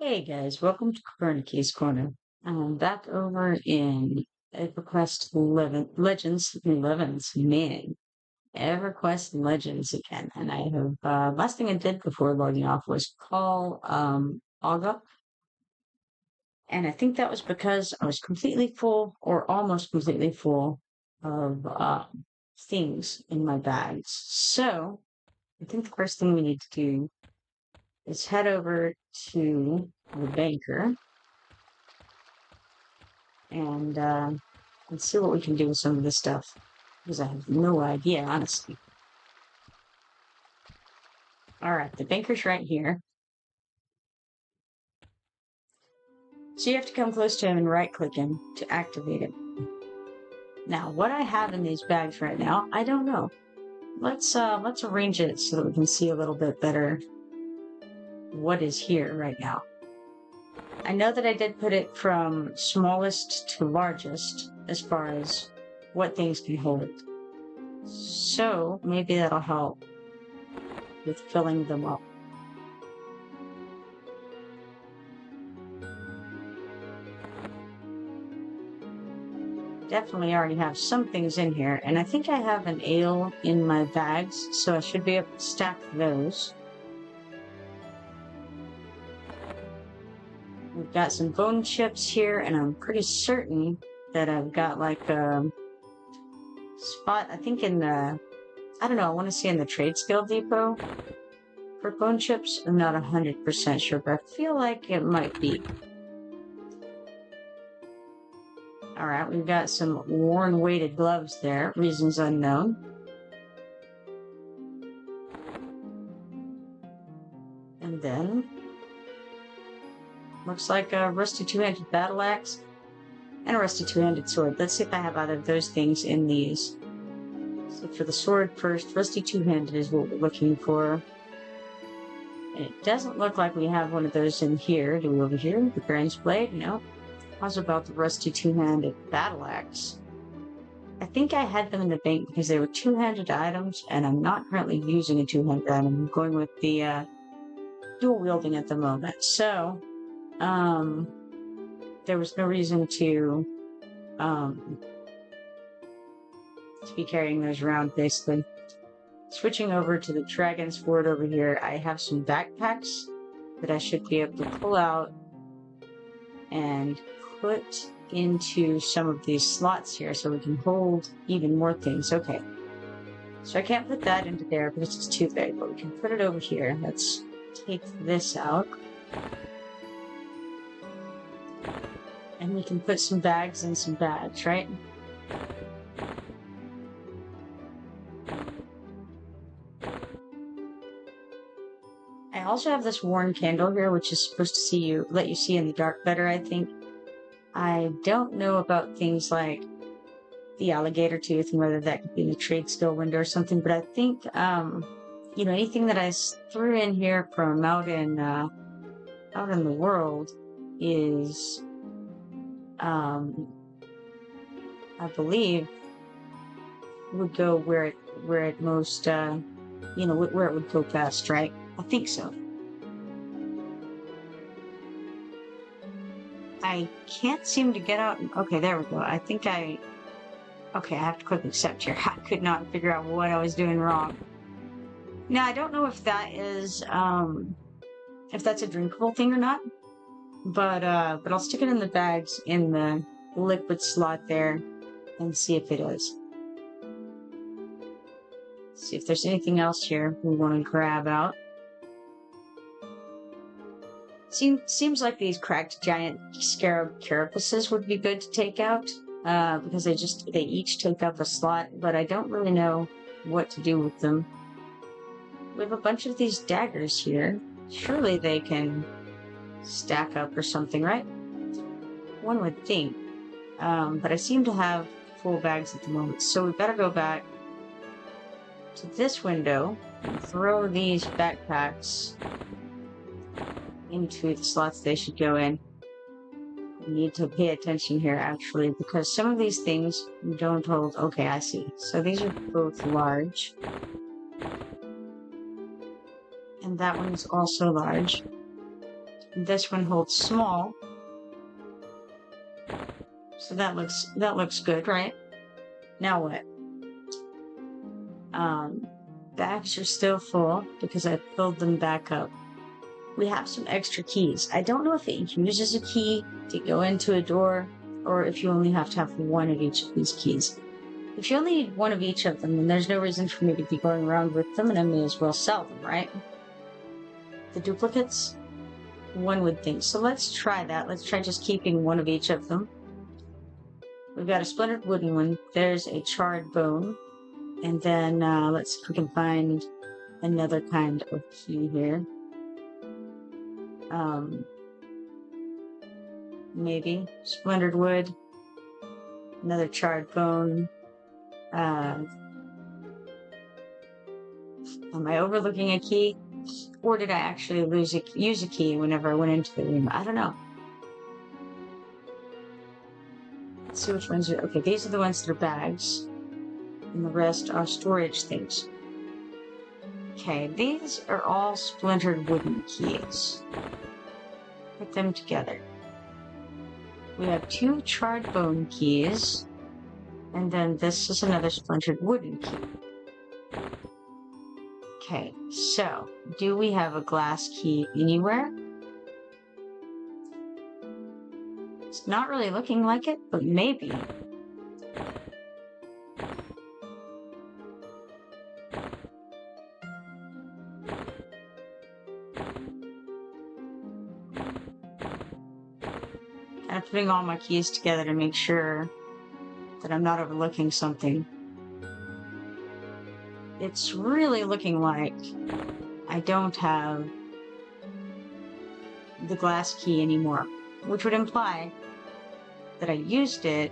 Hey guys, welcome to Kipoerneke's Corner. I'm back over in Everquest 11, Legends 11s, man. Everquest Legends again. And I have, last thing I did before logging off was call, Ogre. And I think that was because I was completely full, or almost completely full, of, things in my bags. So, I think the first thing we need to do is head over to the banker and let's see what we can do with some of this stuff, because I have no idea, honestly. Alright, the banker's right here. So you have to come close to him and right-click him to activate it. Now, what I have in these bags right now, I don't know. Let's arrange it so that we can see a little bit better what is here right now. I know that I did put it from smallest to largest as far as what things can hold. So maybe that'll help with filling them up. Definitely already have some things in here, and I think I have an ale in my bags, so I should be able to stack those. We've got some bone chips here, and I'm pretty certain that I've got like a spot, I think in the, I don't know, I want to say in the trade skill depot for bone chips. I'm not 100% sure, but I feel like it might be. Alright, we've got some worn weighted gloves there, reasons unknown. And then, looks like a rusty two-handed battle axe and a rusty two-handed sword. Let's see if I have either of those things in these. So for the sword first, rusty two-handed is what we're looking for. And it doesn't look like we have one of those in here. Do we over here? The Baron's blade? No. How's about the rusty two-handed battle axe? I think I had them in the bank because they were two-handed items, and I'm not currently using a two-handed item. I'm going with the dual wielding at the moment. So, there was no reason to be carrying those around, basically. Switching over to the dragon sword over here, I have some backpacks that I should be able to pull out and put into some of these slots here so we can hold even more things. Okay. So I can't put that into there because it's too big, but we can put it over here. Let's take this out. And we can put some bags in some bags, right? I also have this worn candle here, which is supposed to let you see in the dark better, I think. I don't know about things like the alligator tooth and whether that could be in a trade skill window or something, but I think, you know, anything that I threw in here from out in the world is, I believe, would go where it most, you know, where it would go best, right? I think so. I can't seem to get out. Okay, there we go. I think okay, I have to click accept here. I could not figure out what I was doing wrong. Now, I don't know if that is, if that's a drinkable thing or not, but I'll stick it in the bags in the liquid slot there and see if it is. See if there's anything else here we want to grab out. Seems like these cracked giant scarab carapaces would be good to take out, because they each take up a slot, but I don't really know what to do with them. We have a bunch of these daggers here. Surely they can stack up or something, right? One would think. But I seem to have full bags at the moment, so we better go back to this window and throw these backpacks into the slots they should go in. We need to pay attention here, actually, because some of these things don't hold. Okay, I see. So these are both large. And that one's also large. This one holds small. So that looks good, right? Now what? Bags are still full because I filled them back up. We have some extra keys. I don't know if it uses a key to go into a door or if you only have to have one of each of these keys. If you only need one of each of them, then there's no reason for me to be going around with them, and I may as well sell them, right? The duplicates? One would think. So let's try that. Let's try just keeping one of each of them. We've got a splintered wooden one. There's a charred bone. And then let's see if we can find another kind of key here. Maybe splintered wood. Another charred bone. Am I overlooking a key? Or did I actually use a key whenever I went into the room? I don't know. Let's see which ones are... Okay, these are the ones that are bags. And the rest are storage things. Okay, these are all splintered wooden keys. Put them together. We have 2 charred bone keys. And then this is another splintered wooden key. Okay, so, do we have a glass key anywhere? It's not really looking like it, but maybe. I'm putting all my keys together to make sure that I'm not overlooking something. It's really looking like I don't have the glass key anymore, which would imply that I used it.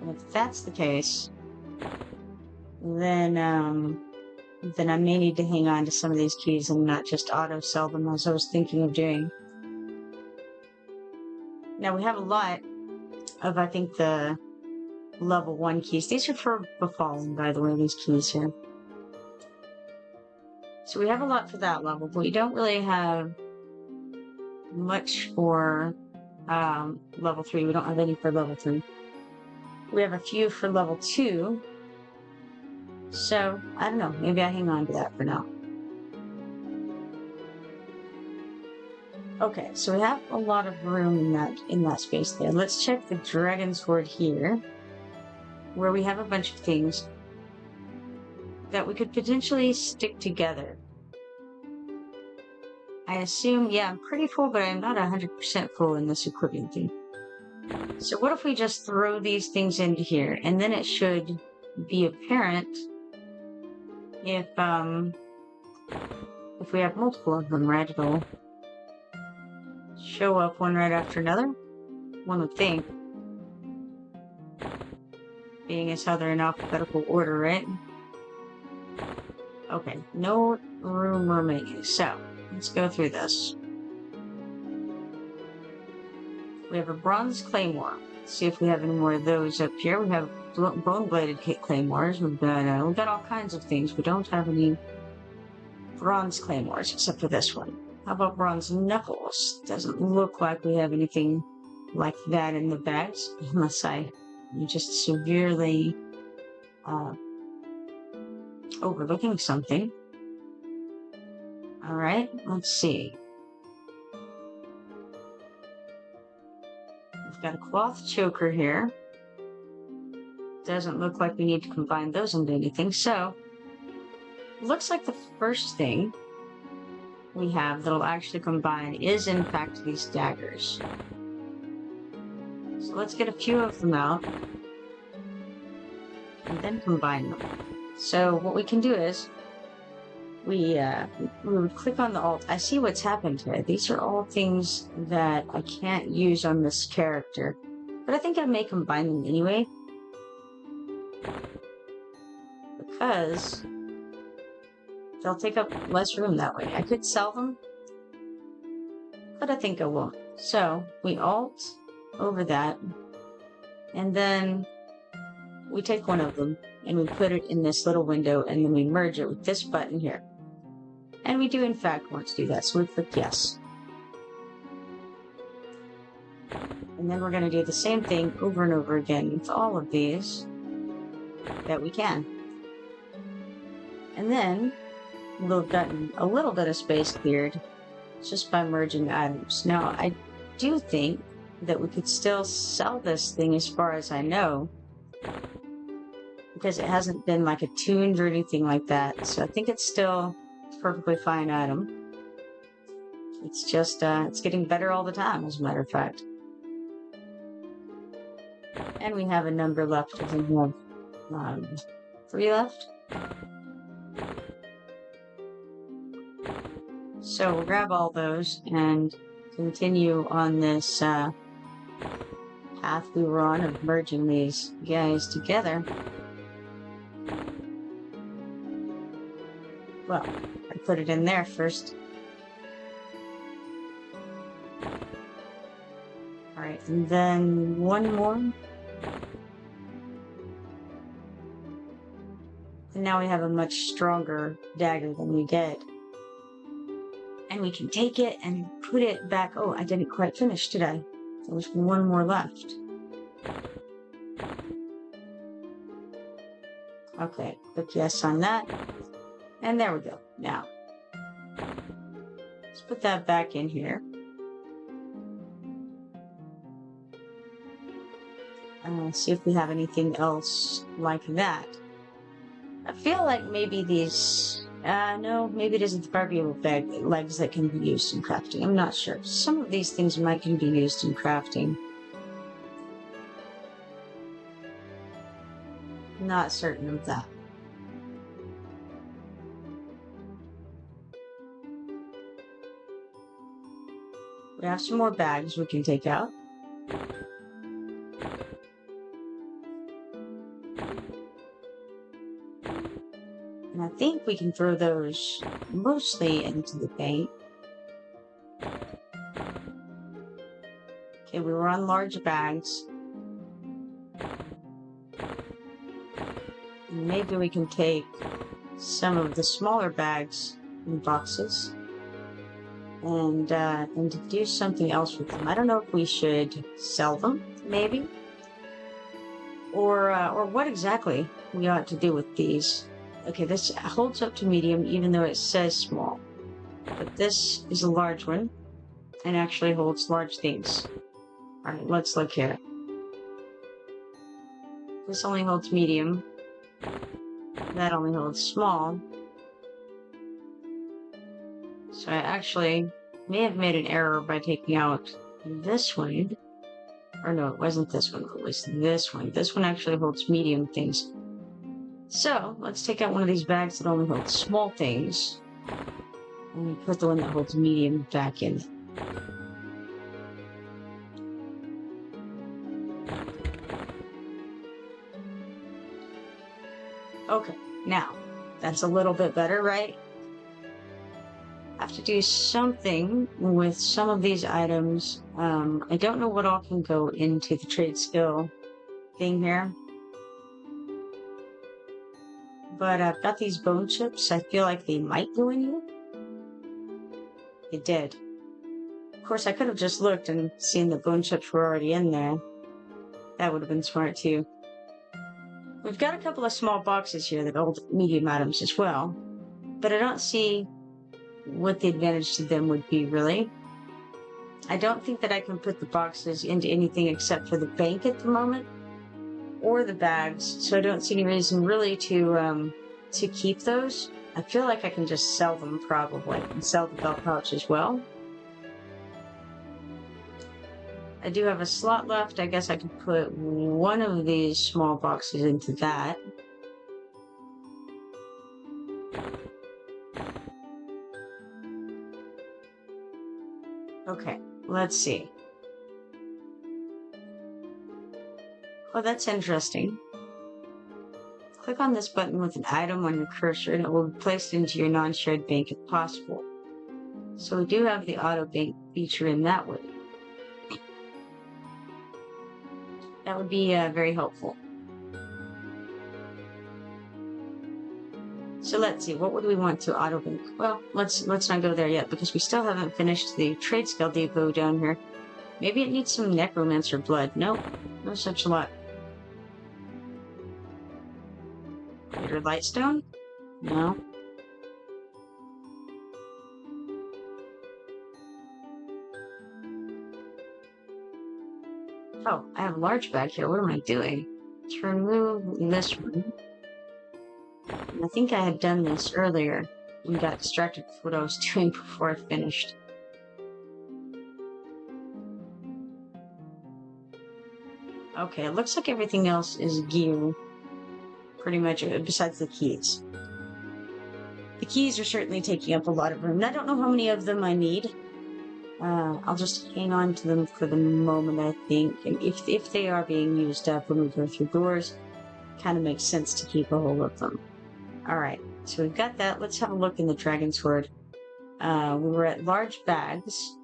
And if that's the case, then I may need to hang on to some of these keys and not just auto sell them as I was thinking of doing. Now we have a lot of, I think, the level 1 keys. These are for Befallen, by the way, these keys here. So we have a lot for that level, but we don't really have much for level 3. We don't have any for level 3. We have a few for level 2. So, I don't know, maybe I hang on to that for now. Okay, so we have a lot of room in that space there. Let's check the dragon sword here, where we have a bunch of things that we could potentially stick together. I assume, yeah, I'm pretty full, but I'm not 100% full in this equipment thing. So what if we just throw these things into here, and then it should be apparent if we have multiple of them, right? It'll show up one right after another. One would think. Being as how they're in alphabetical order, right? Okay, no room remaining. So, let's go through this. We have a bronze claymore. Let's see if we have any more of those up here. We have bone-bladed claymores. We've got all kinds of things. We don't have any bronze claymores except for this one. How about bronze knuckles? Doesn't look like we have anything like that in the bags, unless I'm just severely overlooking something. Alright, let's see. We've got a cloth choker here. Doesn't look like we need to combine those into anything, so looks like the first thing we have that'll actually combine is in fact these daggers. So let's get a few of them out and then combine them. So what we can do is we would click on the alt. I see what's happened here. These are all things that I can't use on this character, but I think I may combine them anyway because they'll take up less room that way. I could sell them, but I think I won't. So we alt over that, and then we take one of them and we put it in this little window, and then we merge it with this button here. And we do, in fact, want to do that, so we click yes. And then we're going to do the same thing over and over again with all of these that we can. And then we'll have gotten a little bit of space cleared just by merging items. Now, I do think that we could still sell this thing as far as I know, because it hasn't been like attuned or anything like that. So I think it's still a perfectly fine item. It's just, it's getting better all the time, as a matter of fact. And we have a number left. I think we have 3 left. So we'll grab all those and continue on this path we were on of merging these guys together. Well, I put it in there first. Alright, and then one more. And now we have a much stronger dagger than we get. And we can take it and put it back. Oh, I didn't quite finish, did I? There was one more left. Okay, click yes on that. And there we go. Now, let's put that back in here. See if we have anything else like that. I feel like maybe these... no, maybe it isn't the barbecue legs that can be used in crafting. I'm not sure. Some of these things can be used in crafting. Not certain of that. We have some more bags we can take out. And I think we can throw those mostly into the paint. Okay, we were on large bags. And maybe we can take some of the smaller bags and boxes and do something else with them. I don't know if we should sell them, maybe, or what exactly we ought to do with these. Okay, this holds up to medium, even though it says small. But this is a large one, and actually holds large things. Alright, let's look here. This only holds medium. That only holds small. So I actually may have made an error by taking out this one. Or no, it wasn't this one, it was this one. This one actually holds medium things. So, let's take out one of these bags that only holds small things. And put the one that holds medium back in. Okay, now, that's a little bit better, right? Have to do something with some of these items. I don't know what all can go into the trade skill thing here. But I've got these bone chips. I feel like they might go in here. It did. Of course, I could have just looked and seen the bone chips were already in there. That would have been smart too. We've got a couple of small boxes here that hold medium items as well. But I don't see what the advantage to them would be, really. I don't think that I can put the boxes into anything except for the bank at the moment. Or the bags, so I don't see any reason really to keep those. I feel like I can just sell them probably, and sell the belt pouch as well. I do have a slot left. I guess I could put one of these small boxes into that. Okay, let's see. Oh, that's interesting. Click on this button with an item on your cursor and it will be placed into your non-shared bank if possible. So we do have the auto bank feature in that way. That would be very helpful. So let's see, what would we want to auto-link? Well, let's not go there yet, because we still haven't finished the trade skill depot down here. Maybe it needs some necromancer blood. Nope, no such luck. Greater lightstone? No. Oh, I have a large bag here. What am I doing? Let's remove this one. And I think I had done this earlier and got distracted with what I was doing before I finished. Okay, it looks like everything else is gear. Pretty much, besides the keys. The keys are certainly taking up a lot of room. And I don't know how many of them I need. I'll just hang on to them for the moment, I think. And if they are being used up when we go through doors, it kind of makes sense to keep a hold of them. Alright, so we've got that. Let's have a look in the Dragon Sword. We were at large bags.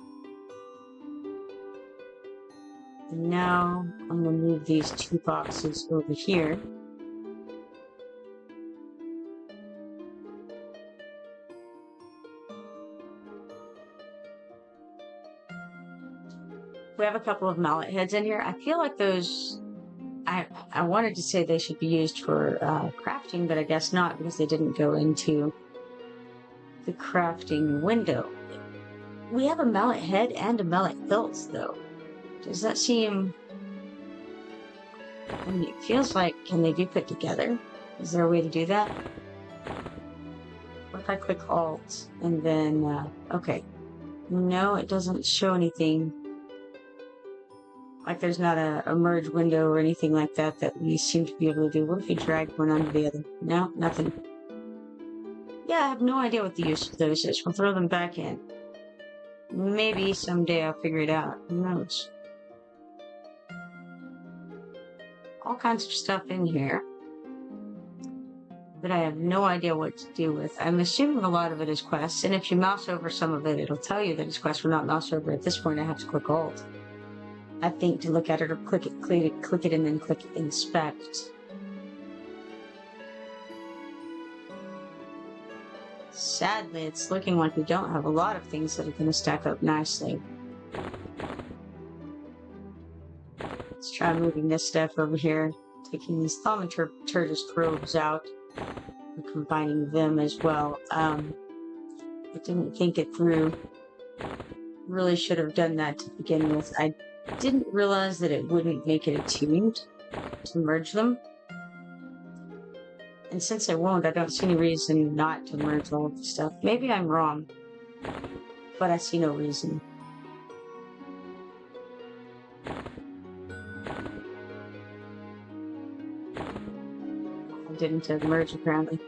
And now I'm going to move these 2 boxes over here. We have a couple of mallet heads in here. I feel like those... I wanted to say they should be used for crafting, but I guess not, because they didn't go into the crafting window. We have a mallet head and a mallet hilt, though. Does that seem... I mean, it feels like, can they be put together? Is there a way to do that? What if I click Alt, and then, okay. No, it doesn't show anything. Like there's not a merge window or anything like that that we seem to be able to do. What if we drag one onto the other? No, nothing. Yeah, I have no idea what the use of those is. We'll throw them back in. Maybe someday I'll figure it out. Who knows? All kinds of stuff in here. But I have no idea what to do with. I'm assuming a lot of it is quests, and if you mouse over some of it, it'll tell you that it's quests. We're not mouse over at this point. I have to click Alt, I think, to look at it, or click it, and then click Inspect. Sadly, it's looking like we don't have a lot of things that are going to stack up nicely. Let's try moving this stuff over here, taking these thaumaturgis probes out, and combining them as well. I didn't think it through. Really should have done that to begin with. I didn't realize that it wouldn't make it attuned to merge them. And since I won't, I don't see any reason not to merge all of the stuff. Maybe I'm wrong, but I see no reason. I didn't merge, apparently.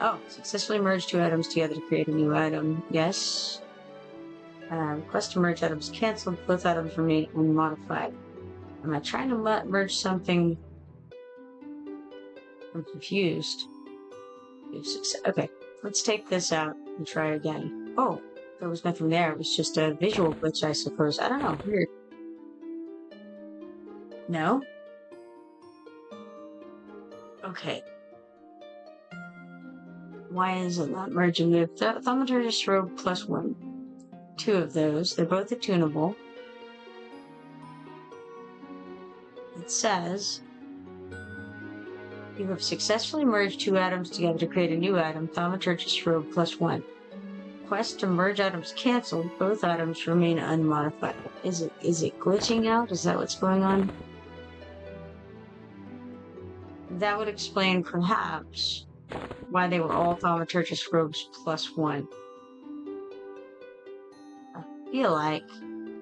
Oh, successfully merged 2 items together to create a new item. Yes. Request to merge items cancelled. Both items remain unmodified. Am I trying to merge something? I'm confused. Okay, let's take this out and try again. Oh, there was nothing there. It was just a visual glitch, I suppose. I don't know. Weird. No? Okay. Why is it not merging? We have thaumaturgis robe +1. 2 of those. They're both attunable. It says, you have successfully merged 2 atoms together to create a new item, thaumaturgis robe +1. Quest to merge items cancelled. Both items remain unmodified. Is it glitching out? Is that what's going on? That would explain, perhaps, why they were all thaumaturgis robes +1. I feel like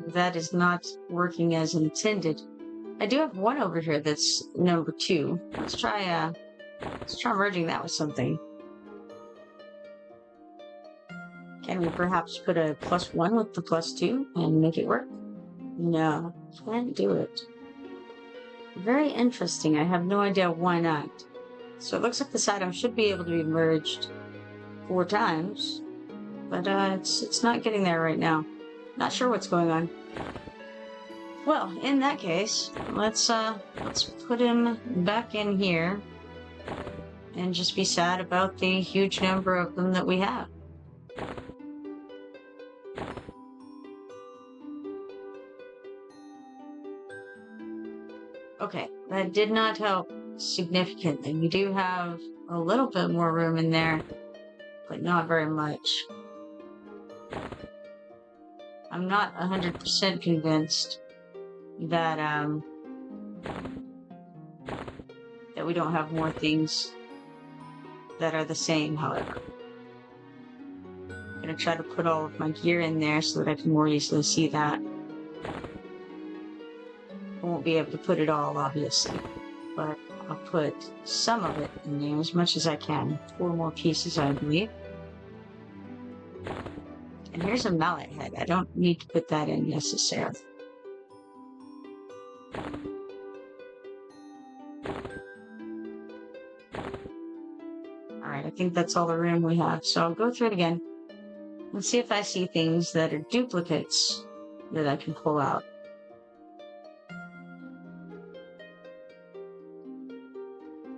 that is not working as intended. I do have one over here that's number 2. Let's try merging that with something. Can we perhaps put a +1 with the +2 and make it work? No, can't do it. Very interesting. I have no idea why not. So it looks like this item should be able to be merged 4 times, but it's not getting there right now. Not sure what's going on. Well, in that case, let's put him back in here and just be sad about the huge number of them that we have. Okay, that did not help significantly. We do have a little bit more room in there, but not very much. I'm not 100% convinced that that we don't have more things that are the same, however. I'm gonna try to put all of my gear in there so that I can more easily see that. I won't be able to put it all, obviously, but I'll put some of it in there as much as I can. 4 more pieces, I believe. And here's a mallet head. I don't need to put that in necessarily. Alright, I think that's all the room we have. So I'll go through it again and see if I see things that are duplicates that I can pull out.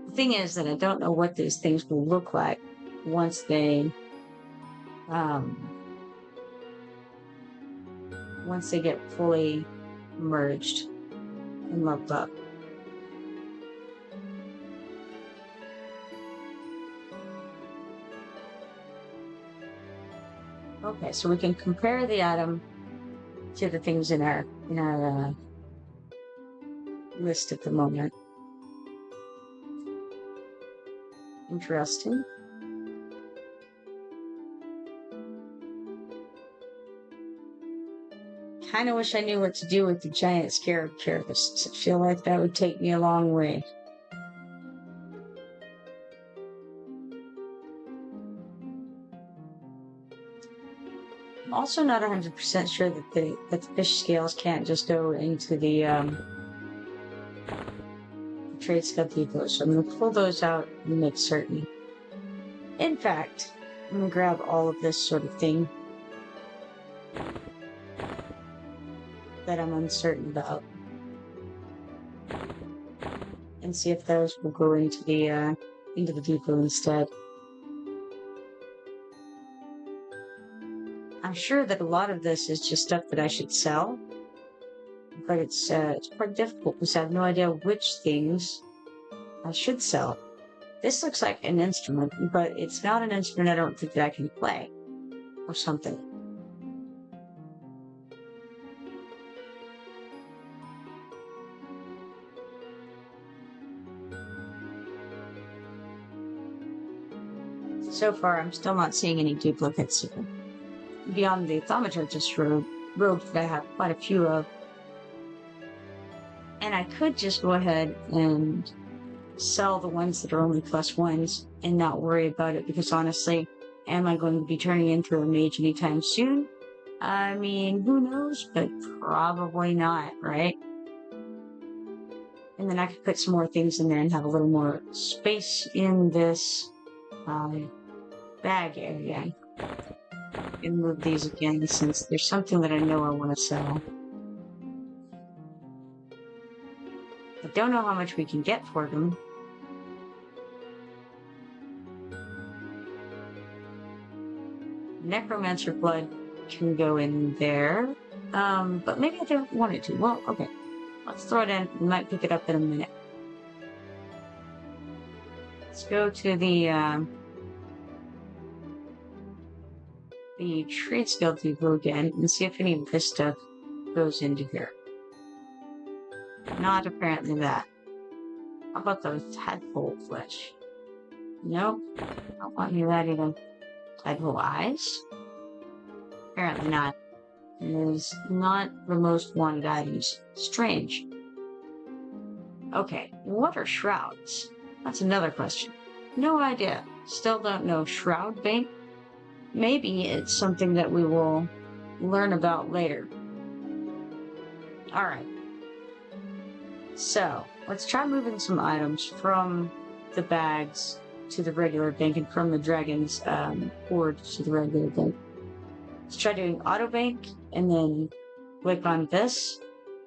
The thing is that I don't know what these things will look like once they get fully merged and lumped up. Okay, so we can compare the item to the things in our list at the moment. Interesting. Kind of wish I knew what to do with the giant scarab carapace. I feel like that would take me a long way. I'm also not 100% sure that the fish scales can't just go into the trade scale depot, so I'm going to pull those out and make certain. In fact, I'm going to grab all of this sort of thing that I'm uncertain about and see if those will go into the depot instead. I'm sure that a lot of this is just stuff that I should sell, but it's quite difficult because I have no idea which things I should sell. This looks like an instrument, but it's not an instrument I don't think that I can play or something. So far, I'm still not seeing any duplicates beyond the thaumaturgist robe that I have quite a few of. And I could just go ahead and sell the ones that are only +1s and not worry about it, because honestly, am I going to be turning into a mage anytime soon? I mean, who knows, but probably not, right? And then I could put some more things in there and have a little more space in this bag area. And move these again since there's something that I know I want to sell. I don't know how much we can get for them. Necromancer blood can go in there, but maybe I don't want it to. Well, okay. Let's throw it in. We might pick it up in a minute. Let's go to the trade skill depot again and see if any of this stuff goes into here. Not apparently that. How about the tadpole flesh? Nope. Don't want any of that either. Tadpole eyes? Apparently not. It is not the most wanted items. Strange. Okay, what are shrouds? That's another question. No idea. Still don't know. Shroud bait? Maybe it's something that we will learn about later. Alright. So, let's try moving some items from the bags to the regular bank and from the dragon's hoard to the regular bank. Let's try doing auto bank and then click on this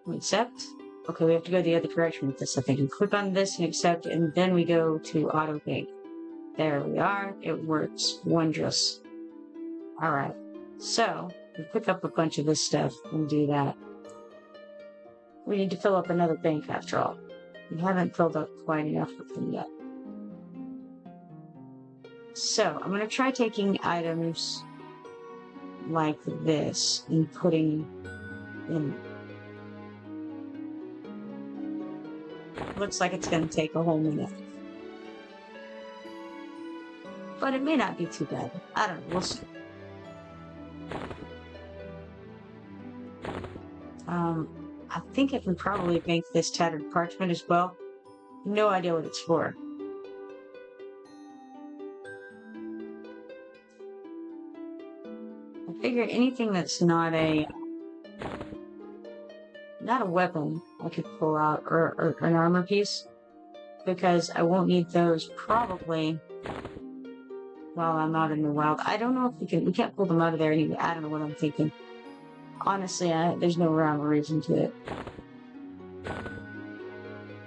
and accept. Okay, we have to go the other direction with this, I think. And click on this and accept, and then we go to auto bank. There we are. It works wondrous. All right. So we pick up a bunch of this stuff and do that. We need to fill up another bank after all. We haven't filled up quite enough of them yet. So I'm going to try taking items like this and putting in. Looks like it's going to take a whole minute. But it may not be too bad. I don't know. We'll see. I think I can probably make this tattered parchment as well. No idea what it's for. I figure anything that's not a weapon I could pull out, or an armor piece, because I won't need those probably while I'm out in the wild. I don't know if we can't pull them out of there anyway. I don't know what I'm thinking. Honestly, there's no rhyme or reason to it.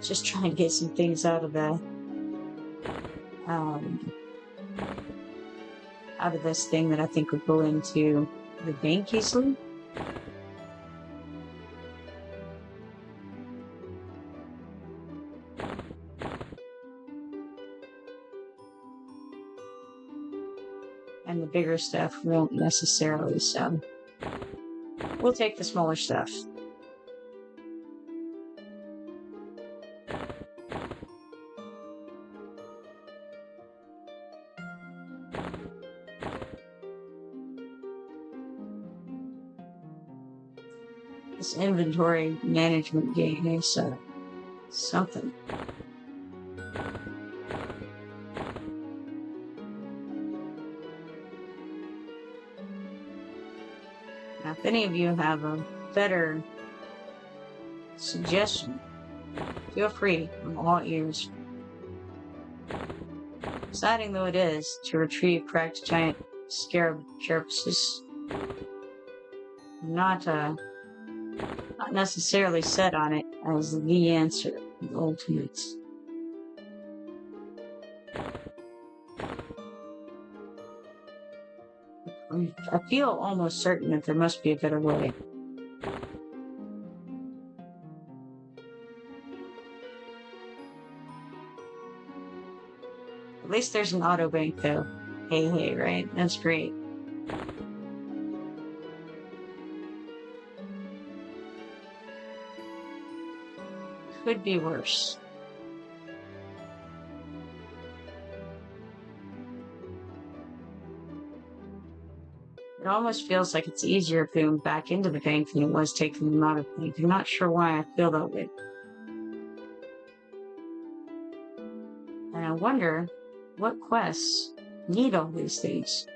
Just trying to get some things out of the out of this thing that I think would go into the bank easily. And the bigger stuff won't necessarily, so we'll take the smaller stuff. This inventory management game is something. Now, if any of you have a better suggestion, feel free. I'm all ears. Exciting though it is to retrieve cracked giant scarab carapaces, not necessarily set on it as the answer in Ultimates. I feel almost certain that there must be a better way. At least there's an auto bank though. Hey, right? That's great. Could be worse. It almost feels like it's easier going back into the bank than it was taking them out of the bank. I'm not sure why I feel that way. And I wonder what quests need all these things.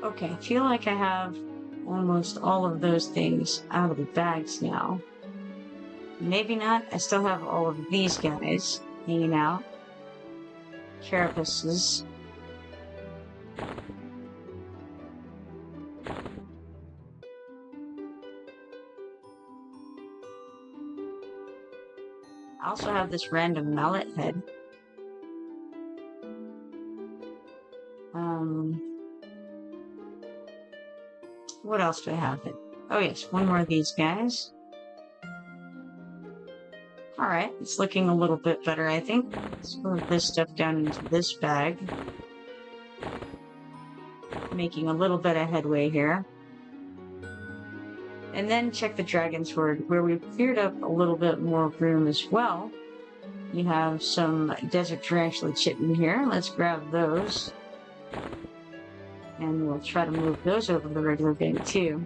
Okay, I feel like I have almost all of those things out of the bags now. Maybe not. I still have all of these guys hanging out. Carapaces. I also have this random mallet head. What else do I have? Oh yes, one more of these guys. Alright, it's looking a little bit better, I think. Let's move this stuff down into this bag. Making a little bit of headway here. And then check the Dragon's Word, where we've cleared up a little bit more room as well. You have some Desert Tarantula chip in here. Let's grab those. And we'll try to move those over the regular bank too.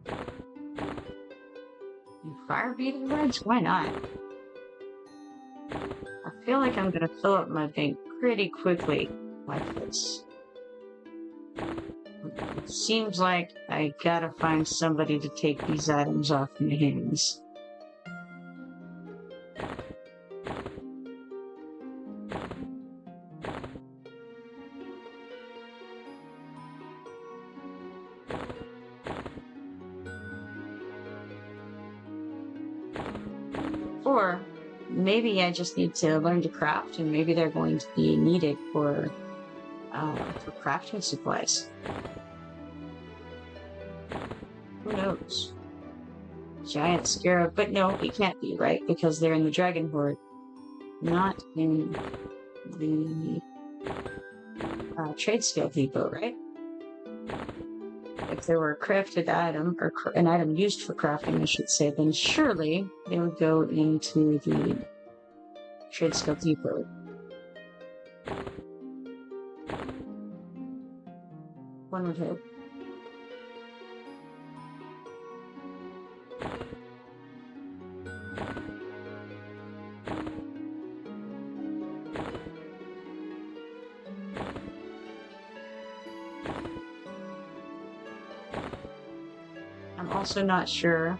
And fire beetle reds? Why not? I feel like I'm gonna fill up my bank pretty quickly like this. It seems like I gotta find somebody to take these items off my hands. Or maybe I just need to learn to craft, and maybe they're going to be needed for crafting supplies. Who knows? Giant scarab, but no, it can't be, right? Because they're in the dragon horde, not in the trade skill depot, right? If there were a crafted item, or an item used for crafting, I should say, then surely they would go into the trade skill depot. One would hope. I'm also not sure.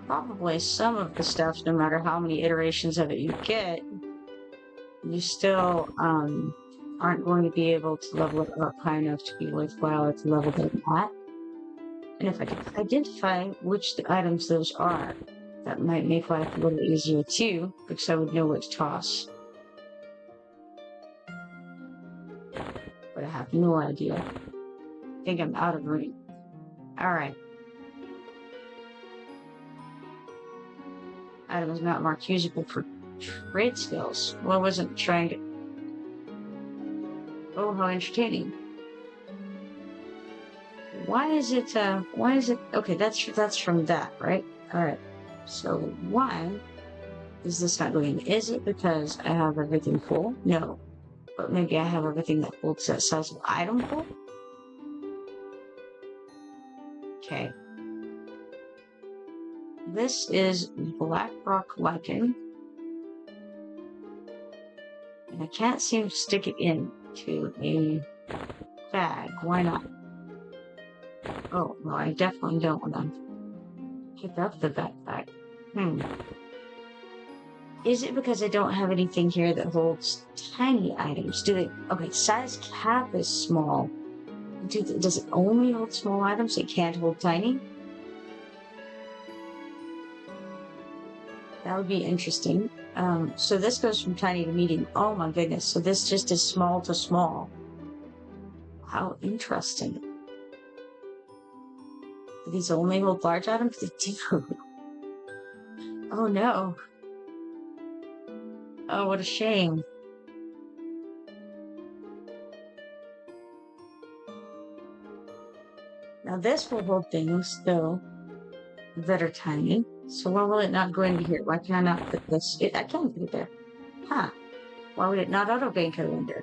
Probably some of the stuff, no matter how many iterations of it you get, you still aren't going to be able to level it up high enough to be worthwhile at the level that I'm at. And if I could identify which the items those are, that might make life a little easier too, because I would know what to toss. But I have no idea. I think I'm out of room. Alright. Item is not marked usable for trade skills. Well, I wasn't trying to... Oh, how entertaining. Why is it, okay, that's from that, right? Alright. So, why is this not going? Is it because I have everything full? No. But maybe I have everything that holds that size of item full? Okay. This is Black Rock Lichen. And I can't seem to stick it into a bag. Why not? Oh, no, I definitely don't want to pick up the backpack. Is it because I don't have anything here that holds tiny items? Do they... Okay, size cap is small. Does it only hold small items? It can't hold tiny? That would be interesting. So this goes from tiny to medium. Oh my goodness. So this just is small to small. How interesting. Do these only hold large items? They do. Oh no. Oh, what a shame. Now this will hold things, though, that are tiny. So why will it not go into here? Why can I not put this? I can put it there. Huh. Why would it not auto-bank it under?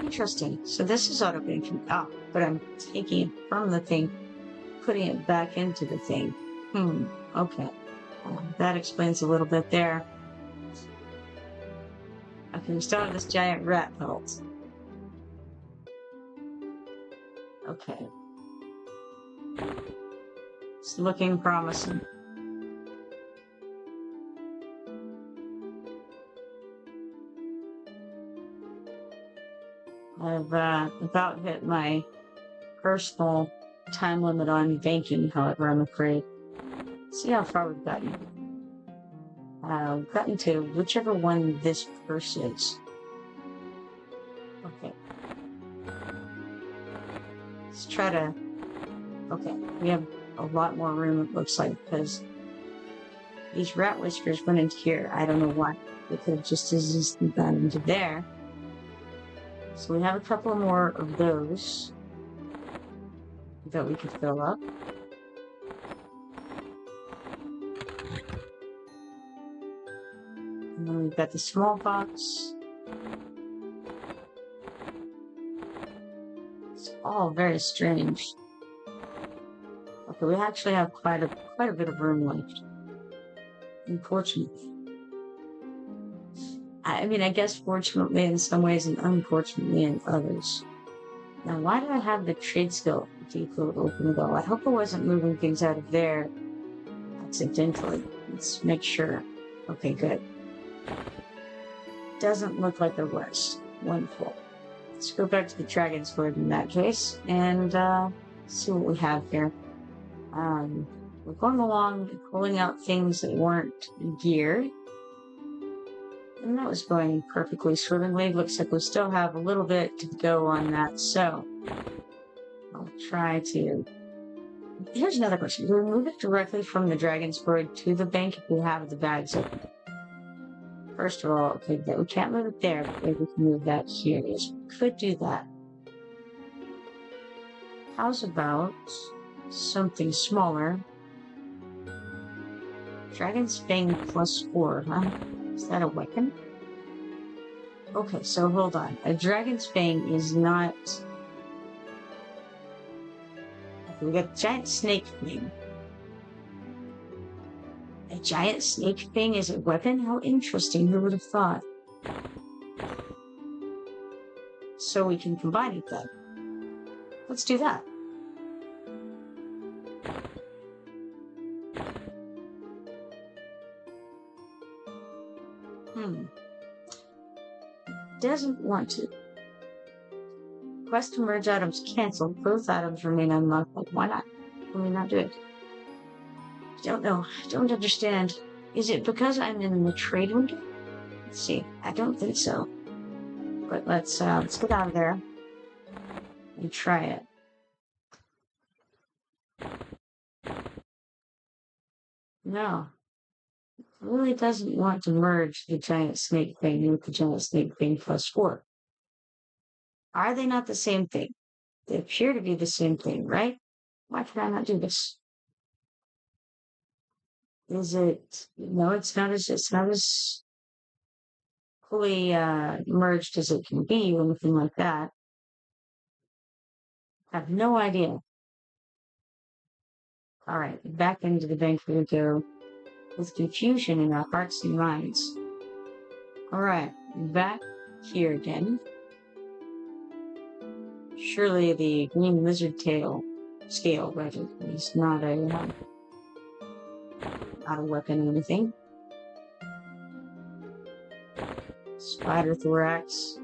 Interesting. So this is auto-banking. Ah, but I'm taking it from the thing, putting it back into the thing. Okay. That explains a little bit there. Okay, we still have this giant rat pelt. Okay. It's looking promising. I've about hit my personal time limit on banking, however, I'm afraid. See how far we've gotten. We've gotten to whichever one this purse is. Okay. Let's try to... Okay, we have a lot more room, it looks like, because these rat whiskers went into here. I don't know why. They could have just as easily gone into there. So we have a couple more of those that we could fill up. And then we've got the small box. It's all very strange. Okay, we actually have quite a bit of room left. Unfortunately. I mean, I guess fortunately in some ways and unfortunately in others. Now, why do I have the trade skill depot open though? I hope I wasn't moving things out of there accidentally. Let's make sure. Okay, good. Doesn't look like there was. Wonderful. Let's go back to the Dragon's Horde in that case and see what we have here. We're going along, pulling out things that weren't geared. And that was going perfectly swimmingly. Looks like we still have a little bit to go on that, so I'll try to... Here's another question. Do we move it directly from the Dragon's Bird to the bank if we have the bags open? First of all, okay, we can't move it there, but maybe we can move that here. Yes, we could do that. How's about something smaller? Dragon's Fang +4, huh? Is that a weapon? Okay, so hold on. A Dragon's Fang is not... Okay, we got Giant Snake Fang. A Giant Snake Fang is a weapon? How interesting, who would have thought? So we can combine it then. Let's do that. Doesn't want to. Quest to merge items canceled. Both items remain unlocked. Like, why not? Can we not do it? I don't know. I don't understand. Is it because I'm in the trade window? Let's see. I don't think so. But let's get out of there and try it. No. It really doesn't want to merge the Giant Snake Thing with the Giant Snake Thing +4. Are they not the same thing? They appear to be the same thing, right? Why can I not do this? Is it... No, it's not as fully merged as it can be or anything like that. I have no idea. Alright, back into the bank we go with confusion in our hearts and minds. Alright, back here again. Surely the green lizard tail scale, rather, is not a weapon or anything. Spider thorax.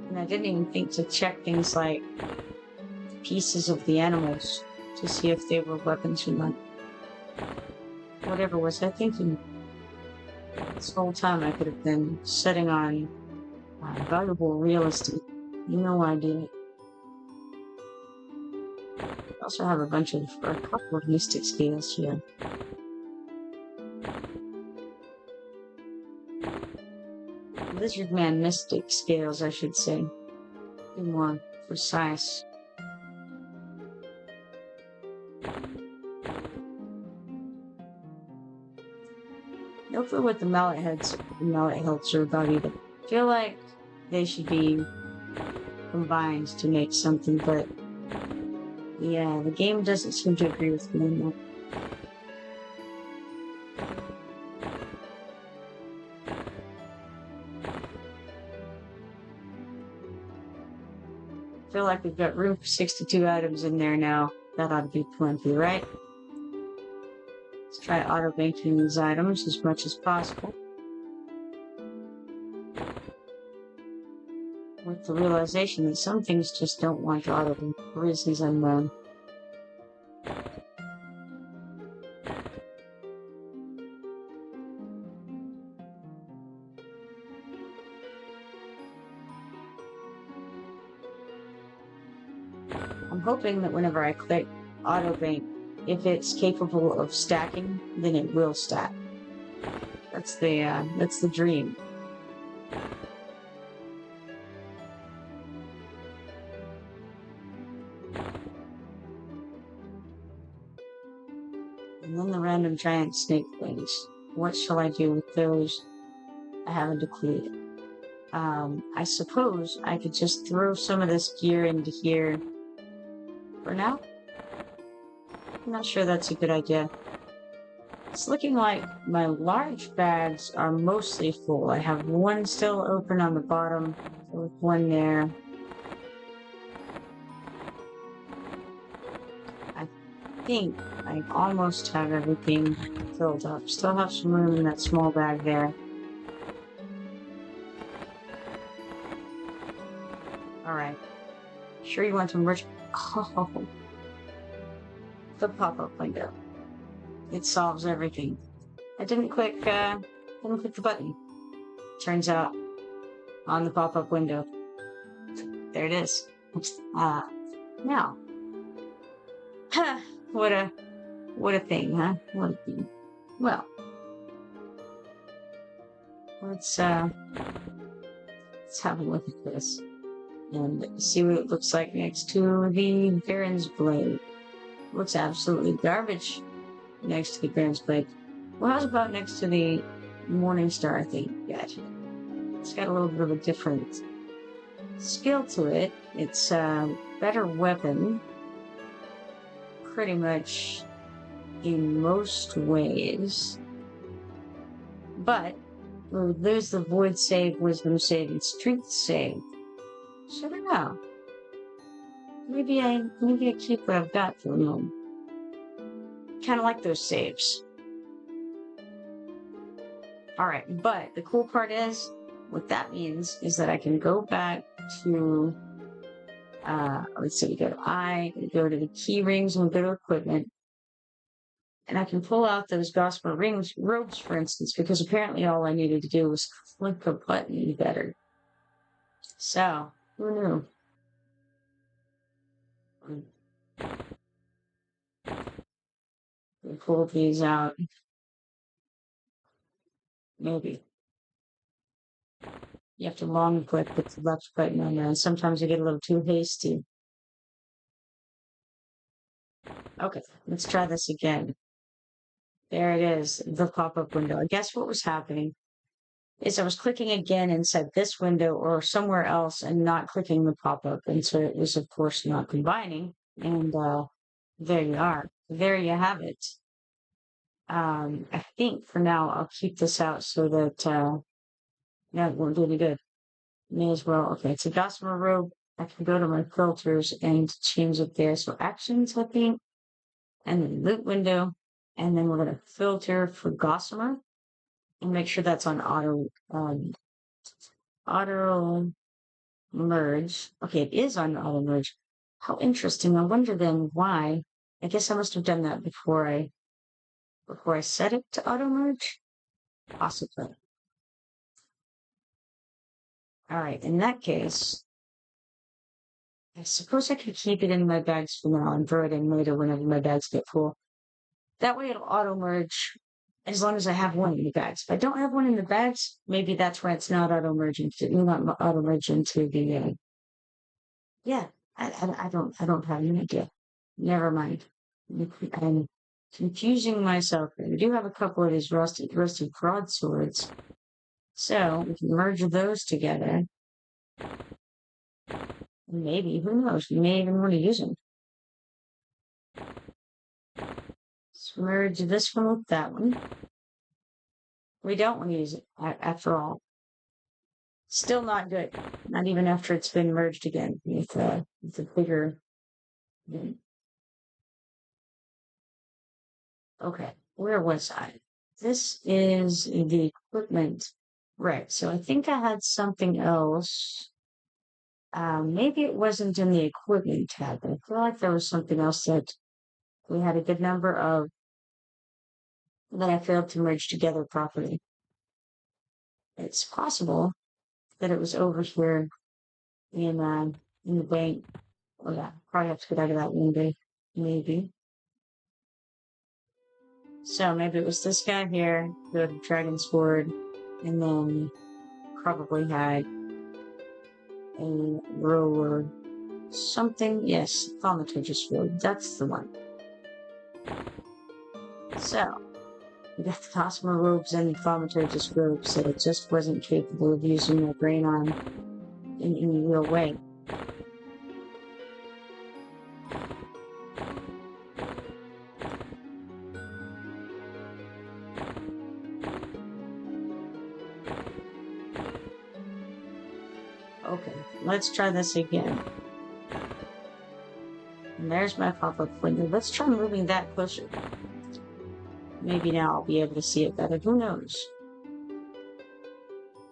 And I didn't even think to check things like pieces of the animals to see if they were weapons or not. Whatever was I thinking? This whole time I could have been sitting on valuable real estate. No idea. I also have a couple of mystic scales here. Lizardman mystic scales, I should say. Be more precise. No clue what the mallet heads are about either. I feel like they should be combined to make something, but yeah, the game doesn't seem to agree with me on that. I feel like we've got room for 62 items in there now. That ought to be plenty, right? Let's try auto-banking these items as much as possible. With the realization that some things just don't want to auto-bank for reasons unknown. I'm hoping that whenever I click auto-bank, if it's capable of stacking, then it will stack. That's the dream. And then the random giant snake things. What shall I do with those? I haven't a clue. I suppose I could just throw some of this gear into here for now. I'm not sure that's a good idea. It's looking like my large bags are mostly full. I have one still open on the bottom, with one there. I think I almost have everything filled up. Still have some room in that small bag there. Alright. Sure you want some rich... Oh. The pop-up window. It solves everything. I didn't click the button. Turns out, on the pop-up window. There it is. Now. What a thing, huh? What a thing. Well. Let's have a look at this. And see what it looks like next to the Baron's Blade. Looks absolutely garbage next to the Baron's Blade. Well, how's about next to the Morningstar, I think? Gotcha. It's got a little bit of a different skill to it. It's a better weapon, pretty much in most ways. But we'll lose the Void save, Wisdom save, and Strength save. So I don't know. Maybe I keep what I've got for a moment. Kind of like those saves. Alright, but the cool part is, what that means is that I can go back to, let's see, go to the key rings and go to equipment, and I can pull out those Gossamer robes, for instance, because apparently all I needed to do was click a button better. So, who knew? We pull these out. Maybe. You have to long click with the left button on there, and sometimes you get a little too hasty. Okay, let's try this again. There it is, the pop-up window. I guess what was happening is I was clicking again inside this window or somewhere else and not clicking the pop-up, and so it was, of course, not combining. And there you are. There you have it. I think for now I'll keep this out so that yeah, it won't do any good. May as well. Okay, it's a Gossamer robe. I can go to my filters and change it there. So actions, I think, and then loot window, and then we're gonna filter for Gossamer and make sure that's on auto merge. Okay, it is on auto merge. How interesting. I wonder then why. I guess I must have done that before I set it to auto merge. Possibly. All right, in that case, I suppose I could keep it in my bags for now and throw it in later whenever my bags get full. That way it'll auto merge as long as I have one in the bags. If I don't have one in the bags, maybe that's why it's not auto merging. It will not auto merge into the. Yeah, I don't have any idea. Never mind. I'm confusing myself. I do have a couple of these rusty broadswords, so we can merge those together. Maybe, who knows? You may even want to use them. Let's merge this one with that one. We don't want to use it, after all. Still not good. Not even after it's been merged again with a bigger... Okay, where was I? This is the equipment. Right, so I think I had something else. Maybe it wasn't in the equipment tab, but I feel like there was something else that we had a good number of that I failed to merge together properly. It's possible that it was over here in the bank. Oh yeah, probably have to get out of that one day, maybe. So maybe it was this guy here, the dragon sword, and then probably had a rower, something. Yes, thaumaturgist sword. That's the one. So we got the Gossamer robes and the thaumaturgist robes, so it just wasn't capable of using my brain on in any real way. Okay, let's try this again. And there's my pop-up window. Let's try moving that closer. Maybe now I'll be able to see it better. Who knows?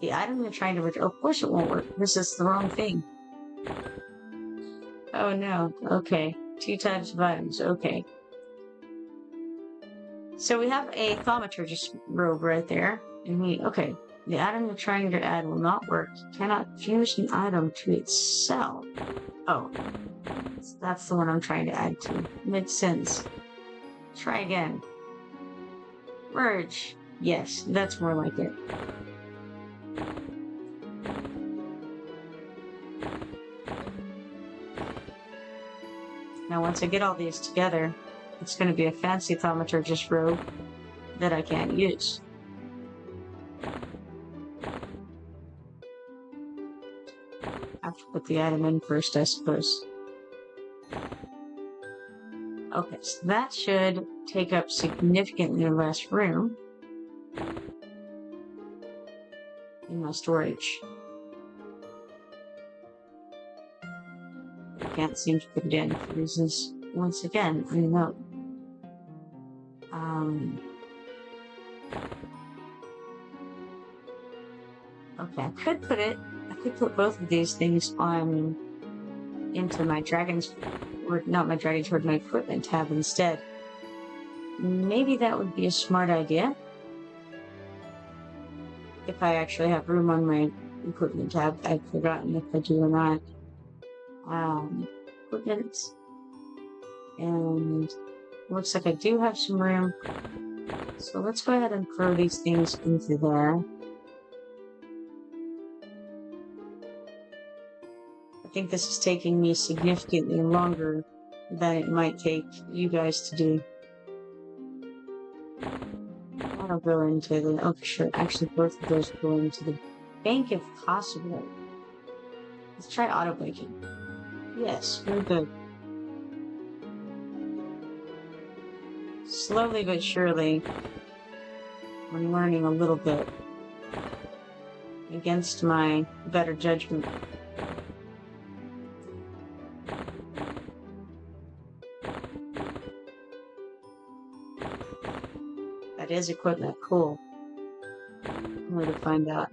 The item you're trying to reach. Of course it won't work. This is the wrong thing. Oh no. Okay. 2 types of items. Okay. So we have a thaumaturgist robe right there. And okay. The item you're trying to add will not work. You cannot fuse an item to itself. Oh. So that's the one I'm trying to add to. Makes sense. Try again. Merge. Yes, that's more like it. Now once I get all these together, it's going to be a fancy thaumaturgist robe that I can't use. I have to put the item in first, I suppose. Okay, so that should take up significantly less room in my storage. I can't seem to put it in for reasons, once again, unknown. Okay, I could put both of these things on into my dragon's, or not my dragon's sword, my equipment tab instead. Maybe that would be a smart idea. If I actually have room on my equipment tab. I've forgotten if I do or not. Equipment. And looks like I do have some room. So let's go ahead and throw these things into there. I think this is taking me significantly longer than it might take you guys to do. That'll go into the... Oh, sure. Actually, both of those go into the bank if possible. Let's try auto-banking. Yes, we're good. Slowly but surely, we're learning a little bit against my better judgment. That is equipment. Cool. Where to find out.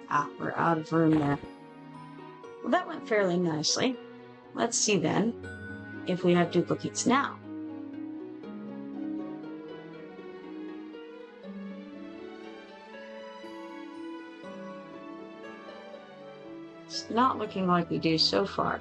Ah, we're out of room there. Well, that went fairly nicely. Let's see then if we have duplicates now. It's not looking like we do so far.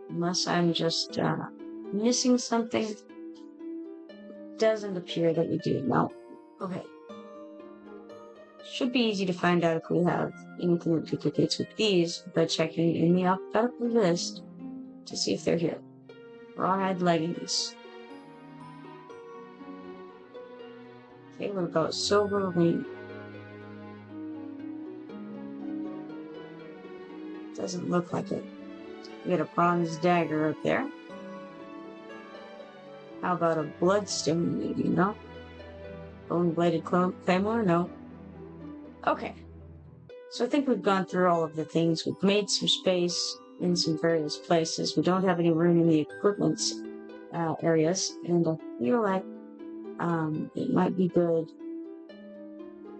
Unless I'm just missing something. Doesn't appear that we do. No. Okay. Should be easy to find out if we have anything that duplicates with these by checking in the alphabetical list to see if they're here. Rawhide leggings. Okay, what about silver ring? Doesn't look like it. We got a bronze dagger up there. How about a bloodstone, maybe? No? Bone-bladed claymore? No. Okay. So I think we've gone through all of the things. We've made some space in some various places. We don't have any room in the equipment areas. And I feel like it might be good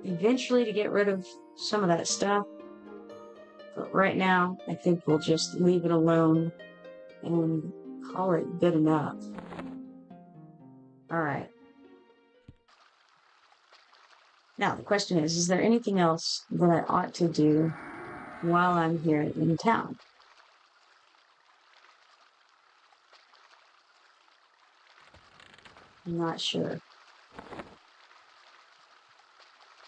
eventually to get rid of some of that stuff. But right now, I think we'll just leave it alone and call it good enough. Alright. Now, the question is there anything else that I ought to do while I'm here in town? I'm not sure.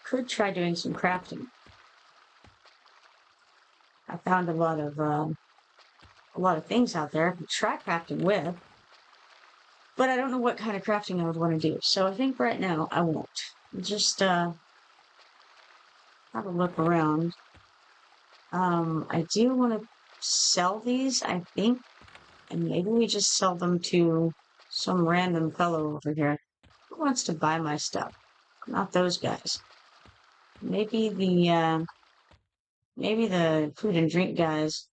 Could try doing some crafting. I found a lot of things out there to try crafting with. But I don't know what kind of crafting I would want to do. So I think right now I won't. Just have a look around. I do want to sell these, I think. And maybe we just sell them to some random fellow over here. Who wants to buy my stuff? Not those guys. Maybe the food and drink guys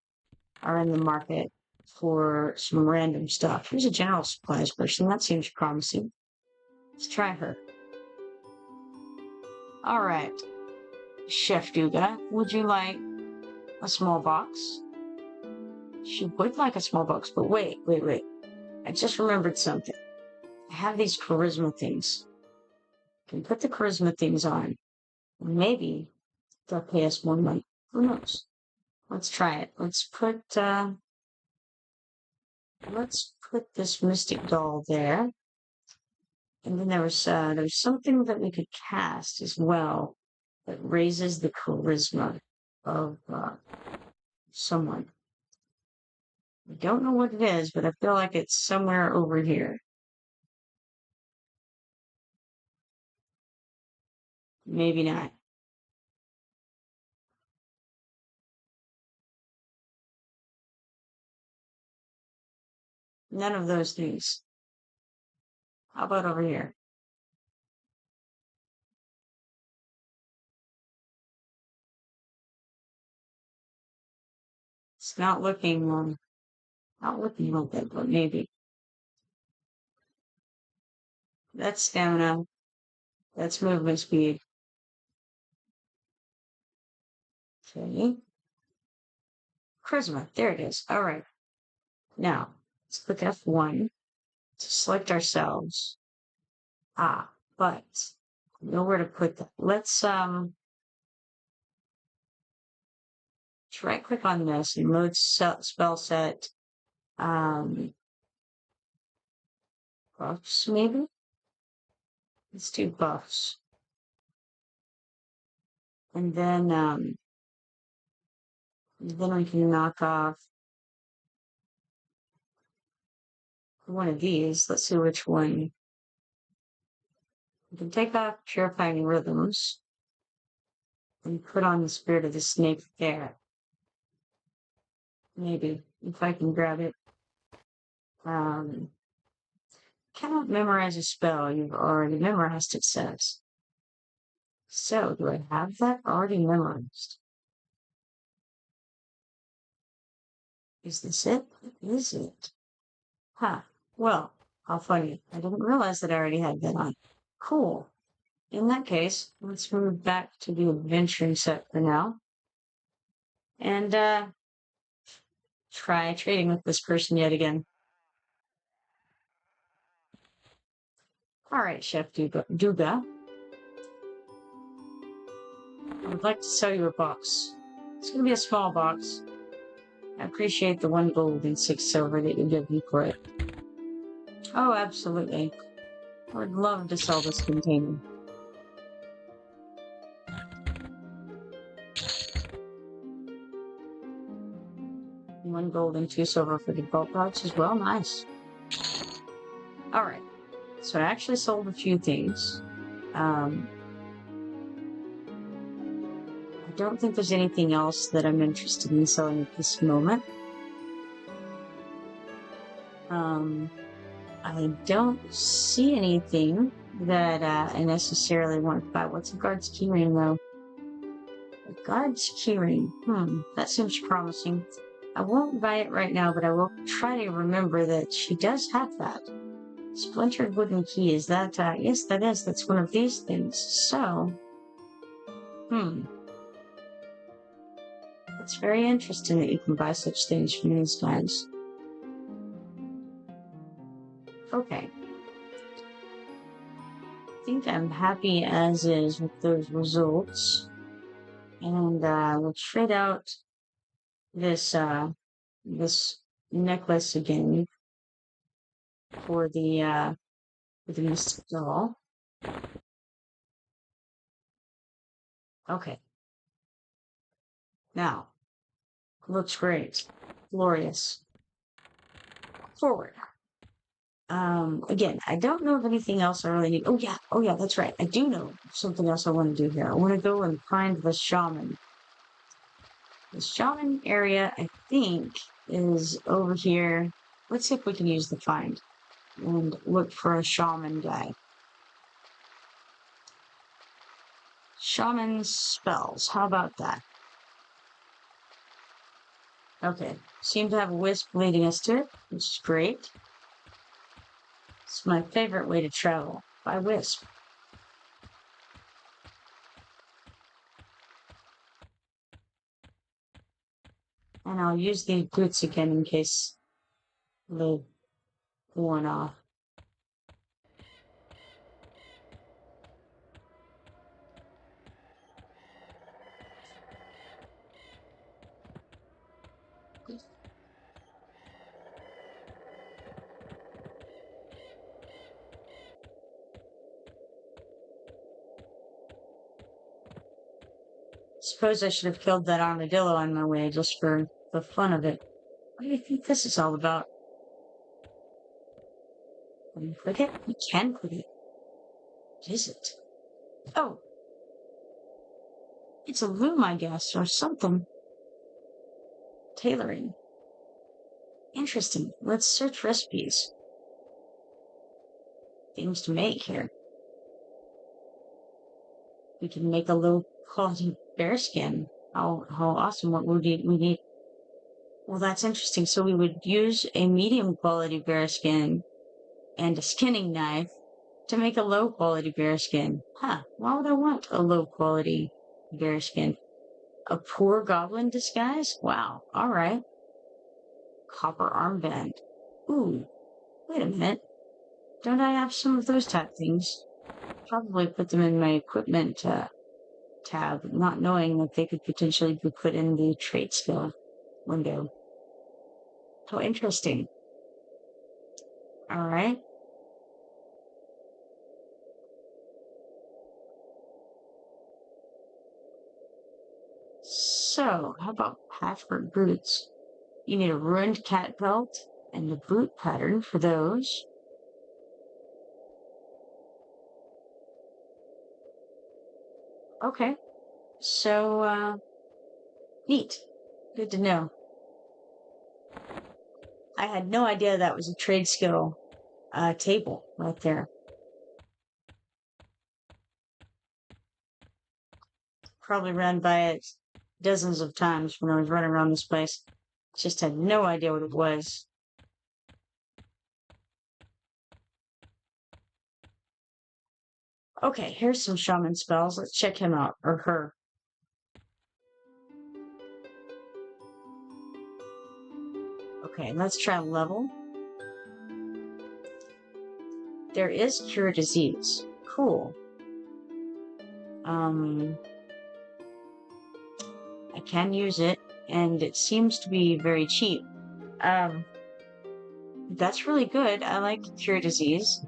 are in the market for some random stuff. Here's a general supplies person. That seems promising. Let's try her. All right. Chef Duga, would you like a small box? She would like a small box, but wait. I just remembered something. I have these charisma things. I can put the charisma things on. Maybe they'll pay us more money. Who knows? Let's try it. Let's put this mystic doll there. And then there's something that we could cast as well that raises the charisma of someone. I don't know what it is, but I feel like it's somewhere over here. Maybe not. None of those things. How about over here? It's not looking like that, but maybe. That's stamina. That's movement speed. Okay. Charisma. There it is. All right. Now, let's click F1 to select ourselves. But know where to put that. Let's right click on this and load spell set buffs maybe. Let's do buffs. And then we can knock off one of these. Let's see which one. We can take off Purifying Rhythms and put on the Spirit of the Snake there. Maybe, if I can grab it. Cannot memorize a spell you've already memorized, it says. So, do I have that already memorized? Is this it? Is it? Huh. Well, how funny. I didn't realize that I already had that on. Cool. In that case, let's move back to the adventuring set for now. And try trading with this person yet again. Alright, Chef Duga. I would like to sell you a box. It's going to be a small box. I appreciate the 1 gold and 6 silver that you give me for it. Oh, absolutely. I would love to sell this container. 1 gold and 2 silver for the bulk pouch as well. Nice. Alright. So I actually sold a few things. I don't think there's anything else that I'm interested in selling at this moment. I don't see anything that I necessarily want to buy. What's a guard's keyring, though? A guard's keyring. That seems promising. I won't buy it right now, but I will try to remember that she does have that. Splintered wooden key. Is that, yes, that is. That's one of these things. So, it's very interesting that you can buy such things from these guys. Okay. I think I'm happy as is with those results. And we'll trade out this necklace again for the mystic doll. Okay. Now, looks great. Glorious. Forward. Again, I don't know of anything else I really need. Oh yeah, that's right. I do know something else I want to do here. I want to go and find the shaman. The shaman area, I think, is over here. Let's see if we can use the find and look for a shaman guy. Shaman spells. How about that? Okay. Seem to have a wisp leading us to it, which is great. It's my favorite way to travel, by wisp. And I'll use the boots again in case they worn off. Suppose I should have killed that armadillo on my way just for the fun of it. What do you think this is all about? Can you click it? You can click it. What is it? Oh! It's a loom, I guess, or something. Tailoring. Interesting. Let's search recipes. Things to make here. We can make a low quality bear skin. How awesome. What would we need? Well, that's interesting. So we would use a medium quality bear skin and a skinning knife to make a low quality bear skin. Huh. Why would I want a low quality bear skin? A poor goblin disguise? Wow. Alright. Copper armband. Ooh. Wait a minute. Don't I have some of those type things? Probably put them in my equipment tab, not knowing that they could potentially be put in the trait skill window. How interesting. Alright. So, how about patchwork boots? You need a ruined cat belt and the boot pattern for those. Okay. So, neat. Good to know. I had no idea that was a trade skill table right there. Probably ran by it dozens of times when I was running around this place. Just had no idea what it was. Okay, here's some shaman spells. Let's check him out, or her. Okay, let's try level. There is cure disease. Cool. I can use it, and it seems to be very cheap. That's really good. I like cure disease.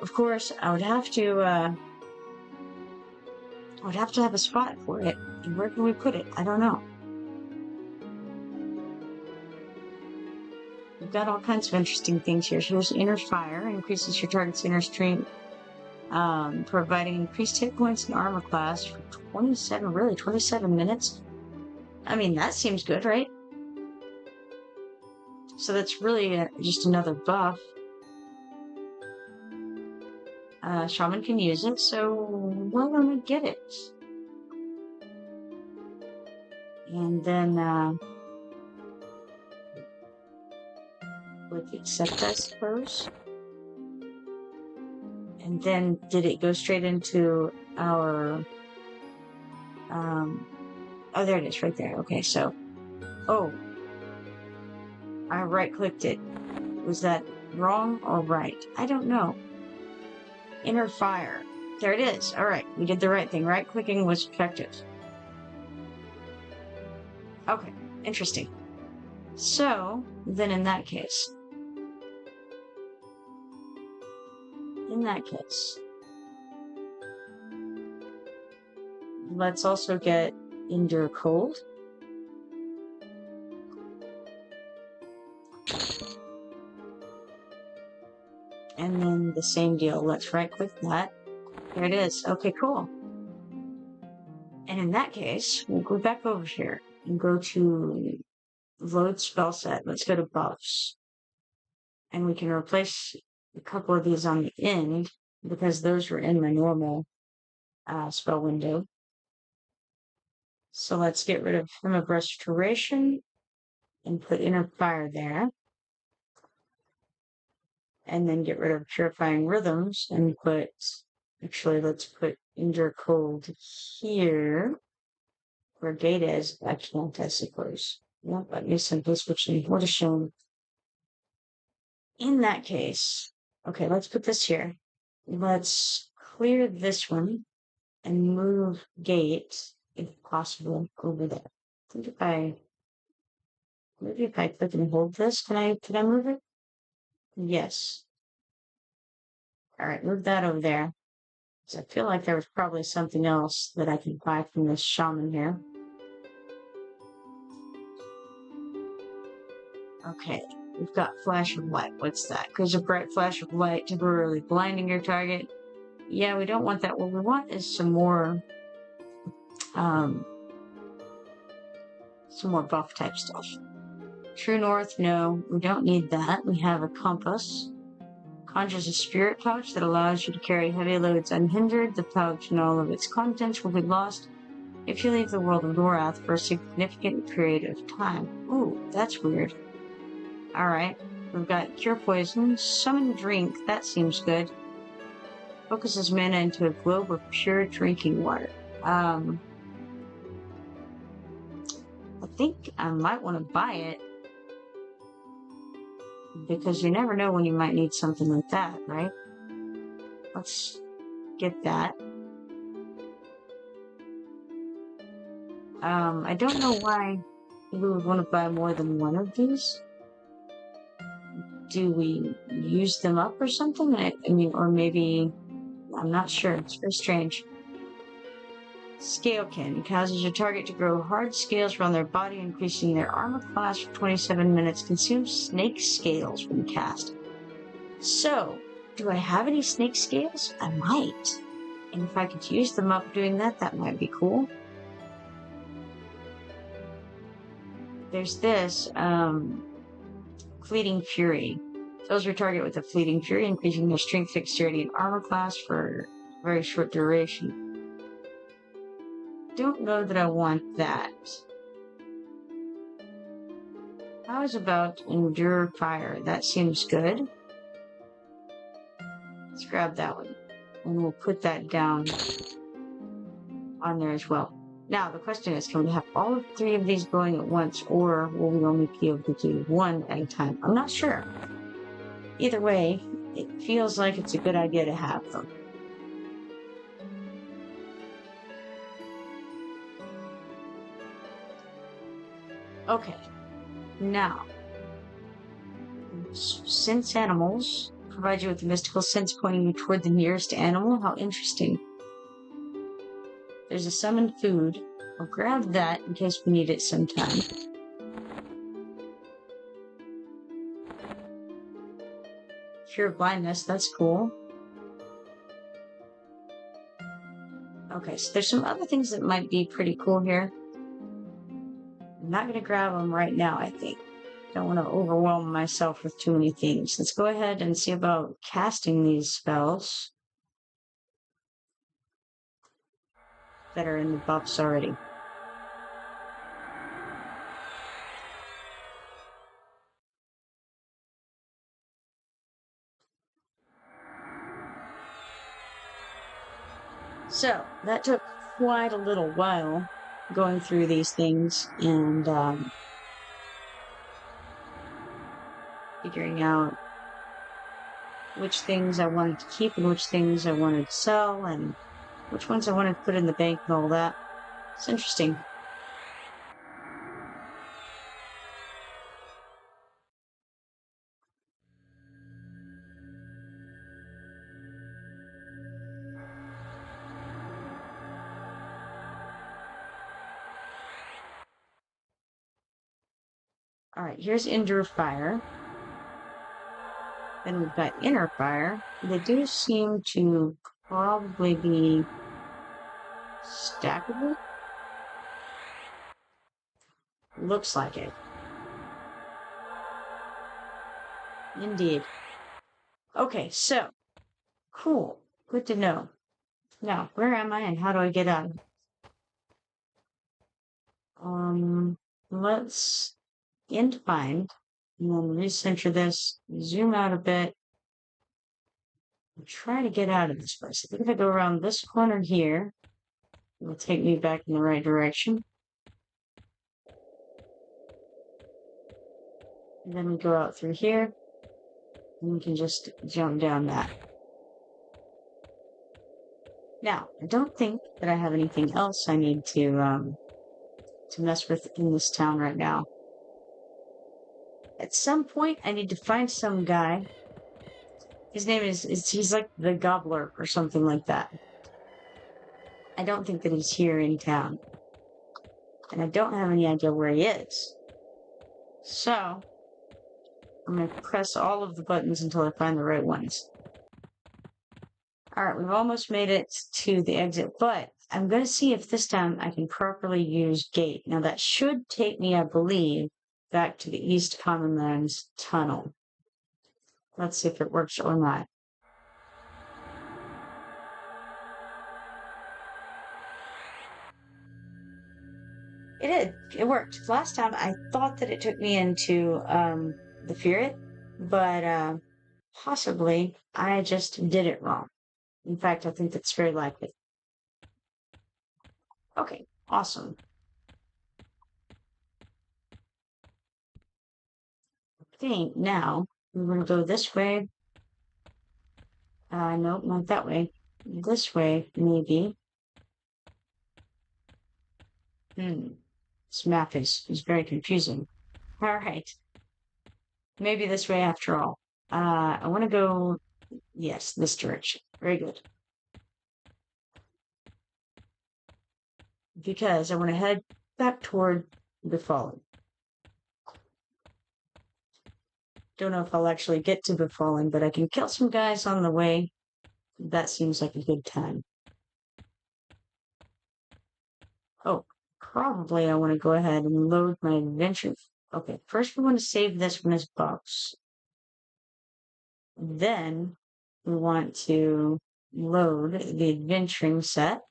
Of course, I would have to have a spot for it. And where can we put it? I don't know. We've got all kinds of interesting things here. So here's Inner Fire, increases your target's inner strength, providing increased hit points and armor class for 27 minutes. I mean, that seems good, right? So that's really just another buff. Shaman can use it, so why don't we get it? And then, let's accept, I suppose. And then, did it go straight into our, oh, there it is, right there. Okay, so, oh, I right-clicked it. Was that wrong or right? I don't know. Inner Fire. There it is. All right, we did the right thing. Right-clicking was effective. Okay, interesting. So, then in that case, let's also get Endure Cold. And then the same deal. Let's right-click that. There it is. Okay, cool. And in that case, we'll go back over here and go to load spell set. Let's go to buffs. And we can replace a couple of these on the end because those were in my normal spell window. So let's get rid of Hymn of Restoration and put Inner Fire there. And then get rid of Purifying Rhythms and put, actually, let's put Endure Cold here, where Gate is. I can't, I suppose. Won't let me simply switch in. What a shame. In that case, okay, let's put this here. Let's clear this one and move Gate, if possible, over there. I think if I, maybe if I click and hold this, can I move it? Yes. All right, move that over there. So I feel like there was probably something else that I can buy from this shaman here. Okay, we've got Flash of Light. What's that? Gives a bright flash of light, temporarily blinding your target. Yeah, we don't want that. What we want is some more buff type stuff. True North, no, we don't need that. We have a compass. Conjures a spirit pouch that allows you to carry heavy loads unhindered. The pouch and all of its contents will be lost if you leave the world of Norath for a significant period of time. Ooh, that's weird. Alright, we've got Cure Poison, Summon Drink, that seems good. Focuses mana into a globe of pure drinking water. I think I might want to buy it, because you never know when you might need something like that, right? Let's get that. I don't know why we would want to buy more than one of these. Do we use them up or something? I mean, or maybe, I'm not sure. It's very strange. Scalekin causes your target to grow hard scales around their body, increasing their armor class for 27 minutes. Consumes snake scales when cast. So, do I have any snake scales? I might. And if I could use them up doing that, that might be cool. There's this, Fleeting Fury. Fills your target with a Fleeting Fury, increasing their strength, dexterity, and armor class for a very short duration. Don't know that I want that. How is about Endure Fire? That seems good. Let's grab that one. And we'll put that down on there as well. Now, the question is, can we have all three of these going at once, or will we only be able to do one at a time? I'm not sure. Either way, it feels like it's a good idea to have them. Okay, now, sense animals provide you with a mystical sense pointing you toward the nearest animal. How interesting. There's a summoned food. I'll grab that in case we need it sometime. Cure blindness, that's cool. Okay, so there's some other things that might be pretty cool here. I'm not going to grab them right now, I think. Don't want to overwhelm myself with too many things. Let's go ahead and see about casting these spells that are in the buffs already. So, that took quite a little while going through these things and figuring out which things I wanted to keep and which things I wanted to sell and which ones I wanted to put in the bank and all that. It's interesting. Alright, here's Endure Fire. Then we've got inner fire. They do seem to probably be stackable. Looks like it. Indeed. Okay, so cool. Good to know. Now, where am I and how do I get out of it? Let's end find and then recenter this, zoom out a bit, and try to get out of this place. I think if I go around this corner here, it'll take me back in the right direction. And then we go out through here, and we can just jump down that. Now, I don't think that I have anything else I need to mess with in this town right now. At some point, I need to find some guy. His name is he's like the Gobbler or something like that. I don't think that he's here in town. And I don't have any idea where he is. So, I'm going to press all of the buttons until I find the right ones. Alright, we've almost made it to the exit, but I'm going to see if this time I can properly use gate. Now that should take me, I believe, back to the East Commonlands tunnel. Let's see if it works or not. It did. It worked. Last time I thought that it took me into the Ferret, but possibly I just did it wrong. In fact, I think that's very likely. Okay, awesome. I think now we're going to go this way. Nope, not that way. This way, maybe. This map is very confusing. Alright. Maybe this way after all. I want to go, yes, this direction. Very good. Because I want to head back toward the Fallen. Don't know if I'll actually get to Befallen, but I can kill some guys on the way. That seems like a good time. Oh, probably I want to go ahead and load my adventure. Okay, first we want to save this one as buffs. Then we want to load the adventuring set.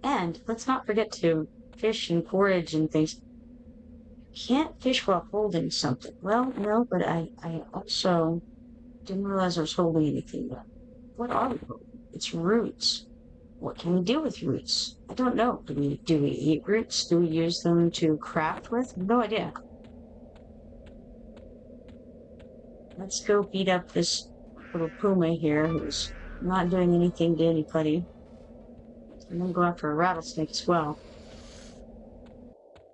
And let's not forget to fish and forage and things. Can't fish while holding something. Well, no, but I also didn't realize I was holding anything yet. What are we holding? It's roots. What can we do with roots? I don't know. Do we eat roots? Do we use them to craft with? No idea. Let's go beat up this little puma here who's not doing anything to anybody. And then go after a rattlesnake as well.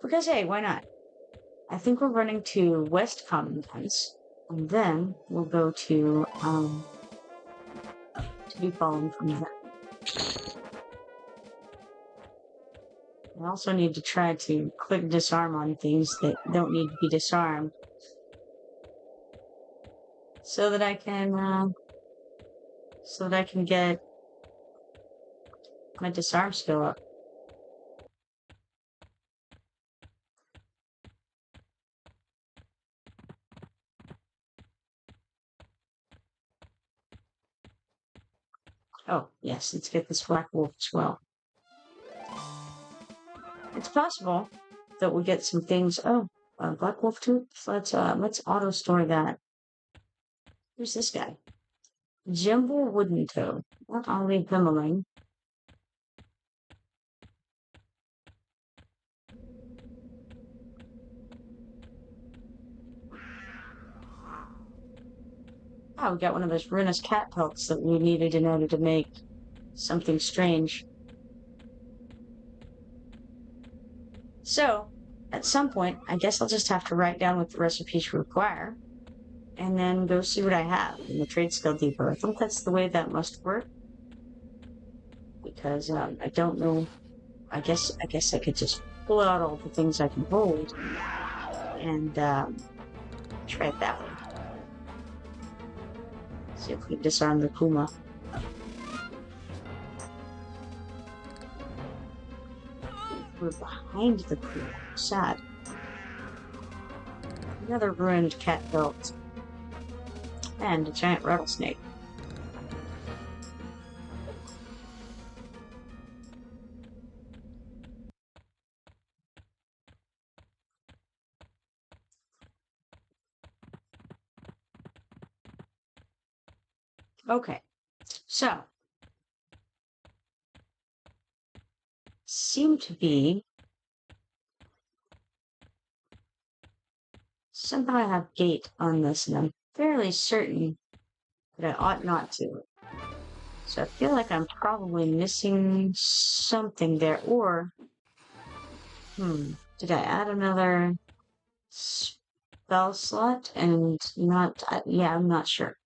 Because hey, why not? I think we're running to West Commonlands, and then we'll go to be fallen from there. I also need to try to click disarm on things that don't need to be disarmed, so that I can get my disarm skill up. Oh, yes, let's get this Black Wolf as well. It's possible that we'll get some things. Oh, Black Wolf tooth. Let's auto store that. Who's this guy? Jimble Wooden Toe. Well, I'll leave him alone. Oh, we got one of those ruinous cat pelts that we needed in order to make something strange. So, at some point, I guess I'll just have to write down what the recipes require. and then go see what I have in the trade skill depot. I think that's the way that must work, because I don't know. I guess I could just pull out all the things I can hold and try it that way. See if we can disarm the Puma. We're behind the Puma. Sad. Another ruined cat belt. And a giant rattlesnake. Okay, so seem to be somehow I have gate on this, and I'm fairly certain that I ought not to. So I feel like I'm probably missing something there, or did I add another spell slot and not? Yeah, I'm not sure.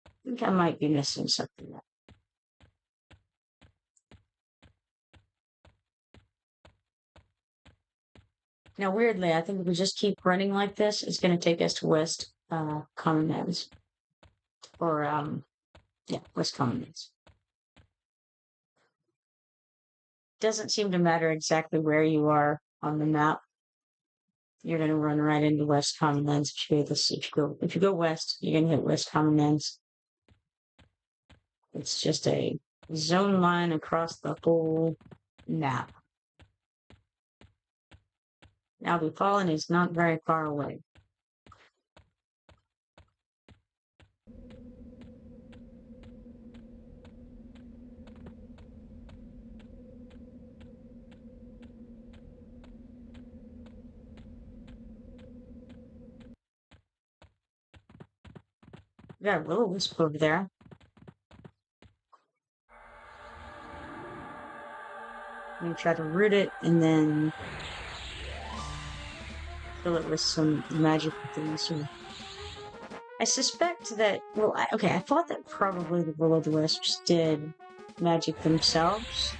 I think I might be missing something there. Now, weirdly, I think if we just keep running like this, it's going to take us to West Common Lands. Or, yeah, West Common Lands. Doesn't seem to matter exactly where you are on the map. You're going to run right into West Common Lands if you go west, you're going to hit West Common Lands. It's just a zone line across the whole map. Now, the Fallen is not very far away. We got a will-o-wisp over there. I'm going to try to root it and then fill it with some magical things. I suspect that, well, I thought that probably the will-o-wisps did magic themselves,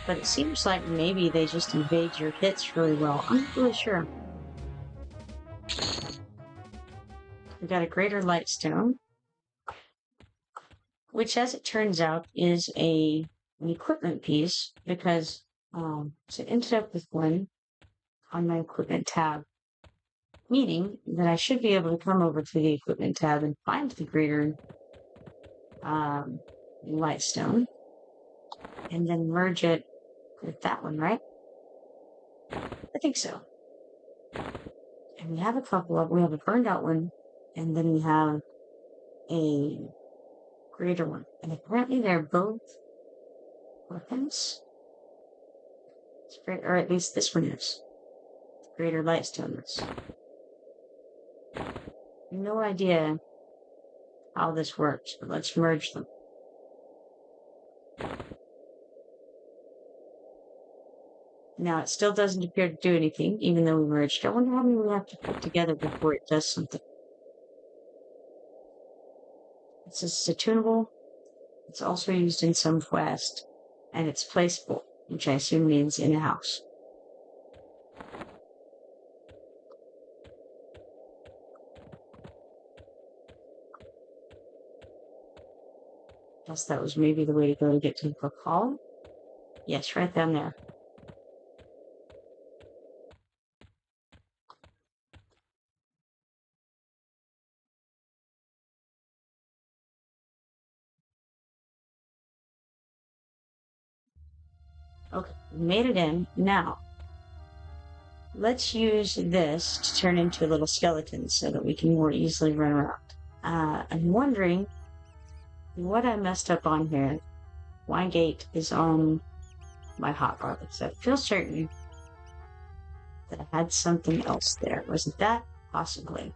but it seems like maybe they just evade your hits really well. I'm not really sure. We got a greater lightstone, which, as it turns out, is an equipment piece, because so I ended up with one on my equipment tab, meaning that I should be able to come over to the equipment tab and find the greater lightstone, and then merge it with that one, right? I think so. And we have a burned out one, and then we have a greater one. And apparently they're both weapons. Or at least this one is. Greater lightstone is. No idea how this works, but let's merge them. Now, it still doesn't appear to do anything, even though we merged. I wonder how many we have to put together before it does something. It says it's attunable. It's also used in some quest, and it's placeable, which I assume means in a house. Guess that was maybe the way to go to get to the book hall. Yes, right down there. Okay, made it in. Now, let's use this to turn into a little skeleton so that we can more easily run around. I'm wondering what I messed up on here. Wine gate is on my hotbar, so I feel certain that I had something else there. Wasn't that? Possibly.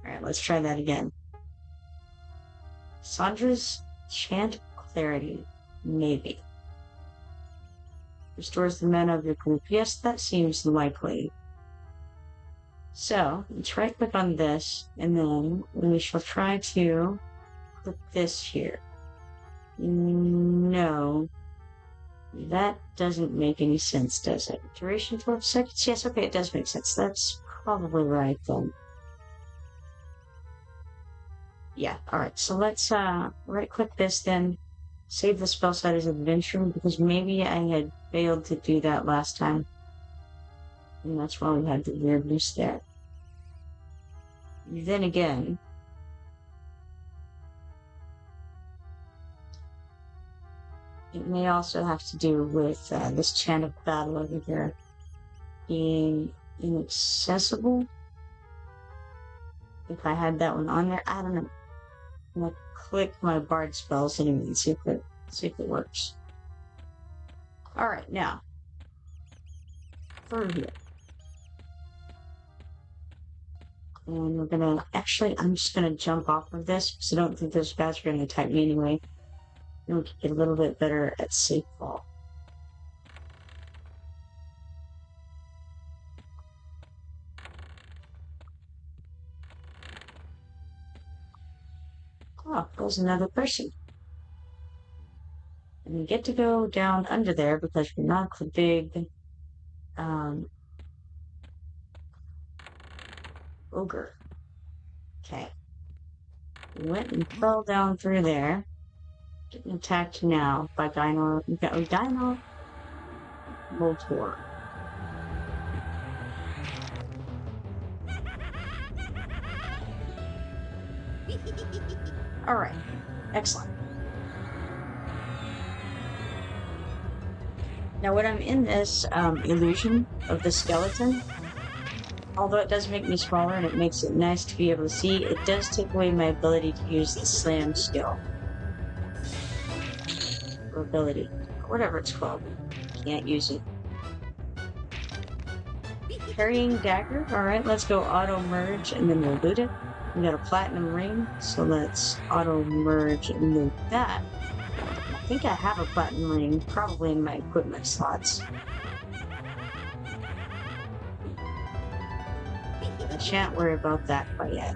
Alright, let's try that again. Sandra's Chant Clarity. Maybe. Restores the mana of your group. Yes, that seems likely. So, let's right-click on this, and then we shall try to click this here. No. That doesn't make any sense, does it? Duration 12 seconds? Yes, okay, it does make sense. That's probably right, then. Yeah, alright, so let's right-click this, then save the spell site as adventure, because maybe I had failed to do that last time. And that's why we had the weirdness there. Then again, it may also have to do with this chant of battle over here being inaccessible. If I had that one on there, I don't know. I'm gonna click my bard spells anyway and see if it works. Alright, now through here. And we're gonna I'm just gonna jump off of this because I don't think those guys are gonna attack me anyway. And we can get a little bit better at safe fall. Oh, there's another person. And we get to go down under there because we're not the big Ogre. Okay. We went and fell down through there. Getting attacked now by Dino Moltor. Alright. Excellent. Now when I'm in this illusion of the skeleton, although it does make me smaller and it makes it nice to be able to see, it does take away my ability to use the slam skill. Or ability. Whatever it's called. Can't use it. Carrying dagger. Alright, let's go auto merge and then we'll loot it. We got a platinum ring, so let's auto merge and loot that. I think I have a platinum ring, probably in my equipment slots. I shan't worry about that quite yet.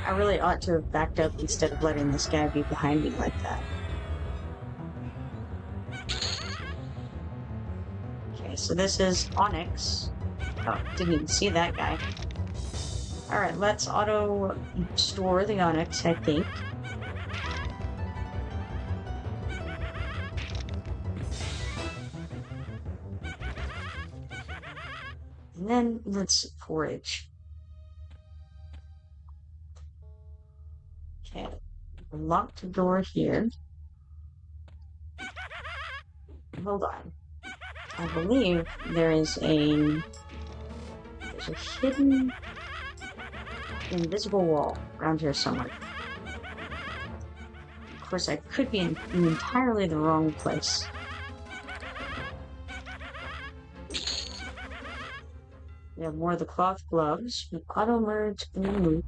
I really ought to have backed up instead of letting this guy be behind me like that. Okay, so this is Onyx. Oh, didn't even see that guy. Alright, let's auto store the Onyx, I think. And then let's forage. Okay, lock the door here. Hold on. I believe there's a hidden invisible wall around here somewhere. Of course, I could be in entirely the wrong place. We have more of the cloth gloves. We auto merge and remove.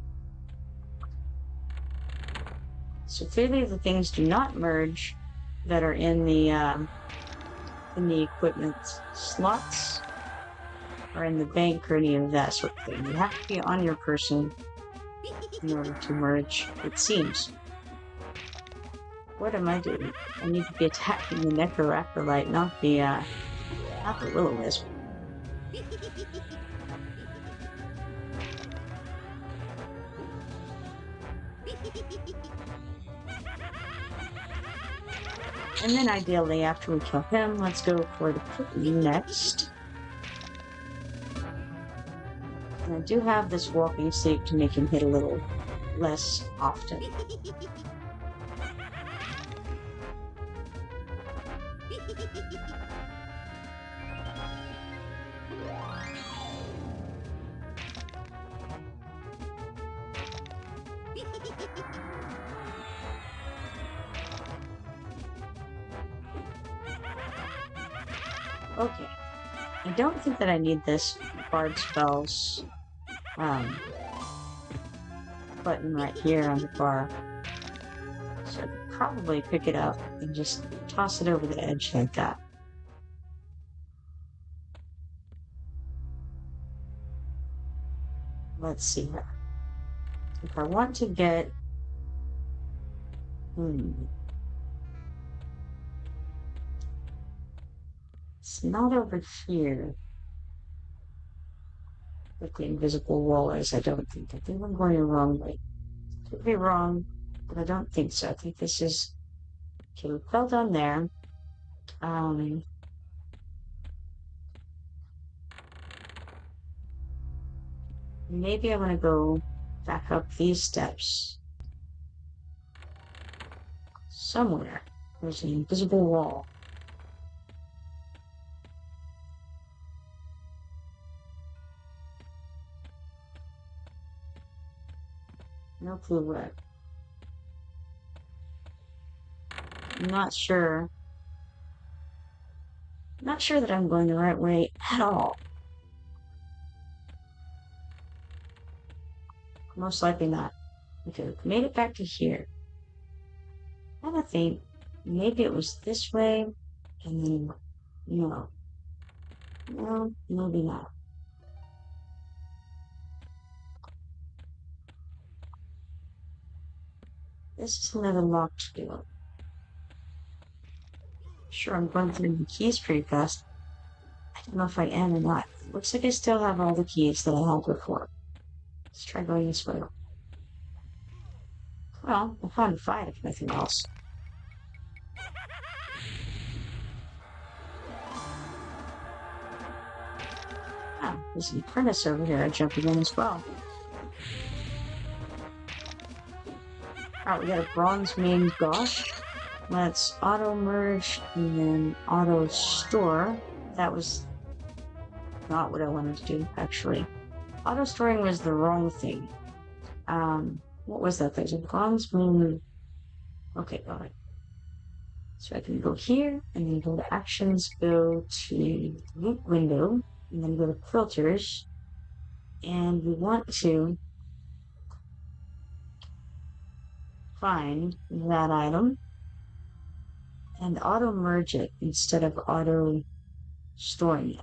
So clearly the things do not merge that are in the equipment slots or in the bank or any of that sort of thing. You have to be on your person in order to merge, it seems. What am I doing? I need to be attacking the Necroraptorite, not the Will-O-Wisp. And then ideally, after we kill him, let's go for the kitten next. And I do have this walking stick to make him hit a little less often. Okay. I don't think that I need this bard spells button right here on the bar. So I could probably pick it up and just toss it over the edge like that. Let's see here. If I want to get... It's not over here. But the invisible wall is, I don't think. I think I'm going the wrong way. Could be wrong, but I don't think so. I think this is... Okay, we fell down there. Maybe I want to go back up these steps. Somewhere. There's an invisible wall. No clue where. I'm not sure. Not sure that I'm going the right way at all. Most likely not. Okay, we made it back to here. I have a think maybe it was this way, and then no. No, maybe not. This is another locked door. Sure, I'm going through the keys pretty fast. I don't know if I am or not. Looks like I still have all the keys that I had before. Let's try going this way. Well, I found a fight if nothing else. Ah, there's an apprentice over here jumping in as well. Alright, we got a bronze main gosh. Let's auto merge and then auto store. That was not what I wanted to do, actually. Auto storing was the wrong thing. What was that? There's a bronze main. Okay, alright. So I can go here and then go to actions, go to loop window, and then go to filters. And we want to find that item and auto merge it instead of auto storing it.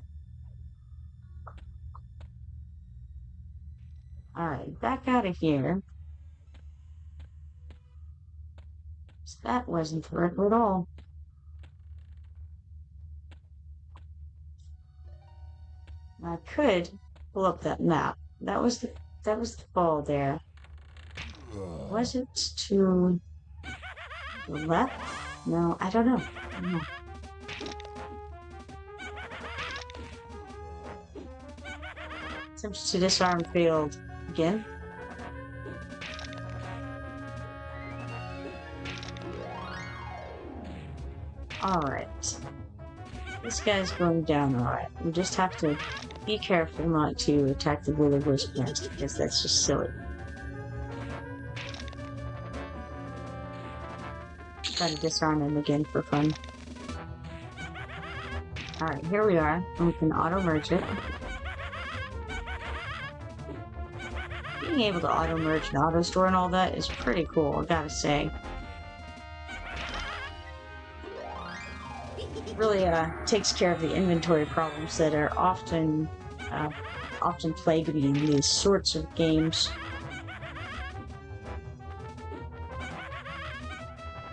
Alright, back out of here. So that wasn't correct at all. I could pull up that map. That was the ball there. Was it to the left? No, I don't know. Attempts to disarm failed again. Alright. This guy's going down alright. We just have to be careful not to attack the villagers next, because that's just silly. Try to disarm him again for fun. Alright, here we are, and we can auto-merge it. Being able to auto-merge and auto-store and all that is pretty cool, I gotta say. It really takes care of the inventory problems that are often plagued me in these sorts of games.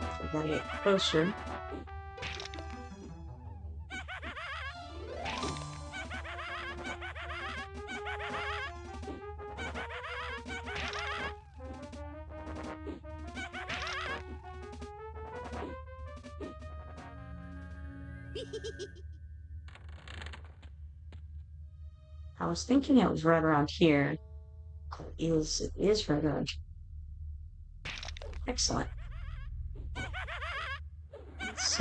So I gotta get closer. I was thinking it was right around here. It is right around here. Excellent. Let's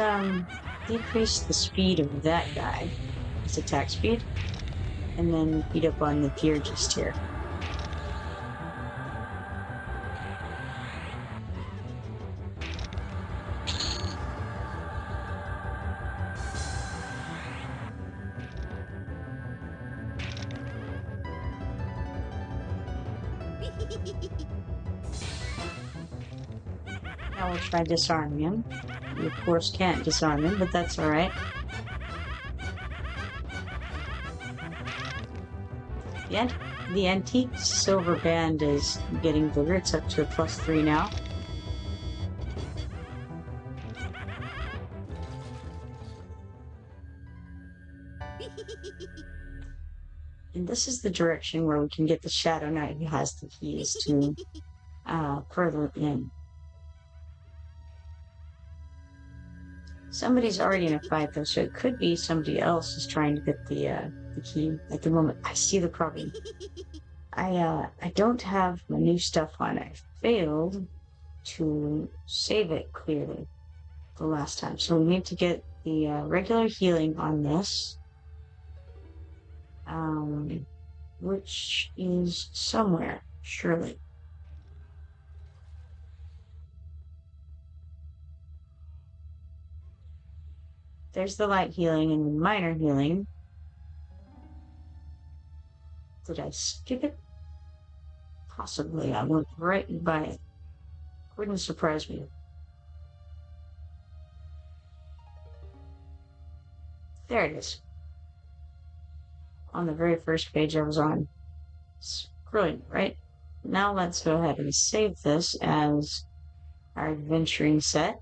decrease the speed of that guy, his attack speed, and then beat up on the gear just here. Now we'll try disarming him. We of course can't disarm him, but that's alright. The antique silver band is getting bigger. It's up to a +3 now. And this is the direction where we can get the Shadow Knight who has the keys to further in. Somebody's already in a fight though, so it could be somebody else is trying to get the key at the moment. I see the problem. I don't have my new stuff on. I failed to save it clearly the last time, so we need to get the regular healing on this. Which is somewhere, surely. There's the light healing and the minor healing. Did I skip it? Possibly. I went right by it. Wouldn't surprise me. There it is. On the very first page I was on. It's brilliant, right? Now let's go ahead and save this as our adventuring set,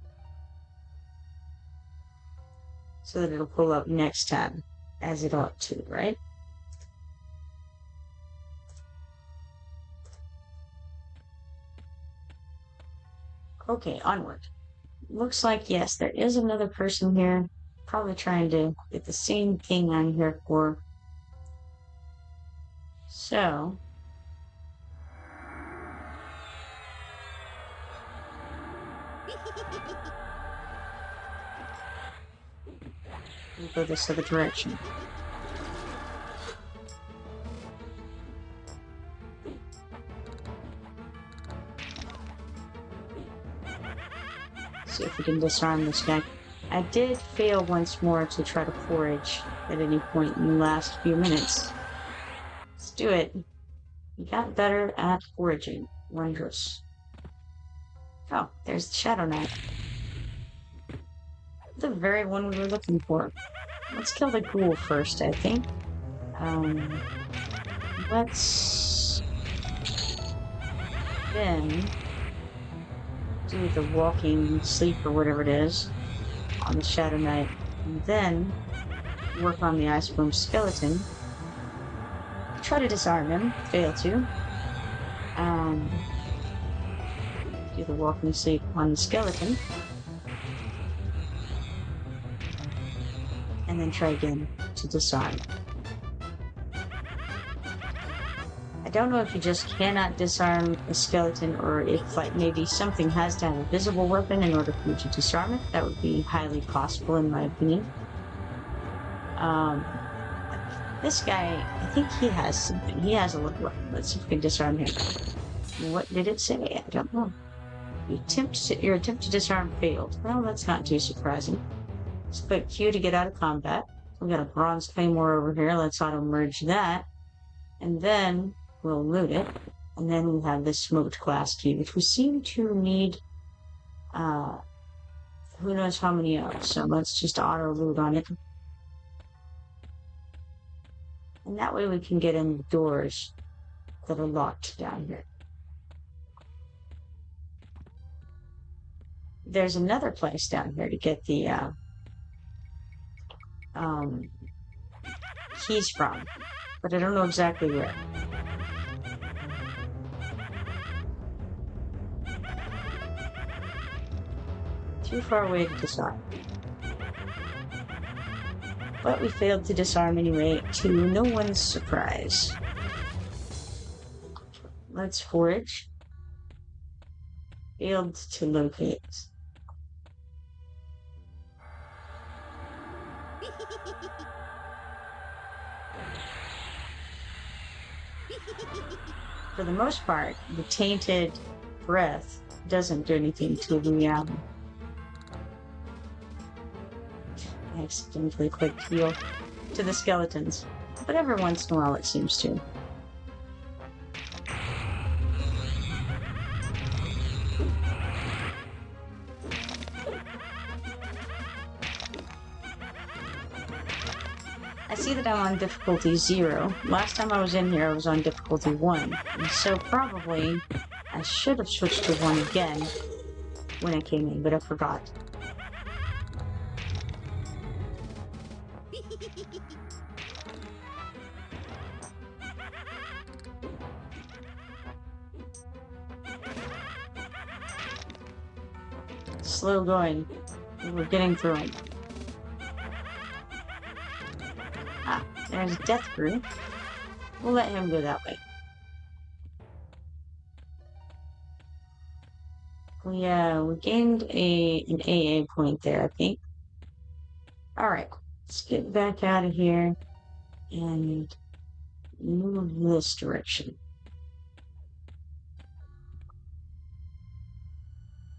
so that it'll pull up next time, as it ought to, right? Okay, onward. Looks like, yes, there is another person here, probably trying to get the same thing I'm here for. So, we'll go this other direction. See if we can disarm this guy. I did fail once more to try to forage at any point in the last few minutes. Let's do it. We got better at foraging. Wondrous. Oh, there's the Shadow Knight. The very one we were looking for. Let's kill the ghoul first, I think. Let's then do the walking sleep or whatever it is on the Shadow Knight, and then work on the Iceworm skeleton. Try to disarm him, fail to. Do the walking sleep on the skeleton, and then try again to disarm. I don't know if you just cannot disarm a skeleton, or if like maybe something has to have a visible weapon in order for you to disarm it. That would be highly possible in my opinion. This guy, I think he has something. He has a little weapon. Let's see if we can disarm him. What did it say? I don't know. Your attempt to disarm failed. Well, that's not too surprising. Let's click Q to get out of combat. We got a bronze claymore over here. Let's auto merge that, and then we'll loot it. And then we have this smoked glass key, which we seem to need. Who knows how many of? So let's just auto loot on it. And that way we can get in the doors that are locked down here. There's another place down here to get the keys from, but I don't know exactly where. Too far away to disarm. But we failed to disarm anyway, to no one's surprise. Let's forage. Failed to locate. For the most part, the tainted breath doesn't do anything to the I accidentally clicked heal to the skeletons, but every once in a while it seems to. I see that I'm on difficulty 0. Last time I was in here, I was on difficulty 1. And so probably I should have switched to 1 again when I came in, but I forgot. Slow going. We're getting through it. Ah, there's Death Brew. We'll let him go that way. Yeah, we gained an AA point there, I think. Alright, let's get back out of here and move this direction.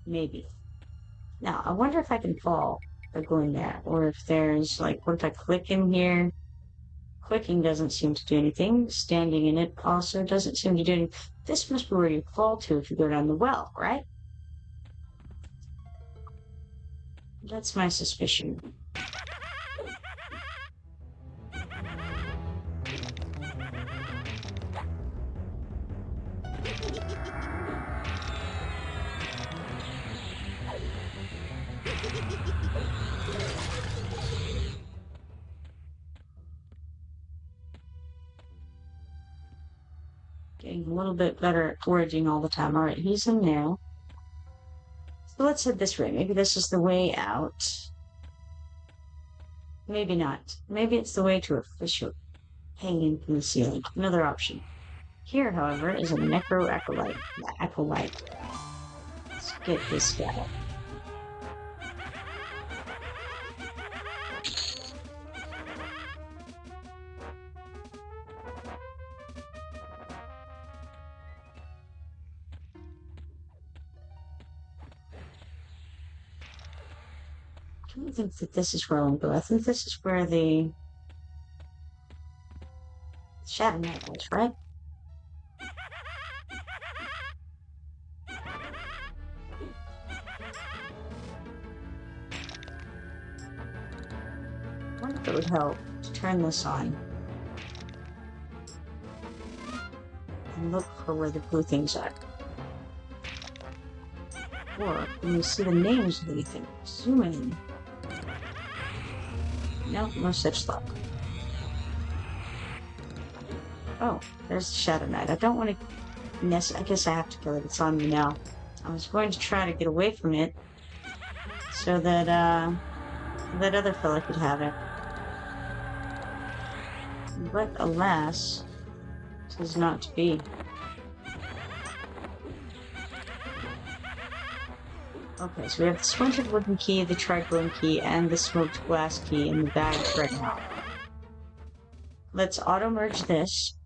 Maybe. Now, I wonder if I can fall by going there, or if there's, like, what if I click in here? Clicking doesn't seem to do anything. Standing in it also doesn't seem to do anything. This must be where you fall to if you go down the well, right? That's my suspicion. Getting a little bit better at foraging all the time. All right, he's in there. So let's head this way. Maybe this is the way out. Maybe not. Maybe it's the way to a fissure hanging from the ceiling. Another option. Here, however, is a necro acolyte. Let's get this guy. I don't think that this is where I'm going. I think this is where the Shadow Knight was, right? I wonder if it would help to turn this on and look for where the blue things are. Or when you see the names of anything, zoom in. No, no such luck. Oh, there's the Shadow Knight. I don't want to... I guess I have to kill it. It's on me now. I was going to try to get away from it so that, that other fella could have it. But alas, it is not to be. Okay, so we have the splintered wooden key, the triglone key, and the smoked glass key in the bag right now. Let's auto-merge this,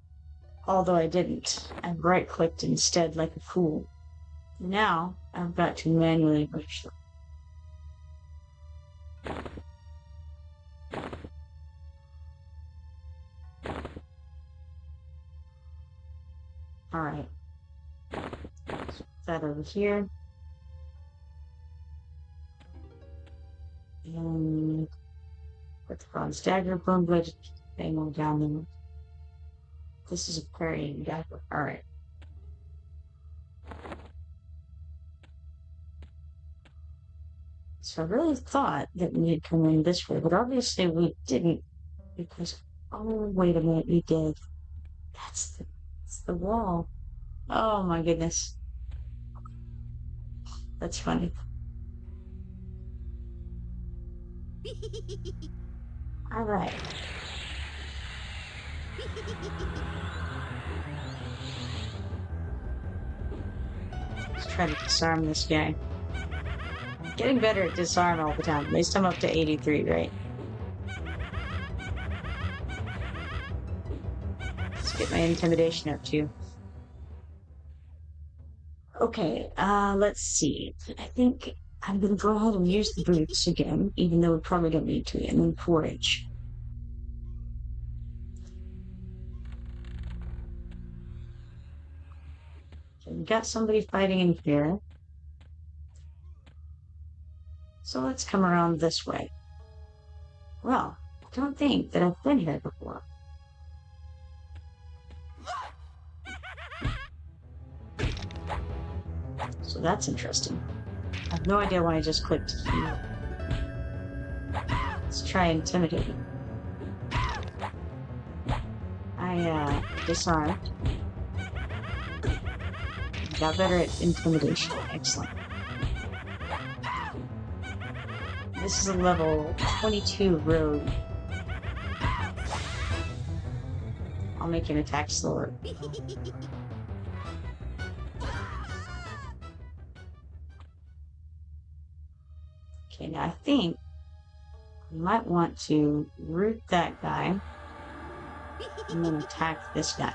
although I didn't. I right-clicked instead like a fool. Now, I've got to manually merge them. Alright. Put that over here. And put the bronze dagger, bone blade, thing all down there. This is a parrying dagger. Alright. So I really thought that we had come in this way, but obviously we didn't, because, oh, wait a minute, we did. That's the wall. Oh my goodness. That's funny. Alright. Let's try to disarm this guy. I'm getting better at disarm all the time. At least I'm up to 83, right? Let's get my intimidation up too. Okay, let's see. I think I'm gonna go ahead and use the boots again, even though we probably don't need to, and then forage. So we got somebody fighting in here. So let's come around this way. Well, don't think that I've been here before. So that's interesting. I have no idea why I just clicked heal. Let's try intimidating. I disarmed. Got better at intimidation. Excellent. This is a level 22 rogue. I'll make an attack slower. Okay, now I think you might want to root that guy and then attack this guy.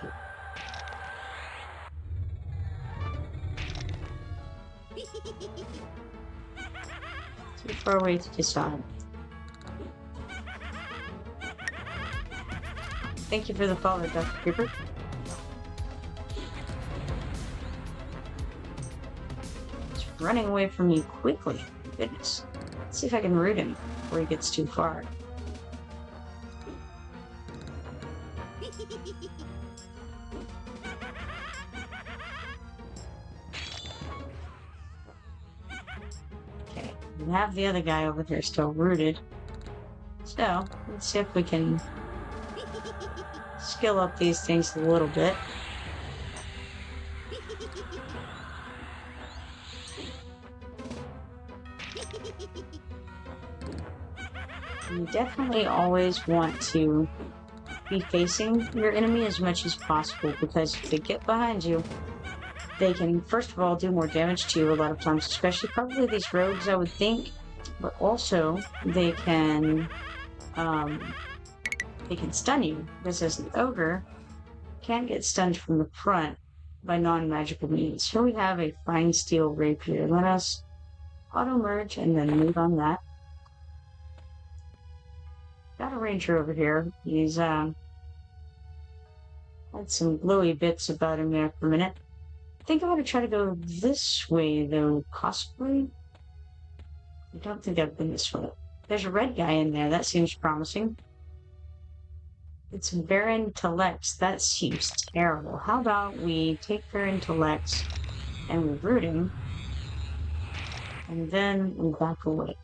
Too far away to disarm. Thank you for the follow, Dr. Cooper. He's running away from me quickly. Goodness. Let's see if I can root him before he gets too far. Okay, we have the other guy over here still rooted. So, let's see if we can skill up these things a little bit. You definitely always want to be facing your enemy as much as possible, because if they get behind you, they can first of all do more damage to you a lot of times, especially probably these rogues, I would think, but also they can stun you, because as an ogre, can get stunned from the front by non-magical means. Here we have a fine steel rapier. Let us auto-merge and then move on that. Got a ranger over here. He's had some glowy bits about him there for a minute. I think I'm going to try to go this way, though, possibly. I don't think I've been this way. There's a red guy in there. That seems promising. It's Baron Telex. That seems terrible. How about we take Baron Telex and we root him, and then we back away.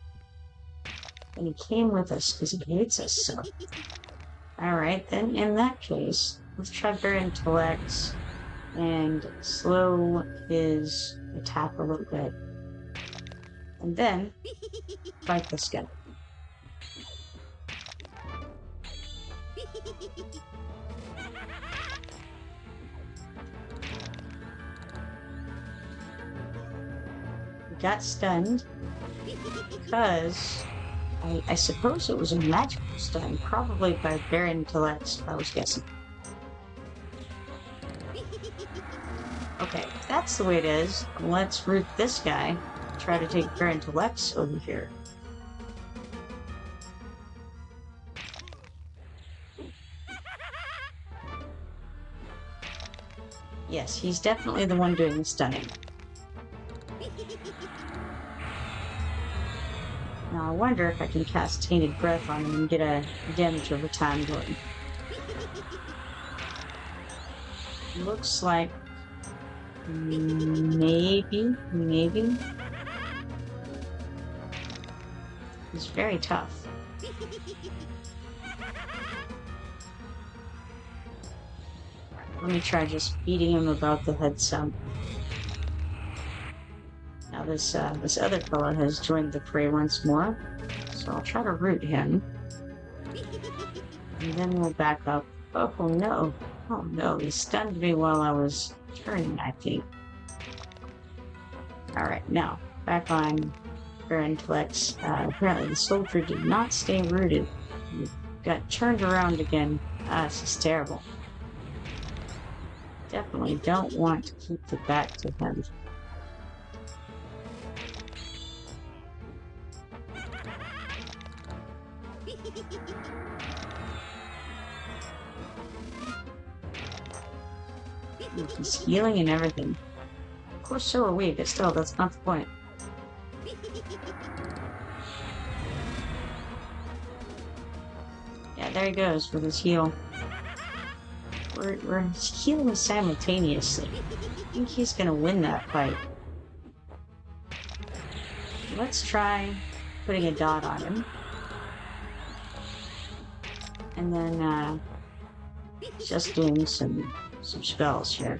And he came with us because he hates us, so. Alright, then in that case, let's try Baron Telex and slow his attack a little bit. And then fight this guy. We got stunned because I suppose it was a magical stun, probably by Baron Telex, I was guessing. Okay, if that's the way it is, let's root this guy, try to take Baron Telex over here. Yes, he's definitely the one doing the stunning. Now I wonder if I can cast Tainted Breath on him and get a damage over time going. Looks like maybe. He's very tough. Let me try just beating him about the head some. Now this other fellow has joined the fray once more, so I'll try to root him. And then we'll back up. Oh no. Oh no, he stunned me while I was turning, I think. Alright, now, back on Baron Telex. Apparently the soldier did not stay rooted. He got turned around again. This is terrible. Definitely don't want to keep the back to him. He's healing and everything. Of course, so are we, but still, that's not the point. there he goes with his heal. We're healing simultaneously. I think he's gonna win that fight. Let's try putting a dot on him. And then, just doing some spells here.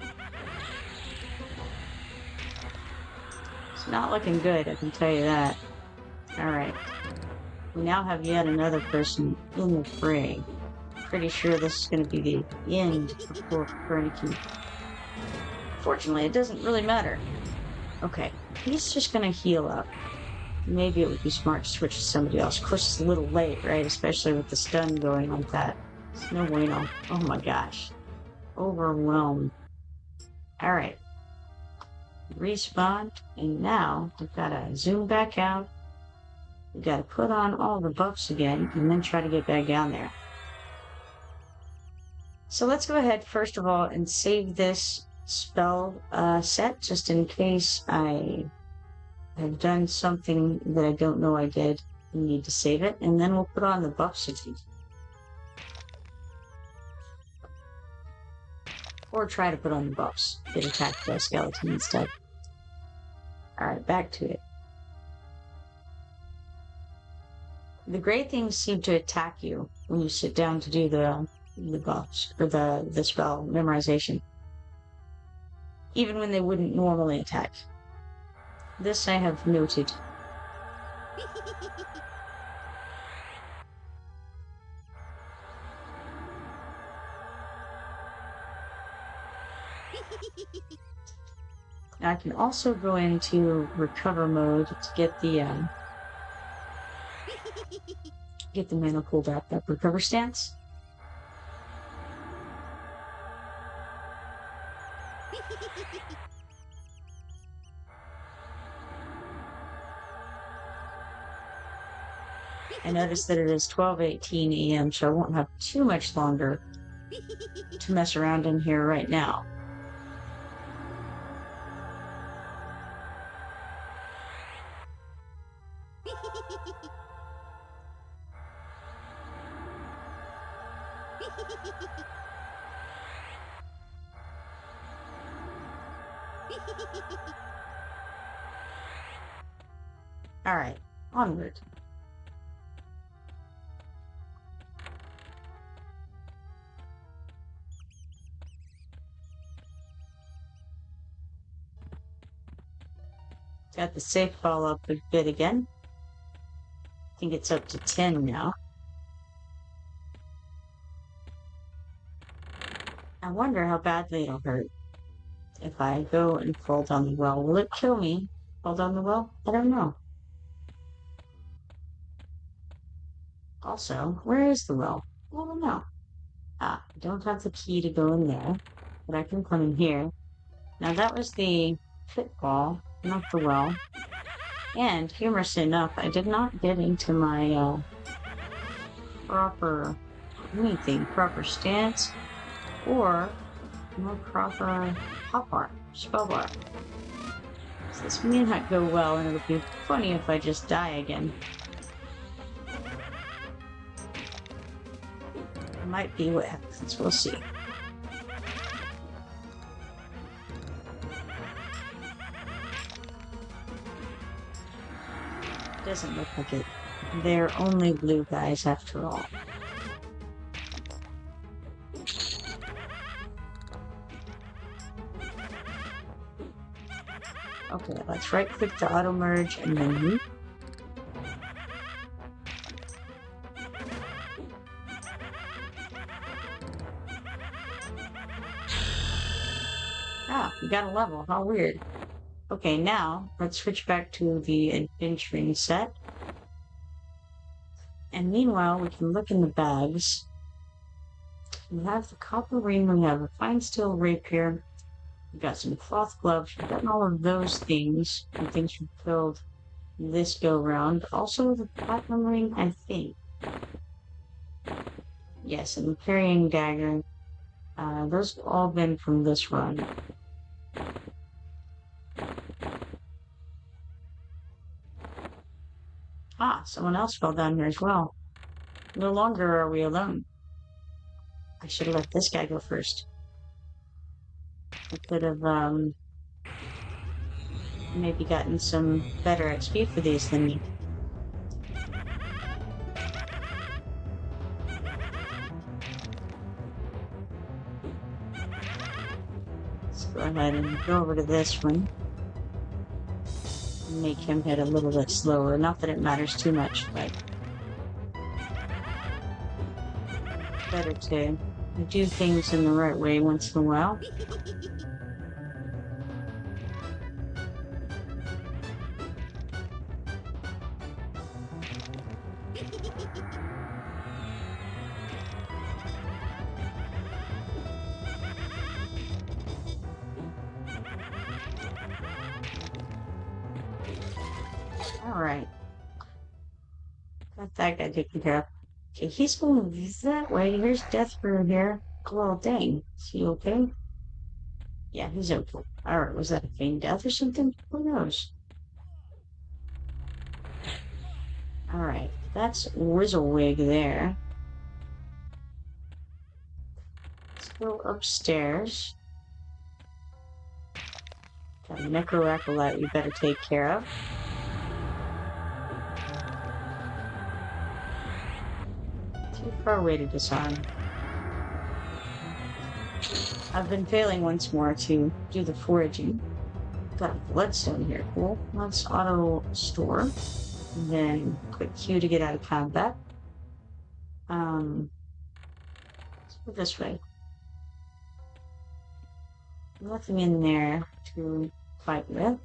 It's not looking good, I can tell you that. Alright. We now have yet another person in the fray. Pretty sure this is going to be the end of poor Kipoerneke. Fortunately, it doesn't really matter. Okay, he's just going to heal up. Maybe it would be smart to switch to somebody else. Of course, it's a little late, right? Especially with the stun going like that. It's no bueno. Oh my gosh. Overwhelmed. Alright. Respawn, and now we've got to zoom back out. We've got to put on all the buffs again, and then try to get back down there. So let's go ahead, first of all, and save this spell set, just in case I have done something that I don't know I did. We need to save it, and then we'll put on the buffs again. Or try to put on the buffs. Get attacked by a skeleton instead. Alright, back to it. The gray things seem to attack you when you sit down to do the buffs, or the spell memorization. Even when they wouldn't normally attack. This I have noted. I can also go into recover mode to get the mana pool back up. Recover stance. I noticed that it is 12:18 a.m., so I won't have too much longer to mess around in here right now. Alright, onward. Got the safe ball up a bit again. I think it's up to 10 now. I wonder how badly it'll hurt if I go and fall down the well. Will it kill me? Fall down the well? I don't know. Also, where is the well? I don't know. I don't have the key to go in there, but I can come in here. Now that was the pitfall, not the well. And, humorously enough, I did not get into my, proper stance, or my proper hot bar, spell bar. So this may not go well, and it'll be funny if I just die again. Might be what happens, we'll see. Doesn't look like it. They're only blue guys after all. Okay, let's right click to auto merge and then move. Ah, we got a level. How weird. Okay, now let's switch back to the adventuring set. And meanwhile, we can look in the bags. We have the copper ring, we have a fine steel rapier, we've got some cloth gloves, we've gotten all of those things, and things we filled this go round. Also the platinum ring, I think. Yes, and the carrying dagger. Those have all been from this run. Ah, someone else fell down here as well. No longer are we alone. I should have let this guy go first. I could have, maybe gotten some better XP for these than me. Let's go ahead and go over to this one. Make him hit a little bit slower. Not that it matters too much, but better to do things in the right way once in a while. Alright. Got that guy taken care of. Okay, he's going that way. Here's Death through here. Well, dang. Is he okay? Yeah, he's okay. Alright, was that a feigned death or something? Who knows? Alright, that's Wizzlewig there. Let's go upstairs. Got a Necroacolyte we better take care of. Too far away to disarm. I've been failing once more to do the foraging. Got a bloodstone here, cool. Let's auto store. And then click Q to get out of combat. Let's go this way. Nothing in there to fight with.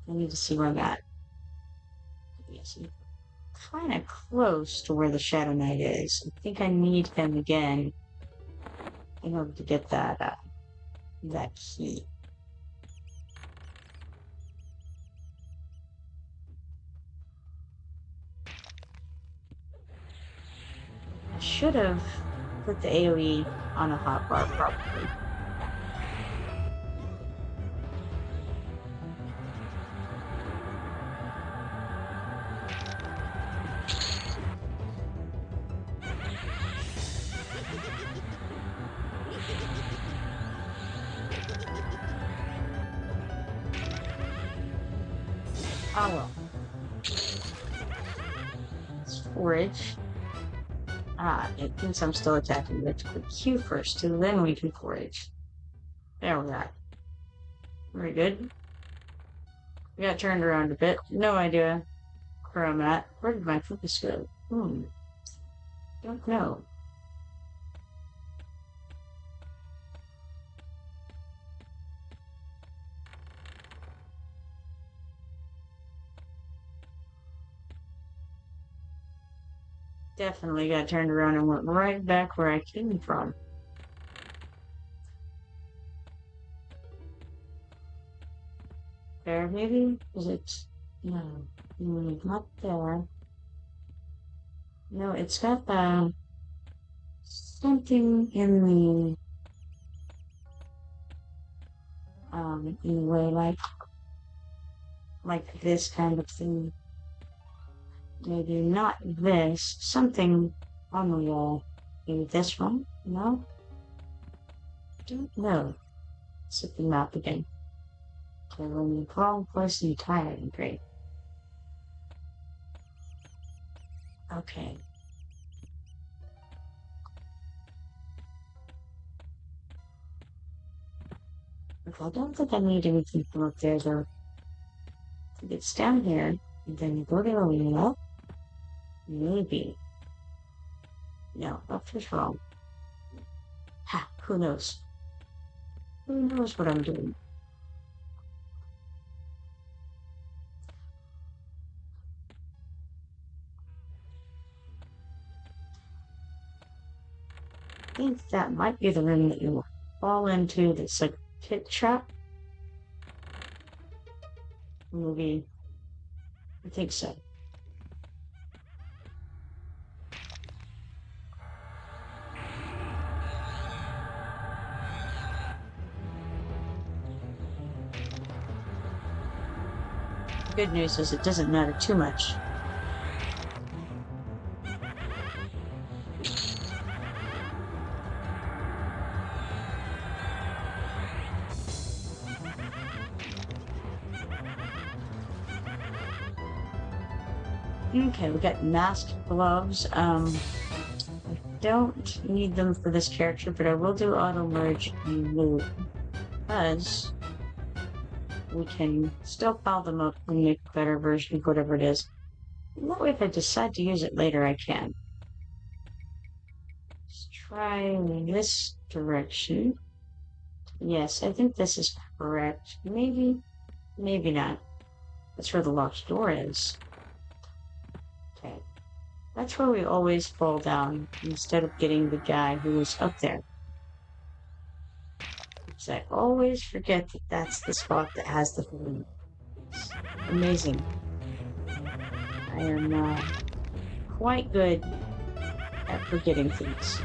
I need to see where I'm at. Yes, kind of close to where the Shadow Knight is. I think I need him again in order to get that that key. I should have put the AoE on a hotbar probably. Oh well. Let's forage. It thinks I'm still attacking. We have to click Q first, and then we can forage. There we are. Very good. We got turned around a bit. No idea where I'm at. Where did my focus go? Don't know. Definitely got turned around and went right back where I came from. There, maybe? Is it? No. Not there. No, it's got something in the way like this kind of thing. Maybe not this, something on the wall. Maybe this one? No? Don't know. Let's hit the map again. Okay, we're in the wrong place entirely. Great. Okay. Okay, I don't think I need anything from up there though. It's down here, and then you go to the wheel. Maybe. No, up is wrong. Ha, who knows? Who knows what I'm doing? I think that might be the room that you fall into that's like a pit trap. Maybe. I think so. Good news is it doesn't matter too much. Okay, we got masked gloves. I don't need them for this character, but I will do auto merge and loot because we can still pile them up and make a better version of whatever it is. That way, if I decide to use it later, I can. Let's try this direction. Yes, I think this is correct. Maybe, maybe not. That's where the locked door is. Okay. That's where we always fall down instead of getting the guy who was up there. Because I always forget that that's the spot that has the balloon. It's amazing. I am quite good at forgetting things.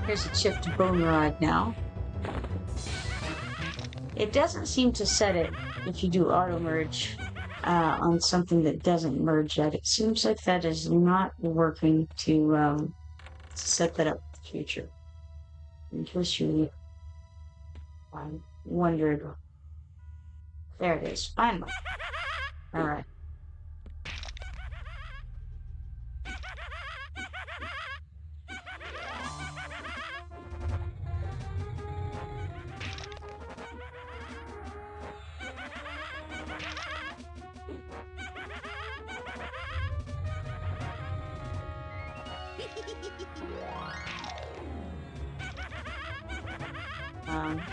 Here's a chipped bone rod now. It doesn't seem to set it if you do auto merge on something that doesn't merge yet. It seems like that is not working to set that up for the future. In case you wondered. There it is, finally. Alright.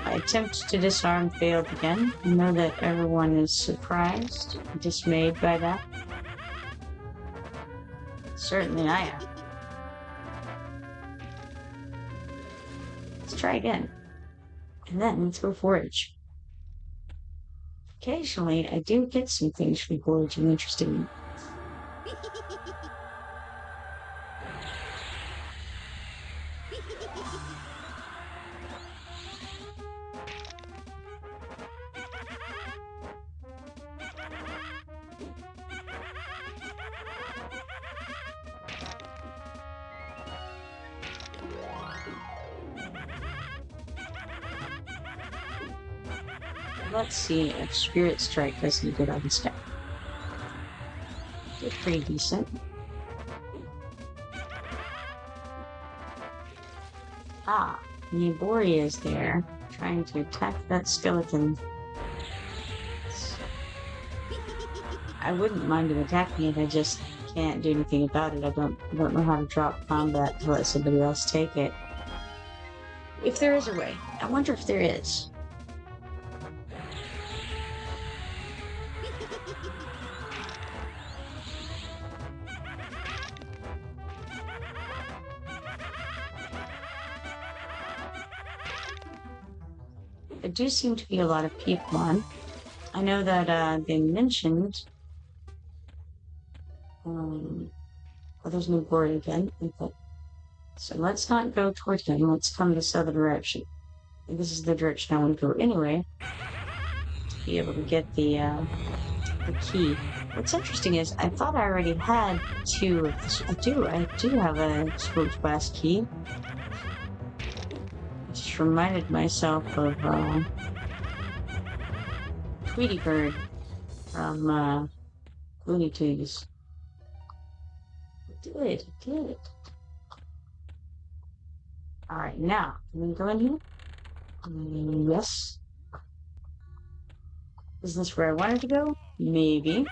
My attempt to disarm failed again. I know that everyone is surprised, dismayed by that. Certainly I am. Let's try again. And then let's go forage. Occasionally, I do get some things from foraging interesting. Let's see if Spirit Strike does any good on this deck. Did pretty decent. Ah, Nibori is there, trying to attack that skeleton. I wouldn't mind him attacking it, I just can't do anything about it. I don't know how to drop combat to let somebody else take it. If there is a way. I wonder if there is. There do seem to be a lot of people on. I know that they mentioned well, there's no board again. So let's not go towards them. Let's come this other direction. This is the direction I want to go anyway. To be able to get the key. What's interesting is I thought I already had two of this. I do have a Scorch Blast key. Just reminded myself of Tweety Bird from Looney Tunes. Did. Alright, now, can we go in here? Yes. Is this where I wanted to go? Maybe.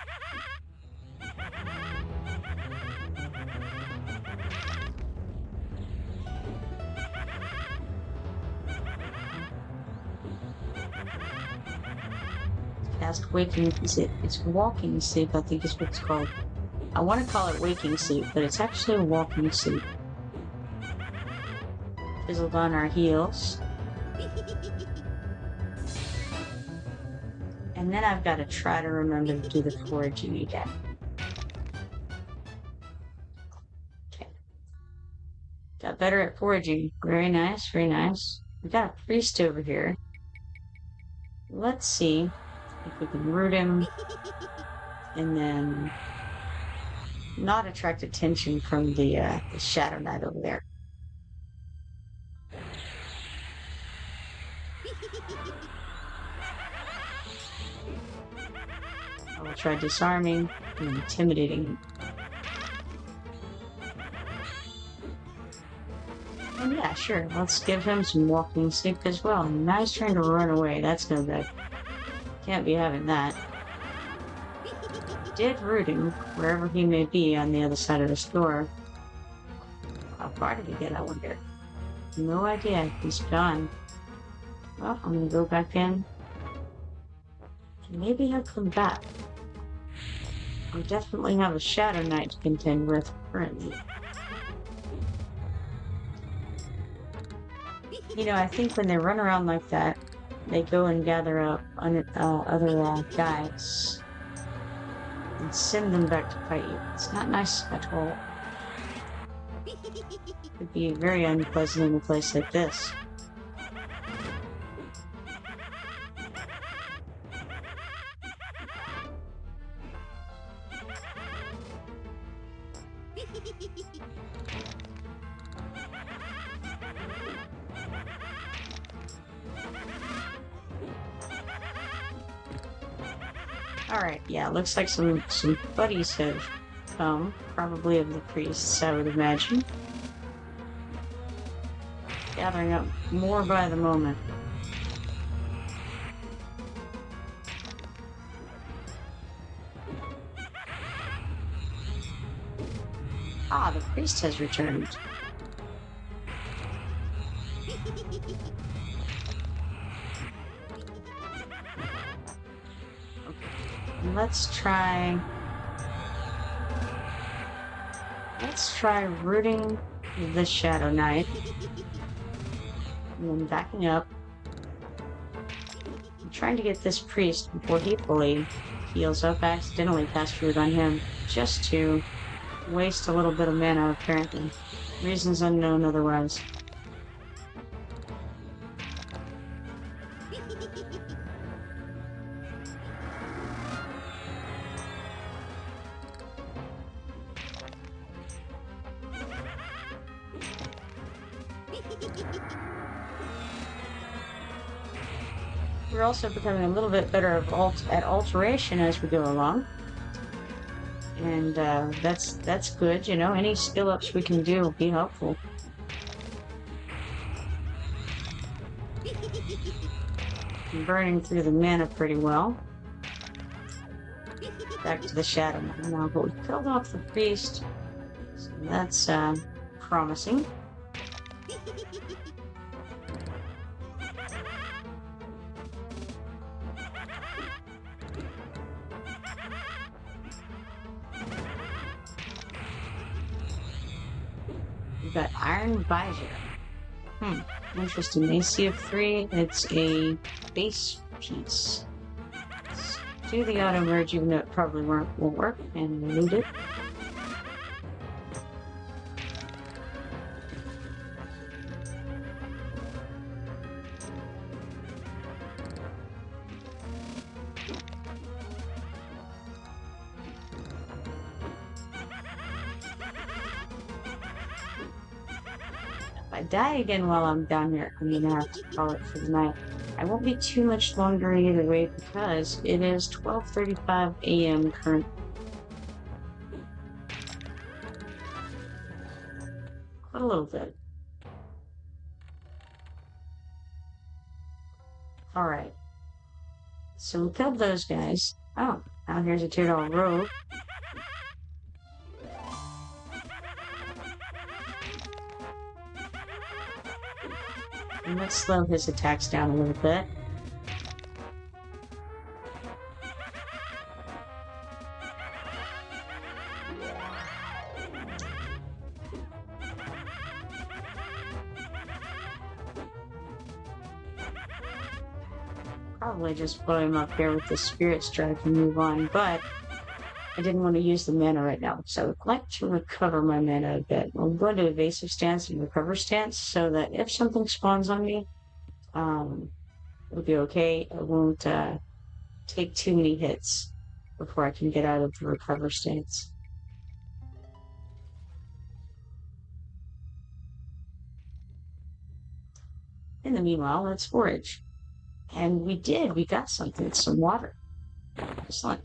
Cast Waking, it's Walking Sleep, I think is what it's called. I want to call it Waking Sleep, but it's actually Walking Sleep. Fizzled on our heels. And then I've got to try to remember to do the foraging again. better at foraging. Very nice, very nice. We got a priest over here. Let's see if we can root him and then not attract attention from the Shadow Knight over there. I will try disarming and intimidating him. And yeah, sure, let's give him some walking stick as well. Now he's trying to run away. That's no good. Can't be having that. Did root him, wherever he may be on the other side of the store. How far did he get, I wonder? No idea. He's gone. Well, I'm gonna go back in. Maybe he'll come back. We definitely have a Shadow Knight to contend with currently. You know, I think when they run around like that, they go and gather up other guys and send them back to fight you. It's not nice at all. It could be very unpleasant in a place like this. Alright, yeah, looks like some buddies have come, probably of the priests, I would imagine. Gathering up more by the moment. Ah, the priest has returned. Let's try rooting the Shadow Knight. And then backing up. I'm trying to get this priest before he fully heals up. I accidentally cast root on him just to waste a little bit of mana, apparently. Reasons unknown otherwise. We're also becoming a little bit better at alteration as we go along. And that's good, you know, any skill ups we can do will be helpful. I'm burning through the mana pretty well. Back to the Shadow now, but we killed off the priest, so that's promising. We've got Iron Visor. Interesting. AC of 3, it's a base piece. Let's do the auto merge, even though it probably won't work, and remove it. If I die again while I'm down here, I'm gonna have to call it for the night. I won't be too much longer either way because it is 12:35 a.m. current. Quite a little bit. Alright. So we killed those guys. Oh, now here's a $2 rogue. And let's slow his attacks down a little bit. Probably just blow him up here with the Spirit Strike and move on, but I didn't want to use the mana right now, so I would like to recover my mana a bit. I'm going to evasive stance and recover stance so that if something spawns on me, it'll be okay. I won't take too many hits before I can get out of the recover stance. In the meanwhile, let's forage. And we got something, some water. Excellent.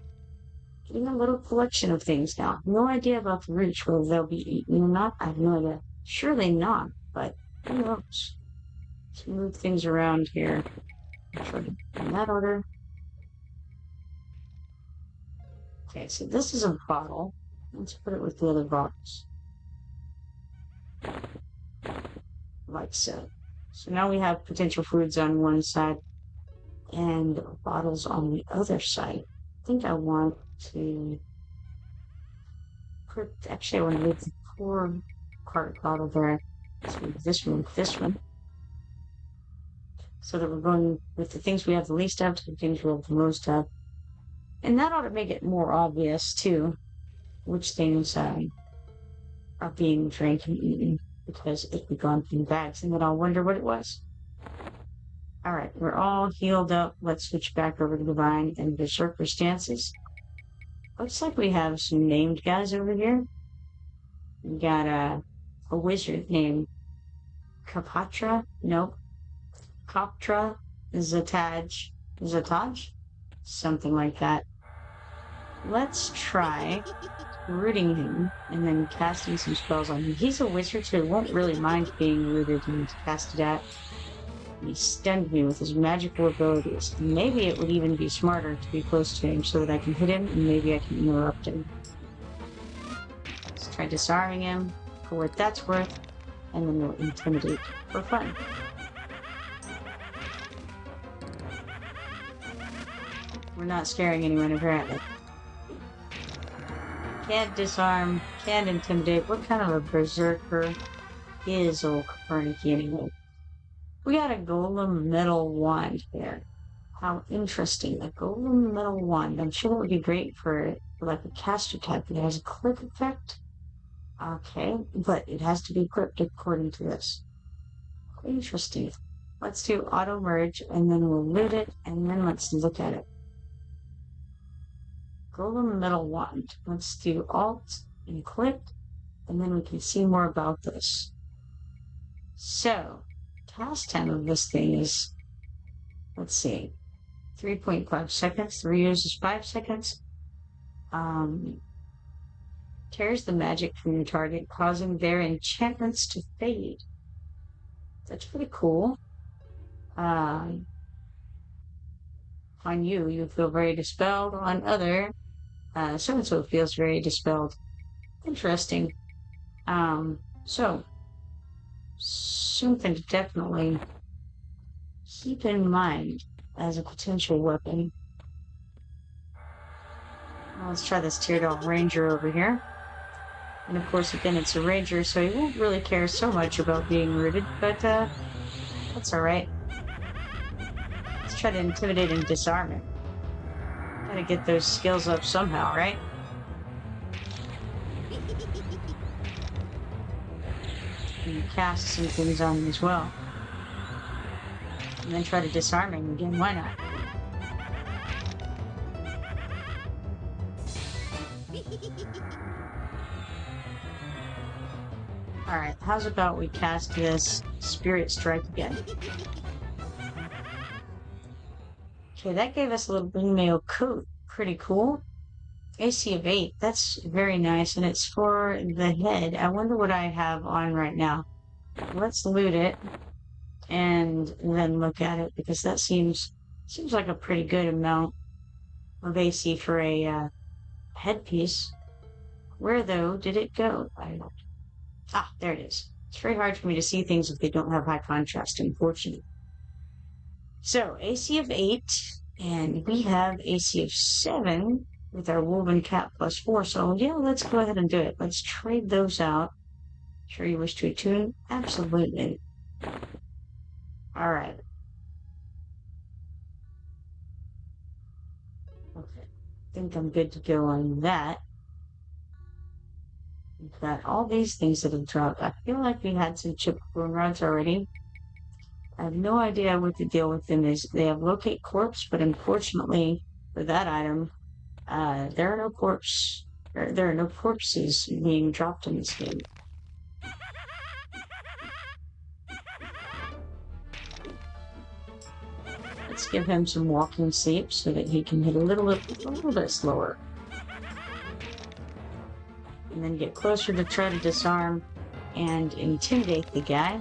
Getting a little collection of things now. No idea about the roots, whether they'll be eaten or not. I have no idea. Surely not, but who knows? Let's move things around here. Try to in that order. Okay, so this is a bottle. Let's put it with the other bottles. Like so. So now we have potential foods on one side and bottles on the other side. I think I want to put, actually I want to move the poor cart bottle there. Let's move this one with this one. So that we're going with the things we have the least of to the things we have the most of. And that ought to make it more obvious too, which things are being drank and eaten, because if we've gone through bags, and then I'll wonder what it was. Alright, we're all healed up. Let's switch back over to Divine and Berserker stances. Looks like we have some named guys over here. We got a wizard named Kapatra? Nope. Koptra Zataj? Something like that. Let's try rooting him and then casting some spells on him. He's a wizard, so he won't really mind being rooted and casted at. He stunned me with his magical abilities. Maybe it would even be smarter to be close to him so that I can hit him and maybe I can interrupt him. Let's try disarming him for what that's worth, and then we'll intimidate for fun. We're not scaring anyone, apparently. Can't disarm, can't intimidate. What kind of a berserker is old Kipoerneke anyway? We got a golem metal wand here. How interesting. A golem metal wand. I'm sure it would be great for like a caster type. It has a click effect. Okay, but it has to be equipped according to this. Interesting. Let's do auto merge and then we'll loot it and then let's look at it. Golem metal wand. Let's do alt and click and then we can see more about this. So, cast time of this thing is, let's see, 3.5 seconds. The reuse is 5 seconds. Tears the magic from your target, causing their enchantments to fade. That's pretty cool. On you, you feel very dispelled. On other, so-and-so feels very dispelled. Interesting. So, something to definitely keep in mind as a potential weapon. Well, let's try this Teardog Ranger over here. And of course, again, it's a ranger, so he won't really care so much about being rooted, but that's alright. Let's try to intimidate and disarm him. Gotta get those skills up somehow, right? And cast some things on him as well. And then try to disarm him again, why not? Alright, how's about we cast this Spirit Strike again? Okay, that gave us a little windmail coat. Pretty cool. AC of 8, that's very nice, and it's for the head. I wonder what I have on right now. Let's loot it, and then look at it, because that seems like a pretty good amount of AC for a headpiece. Where, though, did it go? Ah, there it is. It's very hard for me to see things if they don't have high contrast, unfortunately. So, AC of 8, and we have AC of 7 with our woven cap plus 4. So, yeah, let's go ahead and do it. Let's trade those out. Sure you wish to attune? Absolutely. Alright. Okay. think I'm good to go on that. We've got all these things that have dropped. I feel like we had some chip boom rods already. I have no idea what the deal with them is. They have locate corpse, but unfortunately for that item, there are no there are no corpses being dropped in this game. Let's give him some walking sleep so that he can hit a little bit slower. And then get closer to try to disarm and intimidate the guy.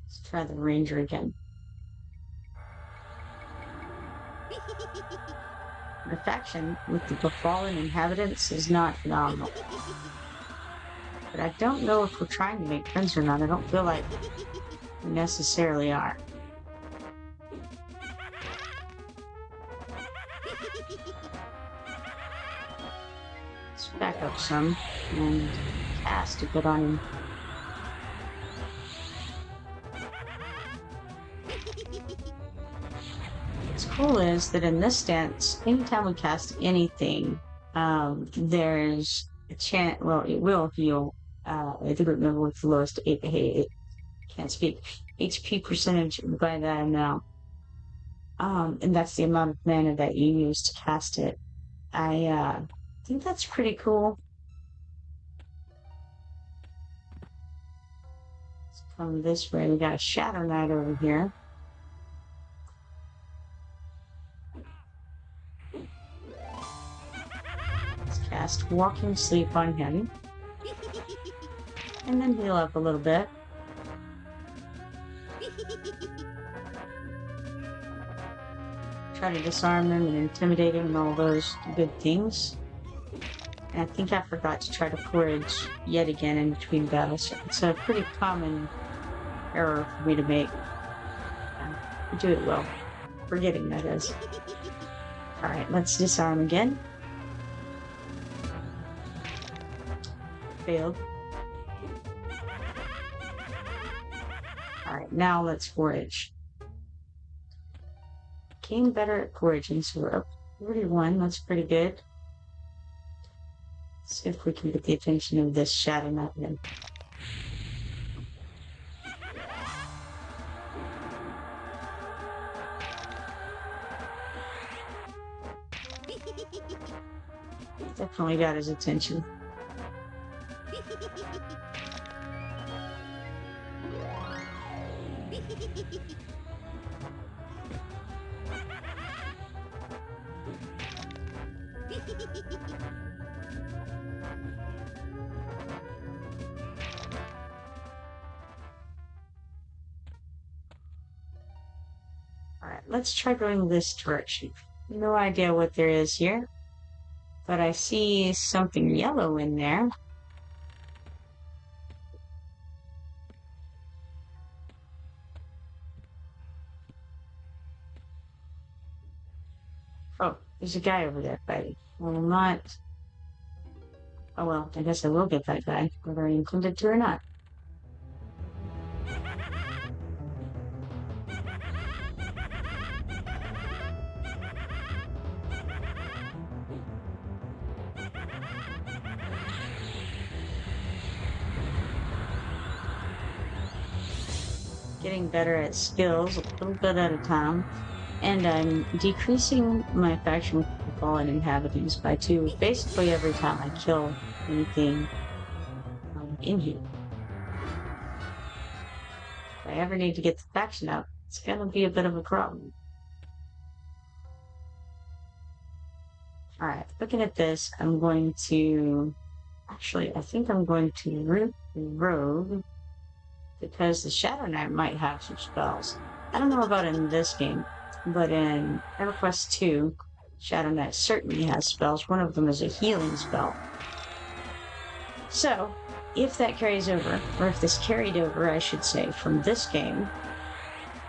Let's try the ranger again. The faction with the befallen inhabitants is not phenomenal. But I don't know if we're trying to make friends or not. I don't feel like we necessarily are. Let's back up some and cast a bit on him. What's cool is that in this stance, anytime we cast anything, there's a chance, well, it will heal. I think remember with the lowest can't speak, HP percentage by that amount. And that's the amount of mana that you use to cast it. I think that's pretty cool. Let's come this way. We got a Shadow Knight over here. Let's cast Walking Sleep on him. And then heal up a little bit. Try to disarm them and intimidate him and all those good things. And I think I forgot to try to forage yet again in between battles. It's a pretty common error for me to make. I do it well. Forgetting that is. Alright, let's disarm again. Failed. Alright, now let's forage. Getting better at foraging, so we're up 41, that's pretty good. Let's see if we can get the attention of this Shadow Knight then. Definitely got his attention. Alright, let's try going this direction. No idea what there is here, but I see something yellow in there. Oh, there's a guy over there fighting. Well, not... Oh well, I guess I will get that guy, whether I intended to or not. Getting better at skills a little bit at a time. And I'm decreasing my faction with the fallen inhabitants by 2 basically every time I kill anything in here. If I ever need to get the faction up, it's gonna be a bit of a problem. Alright, looking at this, I'm going to... Actually, I think I'm going to root the rogue, because the Shadow Knight might have some spells. I don't know about in this game, but in Everquest 2, Shadow Knight certainly has spells. One of them is a healing spell. So, if that carries over, or if this carried over, I should say, from this game,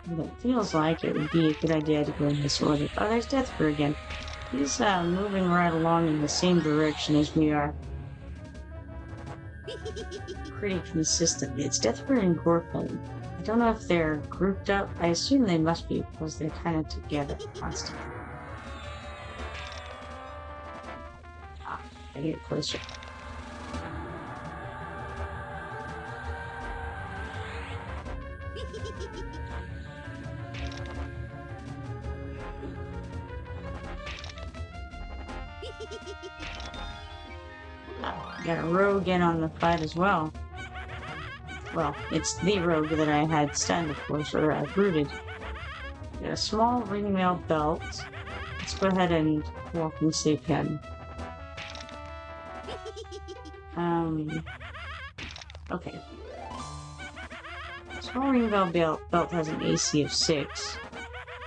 it feels like it would be a good idea to go in this order. Oh, there's Deathbrew again. He's moving right along in the same direction as we are. pretty consistently. It's Deathbird and Gorpin. I don't know if they're grouped up. I assume they must be because they're kind of together constantly. Ah, I get closer. Got a rogue in on the fight as well. Well, it's the rogue that I had stunned, of course, or I rooted. Got a small ringmail belt. Let's go ahead and walk and sleep him. Okay. Small ringmail belt has an AC of 6.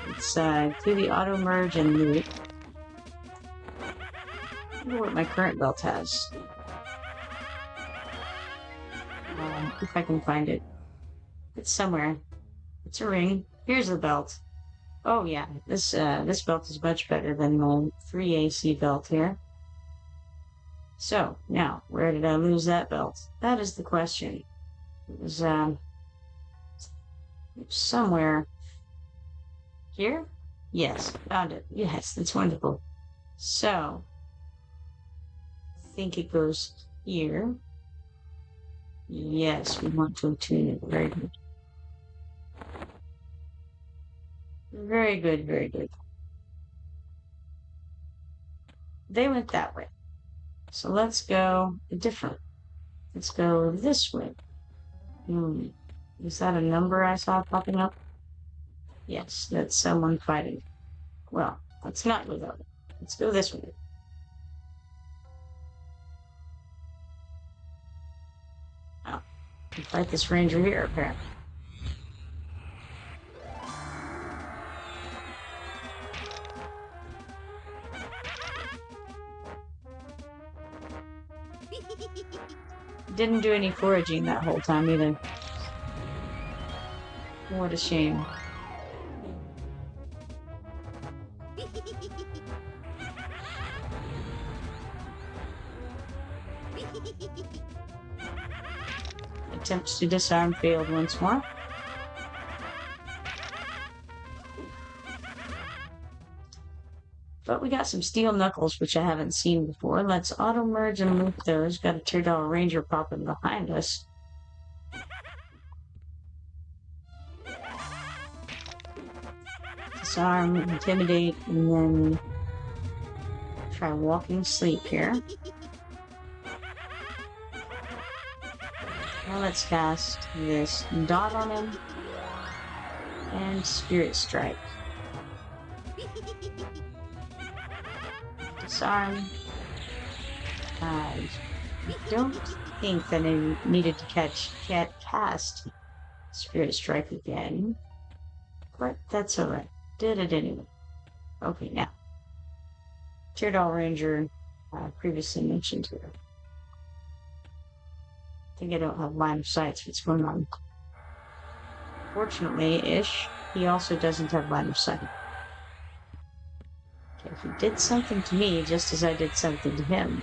It's through the auto merge and loot. I wonder what my current belt has. If I can find it. It's somewhere. It's a ring. Here's the belt. Oh yeah, this belt is much better than my 3 AC belt here. So, now, where did I lose that belt? That is the question. It was, somewhere. Here? Yes, found it. Yes, that's wonderful. So, I think it goes here. Yes, we want to attune it. Very good. Very good, very good. They went that way. So let's go different. Let's go this way. Is that a number I saw popping up? Yes, that's someone fighting. Well, let's not go that way. Let's go this way. Oh, we fight this ranger here, apparently. Didn't do any foraging that whole time either. What a shame. Attempts to disarm failed once more. But we got some steel knuckles, which I haven't seen before. Let's auto-merge and loop those. Got a $2 ranger popping behind us. Disarm, intimidate, and then try walking sleep here. Now let's cast this dot on him and spirit strike. Disarm. I don't think that I needed to cast spirit strike again, but that's alright. Did it anyway. Okay, now. $2 ranger previously mentioned here. I think I don't have line of sight for what's going on. Fortunately-ish, he also doesn't have line of sight. Okay, he did something to me just as I did something to him.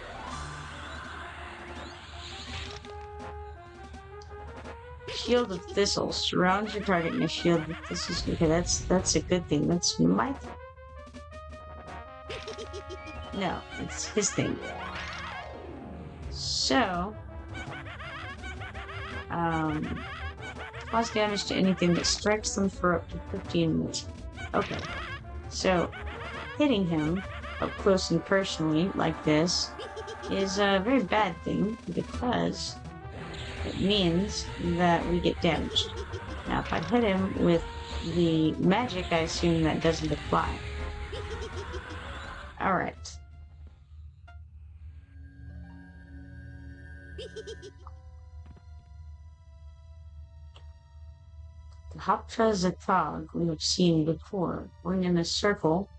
Shield of Thistles. Surrounds your target in a shield of thistles. Okay, that's a good thing. That's my thing. No, it's his thing. So, cause damage to anything that strikes them for up to 15 minutes. Okay, so hitting him up close and personally like this is a very bad thing because it means that we get damaged. Now, if I hit him with the magic, I assume that doesn't apply. Alright. The Hoptra Zatog we have seen before. We're in a circle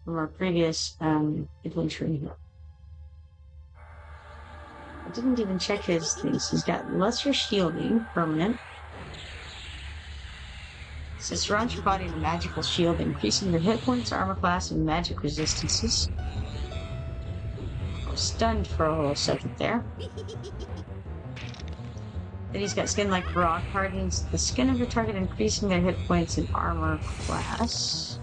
from our previous adventure in here. I didn't even check his things. He's got lesser shielding, permanent. It says surround your body with a magical shield, increasing your hit points, armor class, and magic resistances. I was stunned for a little second there. Then he's got skin like rock, hardens the skin of your target, increasing their hit points and armor class.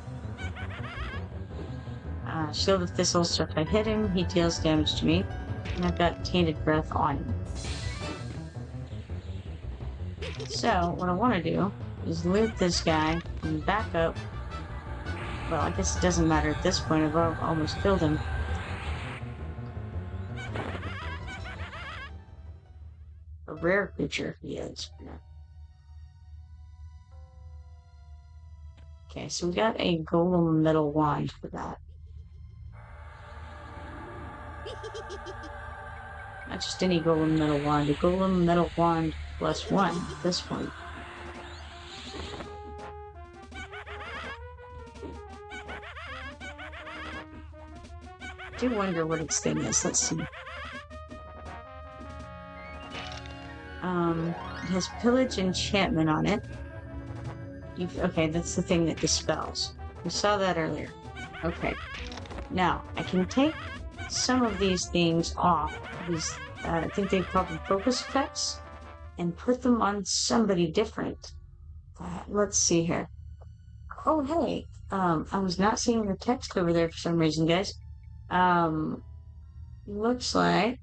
Shield of Thistle, so if I hit him, he deals damage to me. And I've got Tainted Breath on him. So, what I want to do is loot this guy and back up. Well, I guess it doesn't matter at this point. I've almost killed him. A rare creature he is. Okay, so we got a golem metal wand for that. Not just any golem metal wand, a golem metal wand +1 at this point. I do wonder what its thing is. Let's see. It has Pillage Enchantment on it. Okay, that's the thing that dispels. We saw that earlier. Okay. Now, I can take some of these things off. These, I think they call them focus effects, and put them on somebody different. Let's see here. Oh, hey. I was not seeing the text over there for some reason, guys. Looks like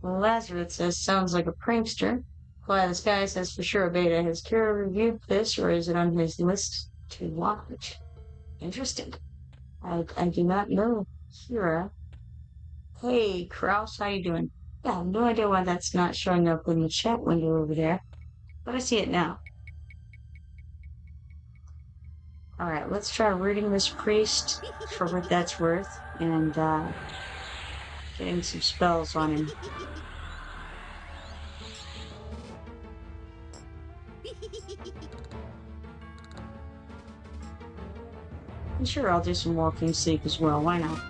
Lazarus says, sounds like a prankster. Fly the Sky says, for sure a beta. Has Kira reviewed this, or is it on his list to watch? Interesting. I do not know Kira. Hey, Kraus, how you doing? Yeah, I have no idea why that's not showing up in the chat window over there, but I see it now. Alright, let's try rooting this priest for what that's worth, and getting some spells on him. And sure, I'll do some walking sleep as well, why not?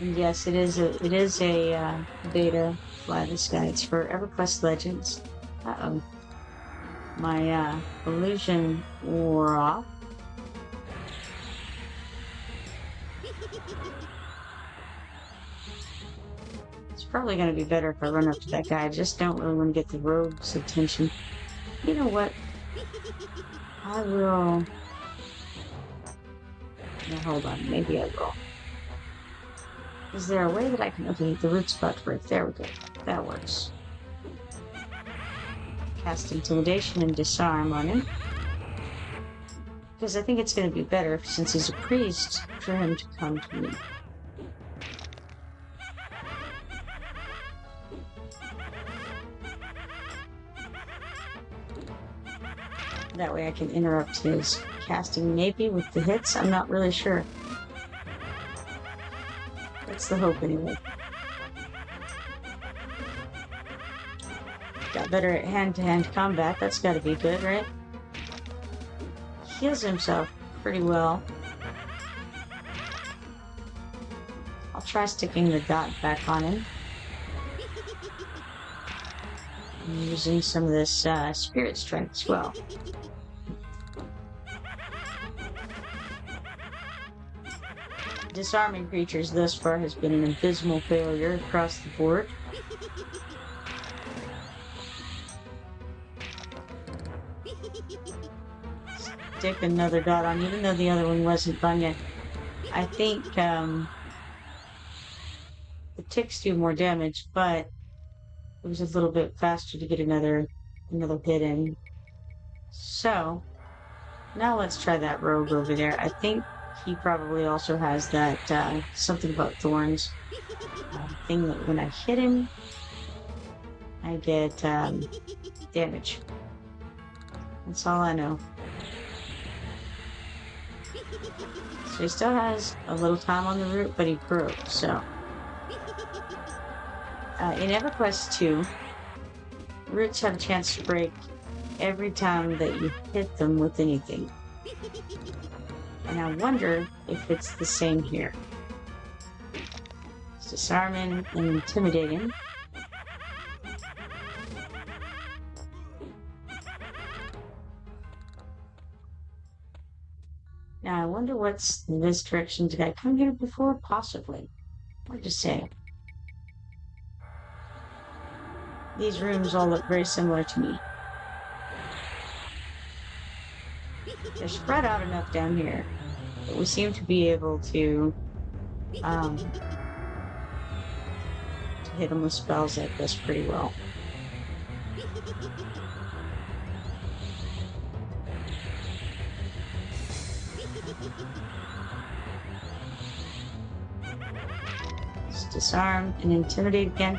And yes, it is a beta. Fly the Sky. It's for Everquest Legends. Uh-oh. My illusion wore off. It's probably going to be better if I run up to that guy. I just don't really want to get the rogue's attention. You know what? I will... No, hold on. Maybe I will. Is there a way that I can... Okay, the root spot right there we go. That works. Cast Intimidation and Disarm on him. Because I think it's going to be better, since he's a priest, for him to come to me. That way I can interrupt his casting, maybe, with the hits. I'm not really sure. That's the hope, anyway. Got better at hand-to-hand combat. That's got to be good, right? Heals himself pretty well. I'll try sticking the dot back on him. I'm using some of this spirit strength as well. Disarming creatures thus far has been an abysmal failure across the board. Stick another dot on, even though the other one wasn't done yet. I think the ticks do more damage, but it was a little bit faster to get another hit in. So now let's try that rogue over there. I think he probably also has that something about thorns thing that when I hit him, I get damage. That's all I know. So he still has a little time on the route, but he broke, so. In Everquest 2, roots have a chance to break every time that you hit them with anything. And I wonder if it's the same here. It's disarming and intimidating. Now I wonder what's in this direction. Did I come here before? Possibly. hard to say. These rooms all look very similar to me. They're spread out enough down here, but we seem to be able to hit them with spells like this pretty well. Let's disarm and intimidate again.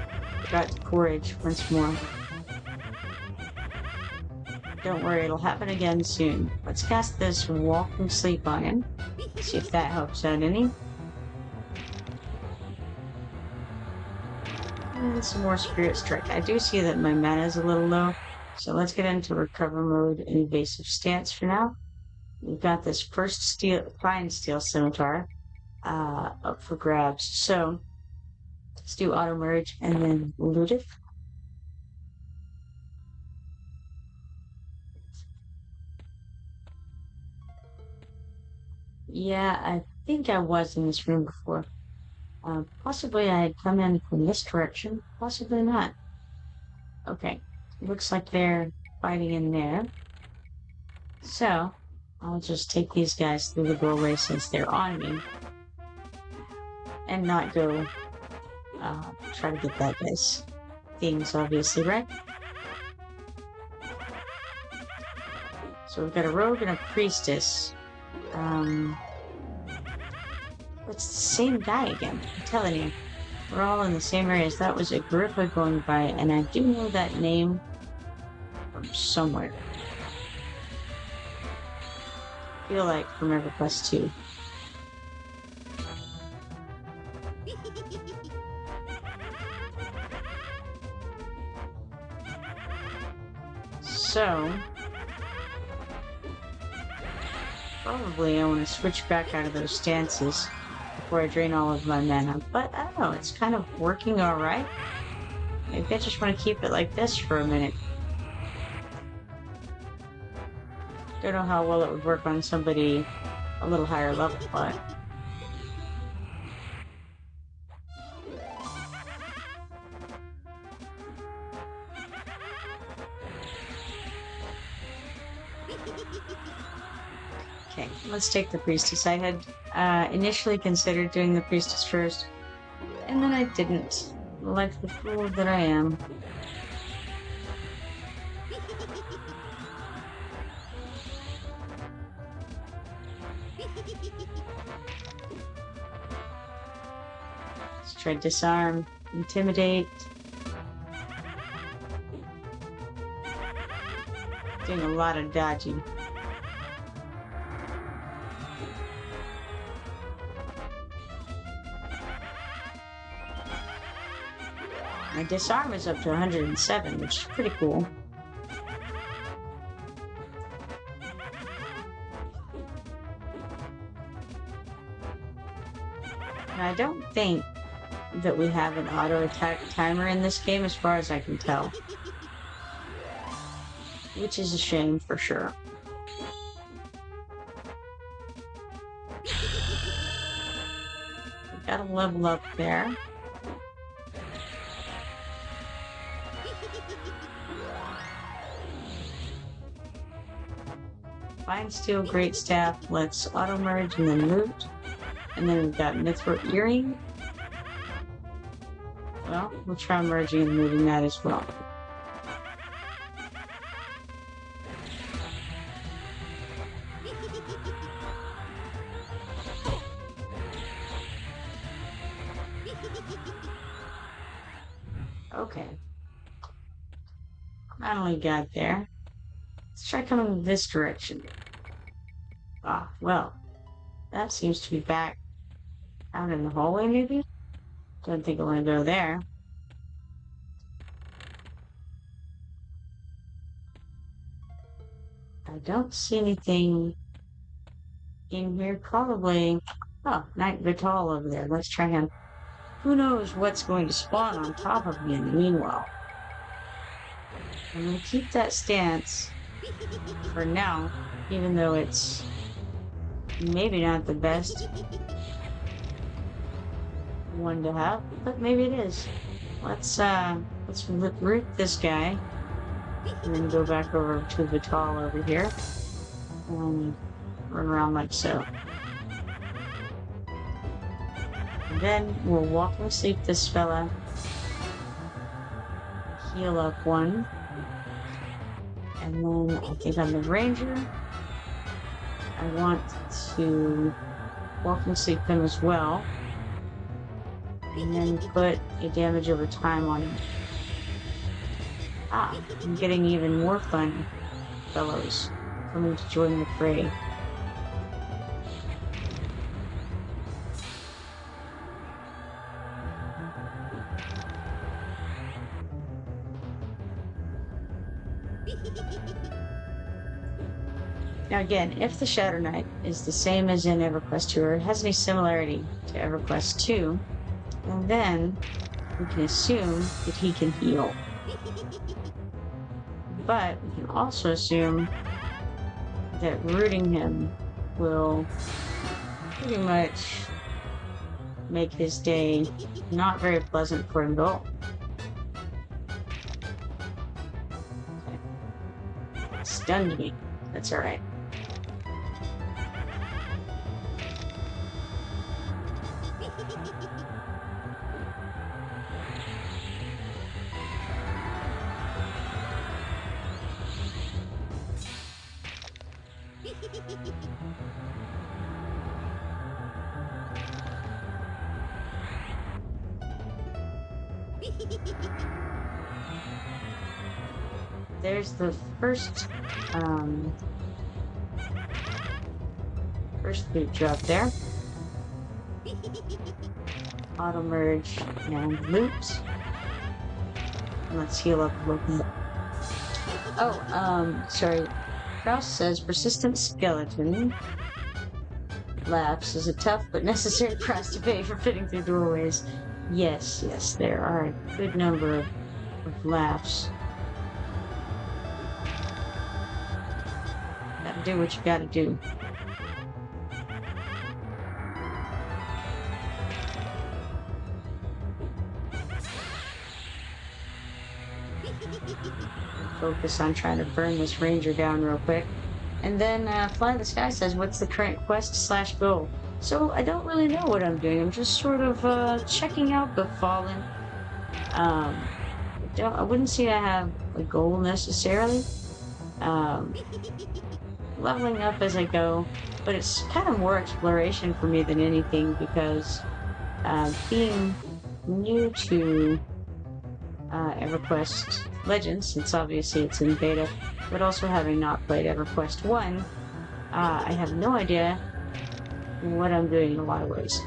Got to courage once more. Don't worry, it'll happen again soon. Let's cast this Walk from Sleep on him. See if that helps out any. And some more Spirit Strike. I do see that my mana is a little low, so let's get into Recover mode and Evasive Stance for now. We've got this first Fine Steel Scimitar up for grabs, so let's do Auto Merge and then loot it. Yeah, I think I was in this room before. Possibly I had come in from this direction, possibly not. Okay, looks like they're fighting in there. So, I'll just take these guys through the doorway since they're on me. And not go try to get that guy's things, obviously, right? So we've got a rogue and a priestess. It's the same guy again, I'm telling you. We're all in the same areas. That was Agrippa going by, and I do know that name from somewhere. I feel like from Everquest 2. So, probably I want to switch back out of those stances before I drain all of my mana, but I don't know, it's kind of working alright. Maybe I just want to keep it like this for a minute. Don't know how well it would work on somebody a little higher level, but... Okay, let's take the priestess. I had initially considered doing the priestess first, and then I didn't, like the fool that I am. Let's try disarm, intimidate. Doing a lot of dodging. My disarm is up to 107, which is pretty cool. And I don't think that we have an auto attack timer in this game as far as I can tell. Which is a shame for sure. We gotta level up there. Fine Steel, Great Staff, let's auto merge and then loot. And then we've got Mithril Earring. Well, we'll try merging and moving that as well. Okay. Finally got there. Let's try coming this direction. Ah, well, that seems to be back out in the hallway, maybe? Don't think I want to go there. I don't see anything in here. Probably... Oh, Knight Vital over there. Let's try him. Who knows what's going to spawn on top of me in the meanwhile. I'm going to keep that stance for now, even though it's maybe not the best. one to have, but maybe it is. Let's root this guy, and then go back over to Vital over here, and run around like so. And then we'll walking sleep this fella, heal up one, and then I think on the ranger, I want to walking sleep him as well, and then put a damage over time on him. Ah, I'm getting even more fun fellows coming to join the fray. Now again, if the Shadow Knight is the same as in Everquest 2, or it has any similarity to Everquest 2, and then we can assume that he can heal. But we can also assume that rooting him will pretty much make his day not very pleasant for him at all. Okay. Stunned me. That's alright. There's the first boot drop there. Auto merge and loot. Let's heal up a little bit. Oh, sorry. Kraus says persistent skeleton lapse is a tough but necessary price to pay for fitting through doorways. Yes, there are a good number of laughs. Gotta do what you gotta do. Focus on trying to burn this ranger down real quick. And then Fly the Sky says, what's the current quest/goal? So I don't really know what I'm doing. I'm just sort of checking out the Fallen. I wouldn't say I have a goal necessarily. Leveling up as I go, but it's kind of more exploration for me than anything, because being new to Everquest Legends, since obviously it's in beta, but also having not played Everquest 1, I have no idea what I'm doing in a lot of ways.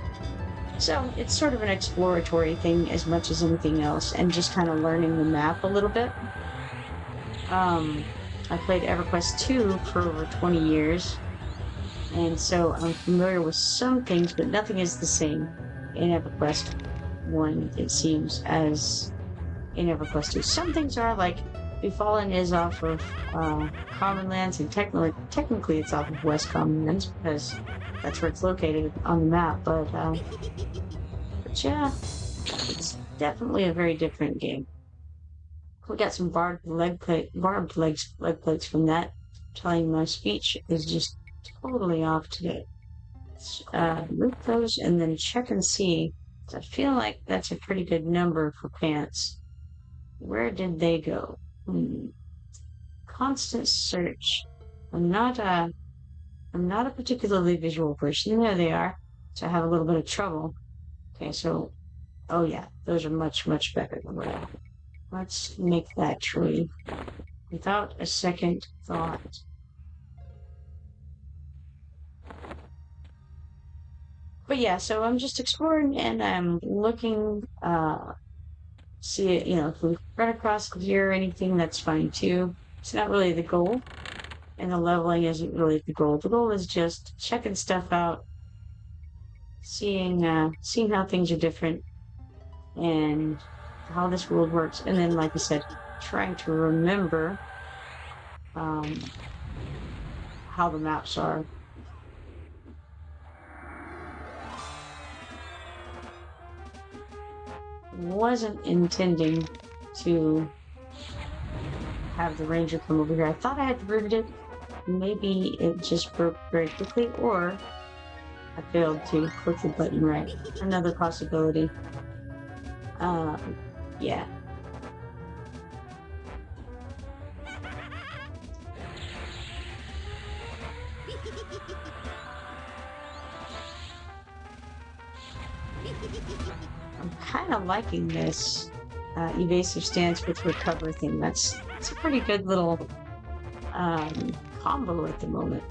So it's sort of an exploratory thing as much as anything else, and just kind of learning the map a little bit. I played Everquest 2 for over 20 years, and so I'm familiar with some things, but nothing is the same in Everquest 1, it seems, as in Everquest 2. Some things are, like, Befallen is off of Common Lands, and technically it's off of West Common Lands, because that's where it's located on the map, but yeah, it's definitely a very different game. We got some barbed leg plates from that. I'm telling you, my speech is just totally off today. Loot those and then check and see. I feel like that's a pretty good number for pants. Where did they go? Constant search. I'm not a particularly visual person. There they are. So I have a little bit of trouble. Okay, so, oh yeah, those are much, much better than what I have. Let's make that tree without a second thought. But yeah, so I'm just exploring, and I'm looking, see it, if we run across here or anything, that's fine too. It's not really the goal, and the leveling isn't really the goal. The goal is just checking stuff out, seeing how things are different, and how this world works, and then, like I said, trying to remember how the maps are. wasn't intending to have the ranger come over here. I thought I had rooted it. Maybe it just broke very quickly, or I failed to click the button right. Another possibility. Yeah. I'm kind of liking this evasive stance with recover thing. It's a pretty good little combo at the moment.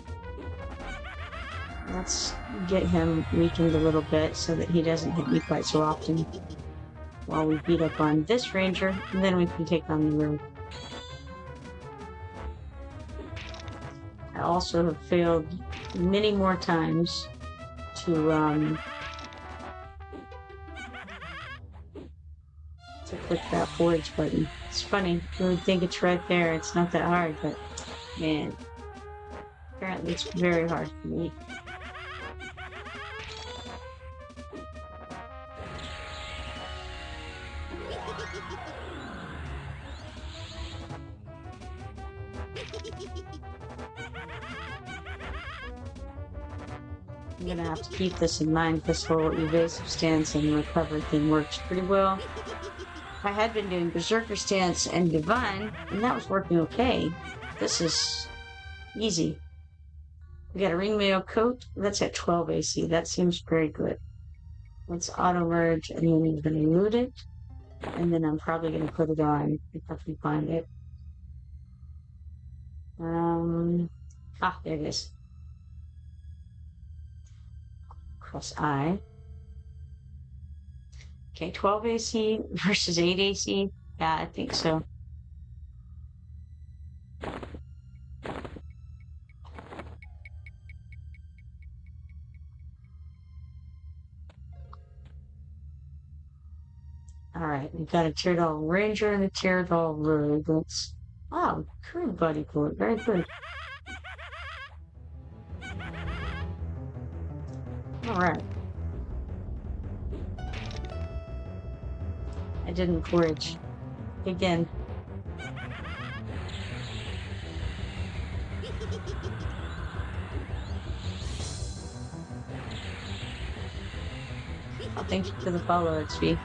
Let's get him weakened a little bit so that he doesn't hit me quite so often while we beat up on this ranger, and then we can take on the road. I also have failed many more times to click that forage button. It's funny, you would think it's right there, it's not that hard, but man, apparently it's very hard for me. I'm gonna have to keep this in mind. This whole evasive stance and recover thing works pretty well. I had been doing berserker stance and divine, and that was working okay. This is easy. We got a ringmail coat. That's at 12 AC. That seems very good. Let's auto merge, and then we're gonna loot it, and then I'm probably gonna put it on if I can find it. There it is. Press I. Okay, 12 AC versus 8 AC. Yeah, I think so. Alright, we've got a Teardal Ranger and a Teardal Rogue. Let's... Oh, current buddy port. Very good. Alright. I didn't forage. Again. Oh, thank you for the follow, XP.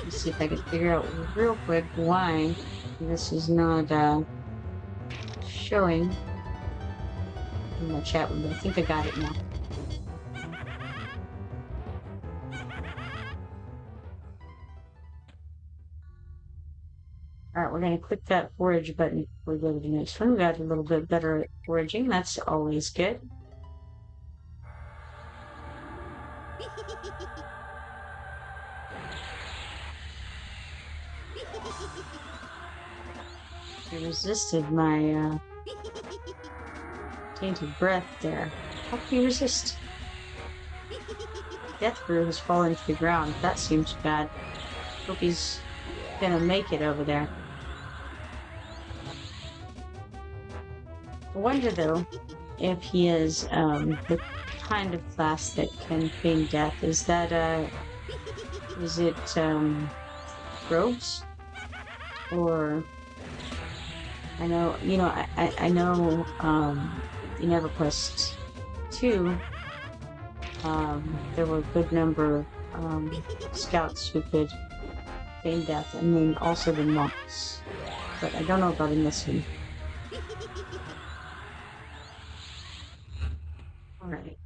Let's see if I can figure out real quick why this is not showing in my chat window. I think I got it now. Alright, we're going to click that forage button before we go to the next one. We got a little bit better at foraging. That's always good. I resisted my tainted breath there. How can you resist? Death Brew has fallen to the ground. That seems bad. Hope he's gonna make it over there. I wonder though if he is the kind of class that can feign death. Is that is it rogues? Or I know, you know, I know in Everquest 2 there were a good number of scouts who could feign death, and then also the monks, but I don't know about in this one. Alright,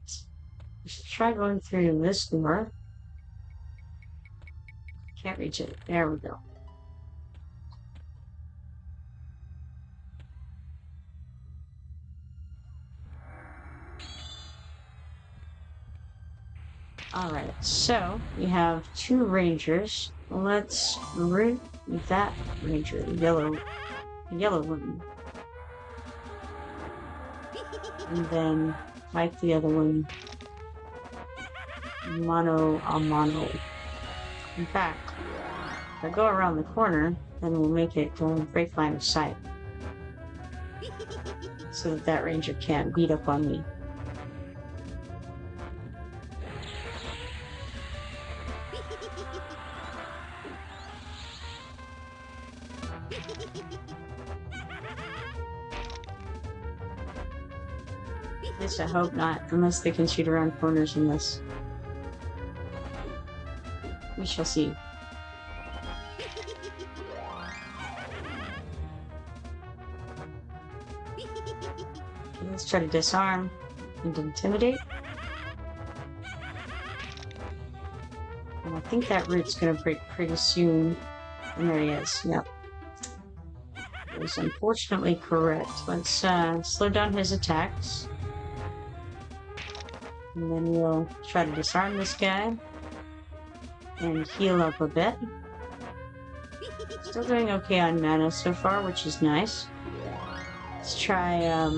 we should try going through this door. Can't reach it. There we go. Alright, so we have 2 rangers. Let's root that ranger, the yellow one. And then fight the other one mano a mano. In fact, if I go around the corner, then we'll make it break line of sight. so that that ranger can't beat up on me. At least I hope not, unless they can shoot around corners in this. We shall see. Okay, let's try to disarm and intimidate. And I think that root's gonna break pretty soon. And there he is, yep. It was unfortunately correct. Let's slow down his attacks. And then we'll try to disarm this guy. And heal up a bit. Still doing okay on mana so far, which is nice. Let's try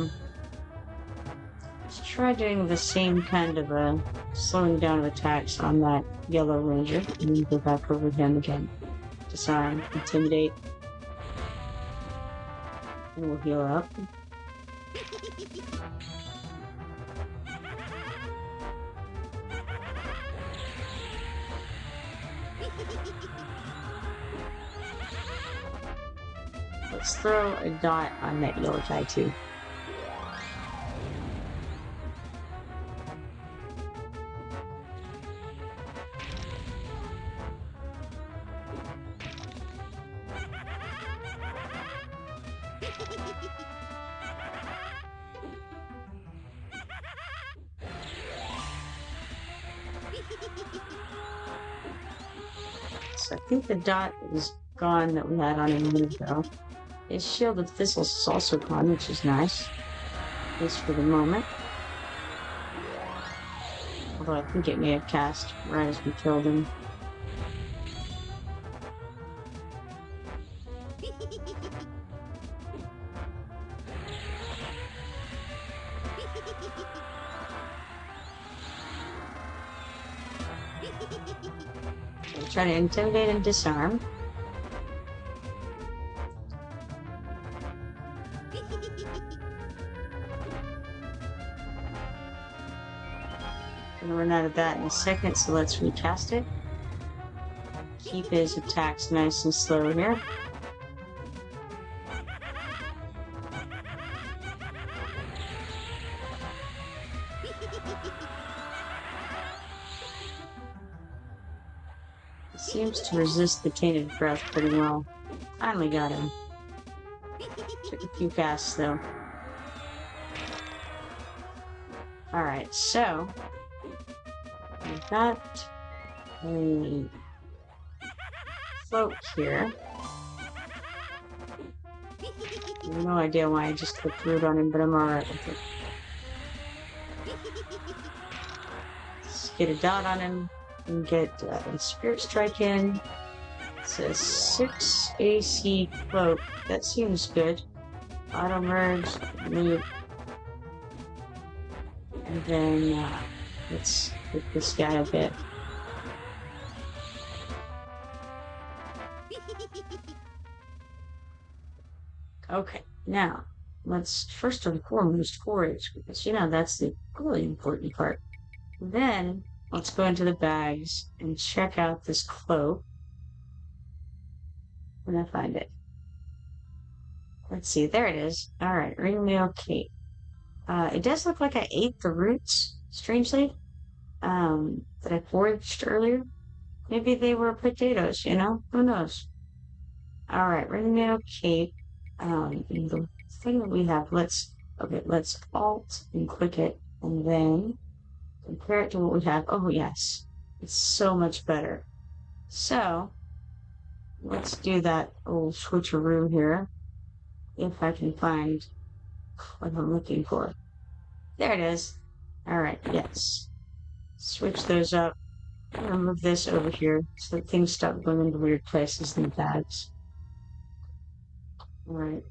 doing the same kind of slowing down of attacks on that yellow ranger, and then go back over him again. Disarm, intimidate, and we'll heal up. Let's throw a dot on that yellow guy too. So I think the dot is gone that we had on him a minute ago. His shield of thistles is also gone, which is nice. At least for the moment. Although I think it may have cast right as we killed him. So try to intimidate and disarm. Gonna run out of that in a second, so let's recast it. Keep his attacks nice and slow here. He seems to resist the tainted breath pretty well. Finally got him. Took a few casts though. Alright, so we've got a float here. I have no idea why I just clicked root on him, but I'm alright with it. Let's get a dot on him and get a Spirit Strike in. It's a 6 AC float. That seems good. Auto merge, loop. And then let's hit this guy a bit. Okay, now let's first and foremost forage, because you know that's the really important part. Then let's go into the bags and check out this cloak when I find it. Let's see, there it is. Alright, ringmail cape. It does look like I ate the roots, strangely, that I foraged earlier. Maybe they were potatoes, you know? Who knows? Alright, ringmail cape. The thing that we have, let's Alt and click it, and then compare it to what we have. Oh, yes. It's so much better. So, let's do that old switcheroo here. If I can find what I'm looking for. There it is. Alright, yes. Switch those up. I'm gonna move this over here so that things stop going into weird places in the bags. Alright.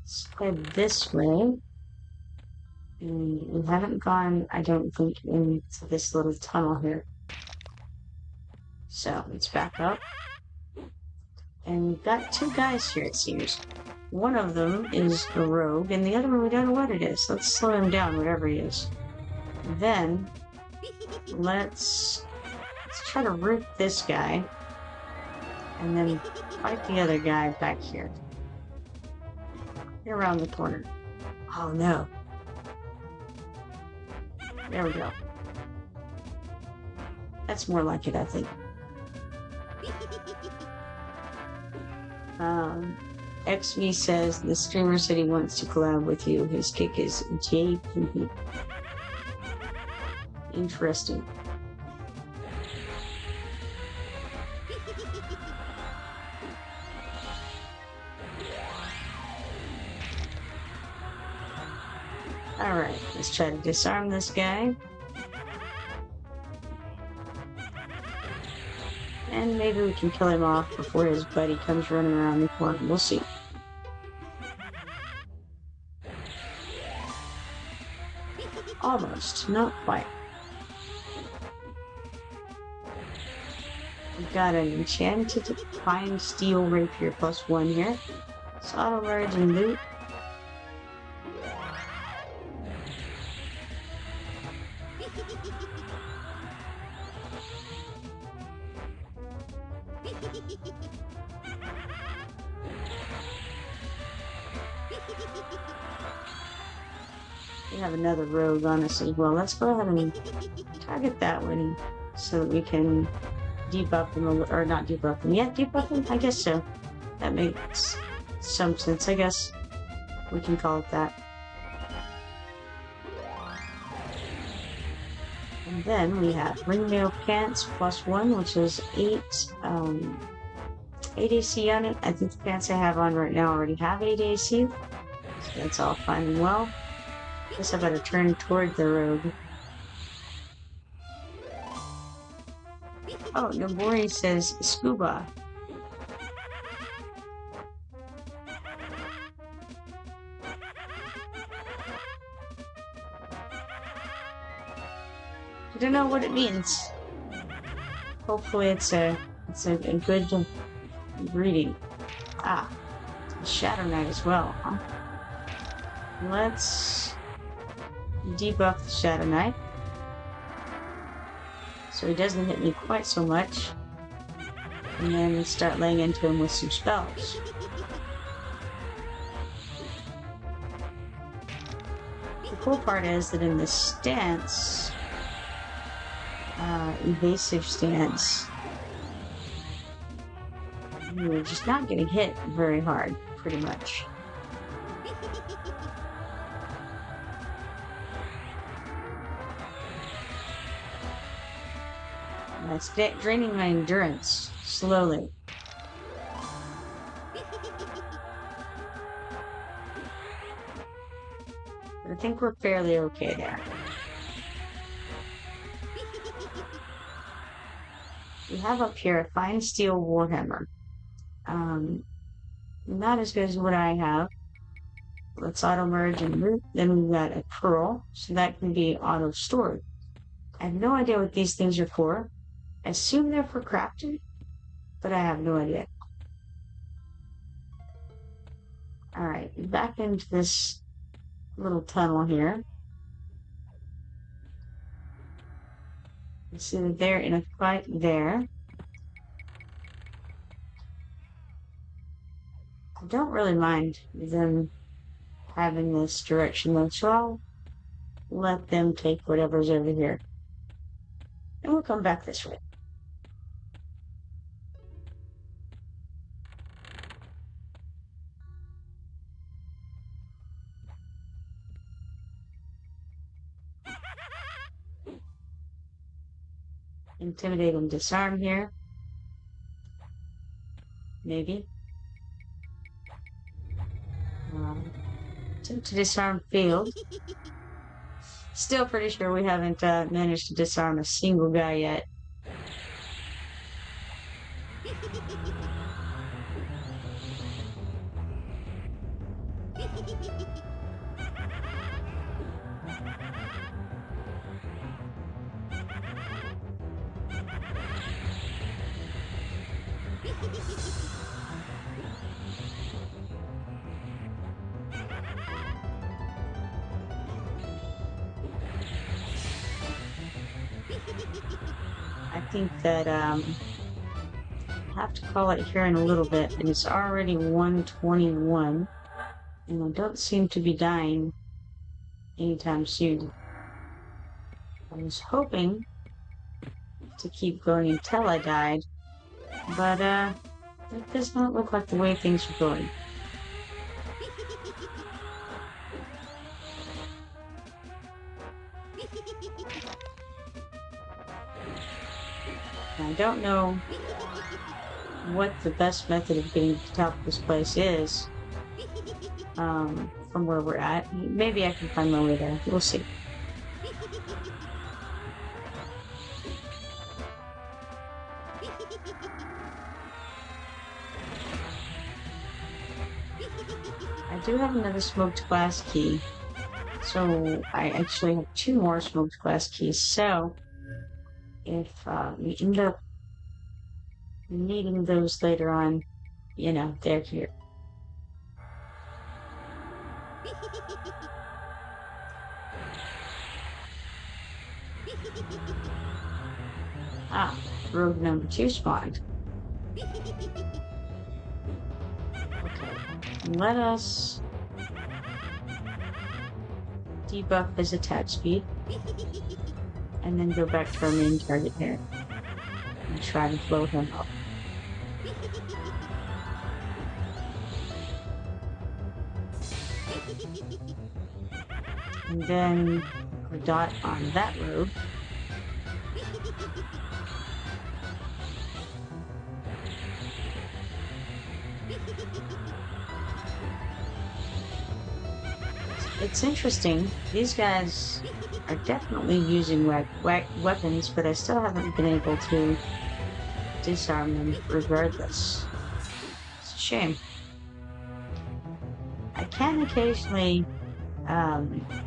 Let's head this way. And we haven't gone, I don't think, into this little tunnel here. So, let's back up. And we've got two guys here, it seems. One of them is a rogue, and the other one we don't know what it is. Let's slow him down, whatever he is. Then, let's try to root this guy, and then fight the other guy back here. Here around the corner. Oh no. There we go. That's more like it, I think. XV says the streamer said he wants to collab with you. His kick is JPP. Interesting. Alright, let's try to disarm this guy. And maybe we can kill him off before his buddy comes running around the corner. We'll see. Almost, not quite. We've got an enchanted fine steel rapier +1 here. So auto merge and loot. We have another rogue on us as well. Let's go ahead and target that one so that we can debuff him, or not debuff him. Yeah, debuff him? I guess so. That makes some sense, I guess. We can call it that. And then we have ringmail pants +1, which is 8 AC on it. I think the pants I have on right now already have 8 AC. So that's all fine and well. Guess I better turn toward the rogue. Oh, Nobori says scuba. I don't know what it means. Hopefully it's a good reading. Ah, Shadow Knight as well, huh? Let's debuff the Shadow Knight so he doesn't hit me quite so much, and then start laying into him with some spells. The cool part is that in this stance, evasive stance, you're just not getting hit very hard, pretty much. It's draining my endurance slowly. But I think we're fairly okay there. We have up here a fine steel warhammer. Not as good as what I have. Let's auto merge and root. Then we've got a pearl, so that can be auto stored. I have no idea what these things are for. I assume they're for crafting, but I have no idea. Alright, back into this little tunnel here. You see that they're in a fight there. I don't really mind them having this direction though, so I'll let them take whatever's over here. And we'll come back this way. Intimidate and disarm here. Maybe. To disarm field. Still pretty sure we haven't managed to disarm a single guy yet. think that I have to call it here in a little bit, and it's already 1:21, and I don't seem to be dying anytime soon. I was hoping to keep going until I died, but that does not look like the way things are going. I don't know what the best method of getting to the top of this place is from where we're at. Maybe I can find my way there. We'll see. I do have another smoked glass key, so I actually have 2 more smoked glass keys. So if we end up needing those later on, you know, they're here. Ah, rogue number 2 spawned. Okay, let us debuff his attack speed, and then go back to our main target there, and try to blow him up. And then a dot on that rogue. It's interesting. These guys are definitely using weapons, but I still haven't been able to disarm them regardless. It's a shame. I can occasionally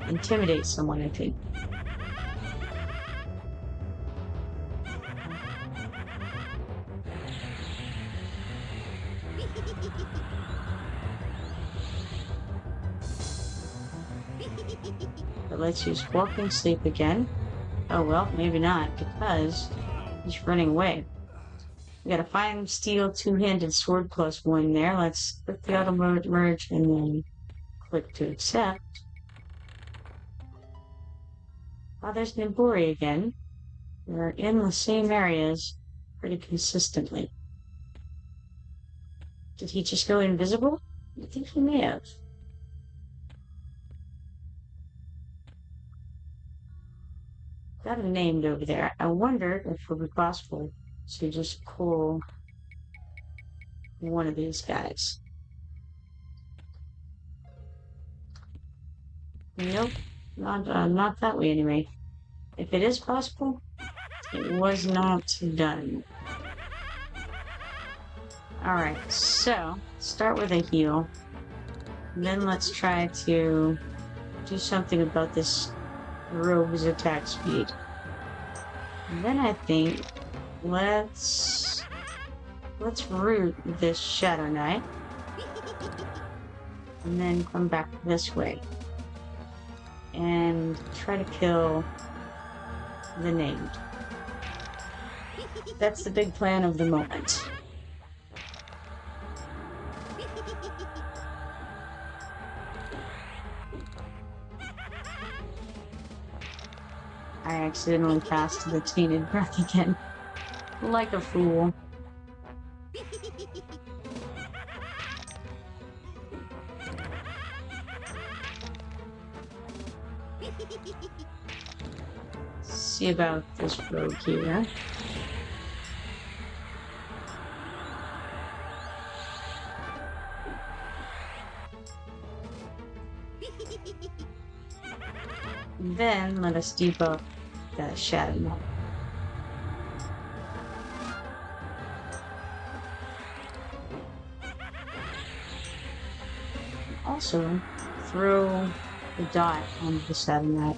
intimidate someone, I think. But let's use walking sleep again. Oh well, maybe not, because he's running away. We gotta find steel 2-handed sword +1 there. Let's click the auto mode merge and then click to accept. Oh, there's Nibori again. We're in the same areas pretty consistently. Did he just go invisible? I think he may have. Got him named over there. I wonder if it would be possible to just pull one of these guys. Nope, not that way anyway. If it is possible, it was not done. Alright, so start with a heal. And then let's try to do something about this rogue's attack speed. And then I think let's root this Shadow Knight. And then come back this way. And try to kill the named. That's the big plan of the moment. I accidentally passed the tainted breath again. Like a fool. See about this rogue here. Then let us debuff the Shadow Knight. Also, throw the dot on the Shadow Knight.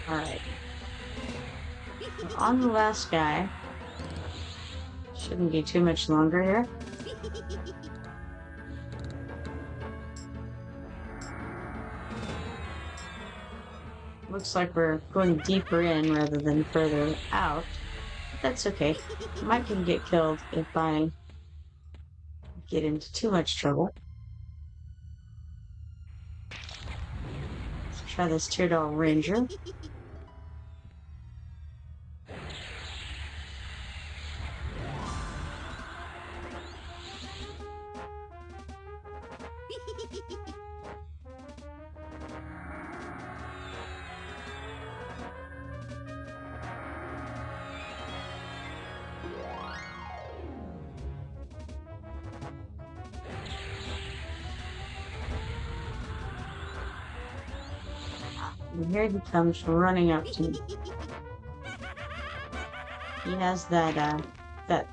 Alright. We're on the last guy. Shouldn't be too much longer here. Looks like we're going deeper in rather than further out. That's okay. I can get killed if I get into too much trouble. Let's try this Teardal Ranger. And here he comes running up to me. He has that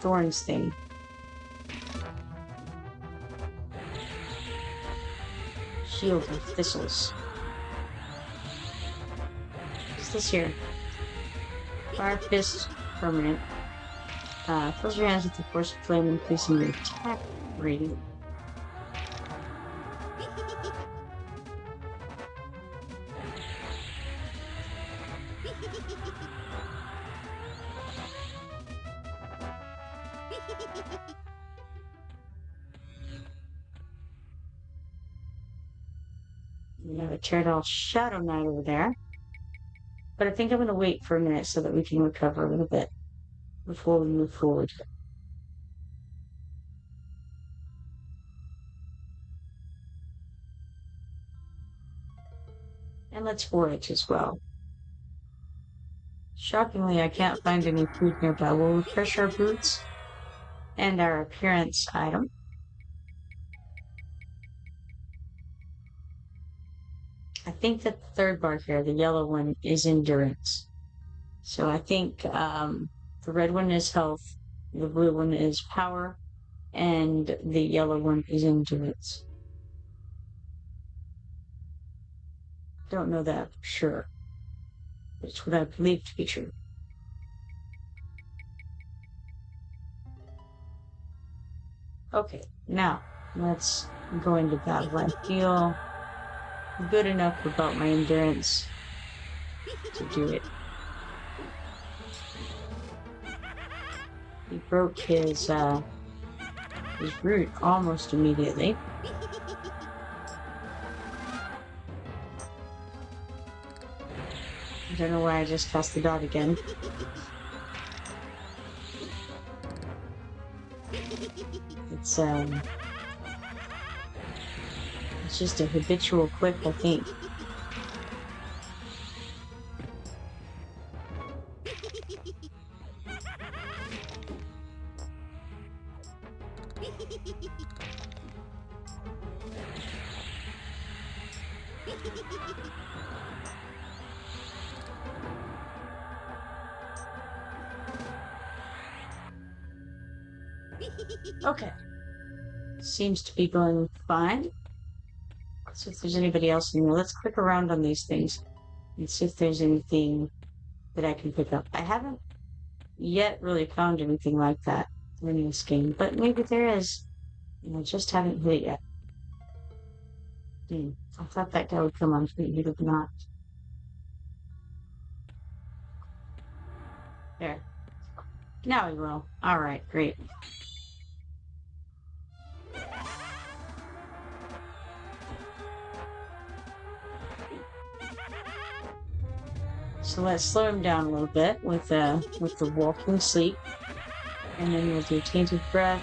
thorns thing. Shield of thistles. What's this here? Fire Fist permanent. Close your hands with the force of flame, increasing your attack rating. We have a Teardal Shadow Knight over there. But I think I'm going to wait for a minute so that we can recover a little bit before we move forward. And let's forage as well. Shockingly, I can't find any food nearby. We'll refresh our boots and our appearance item. I think that the third bar here, the yellow one, is endurance. So I think the red one is health, the blue one is power, and the yellow one is endurance. Don't know that for sure. It's what I believe to be true. Okay, now let's go into battle. I feel good enough about my endurance to do it. He broke his root almost immediately. I don't know why I just cast the dot again. It's just a habitual click, I think. Okay. Seems to be going fine. Let's see if there's anybody else in there. Let's click around on these things and see if there's anything that I can pick up. I haven't yet really found anything like that in this game, but maybe there is. I just haven't hit it yet. I thought that guy would come on screen. He did not. There. Now he will. Alright, great. So let's slow him down a little bit with the walking sleep, and then we'll do tainted breath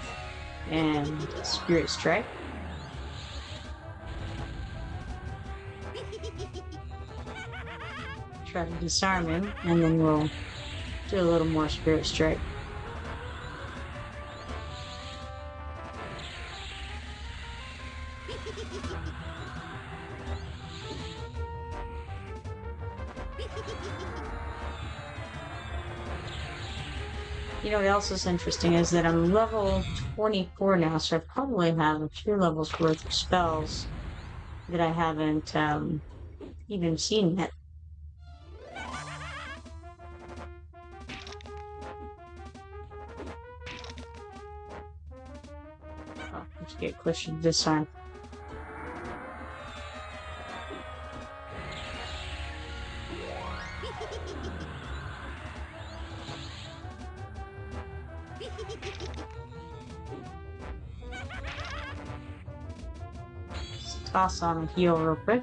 and spirit strike. Try to disarm him, and then we'll do a little more spirit strike. You know what else is interesting is that I'm level 24 now, so I probably have a few levels worth of spells that I haven't even seen it. Oh, let's get questioned this time. Let's toss on a heal real quick.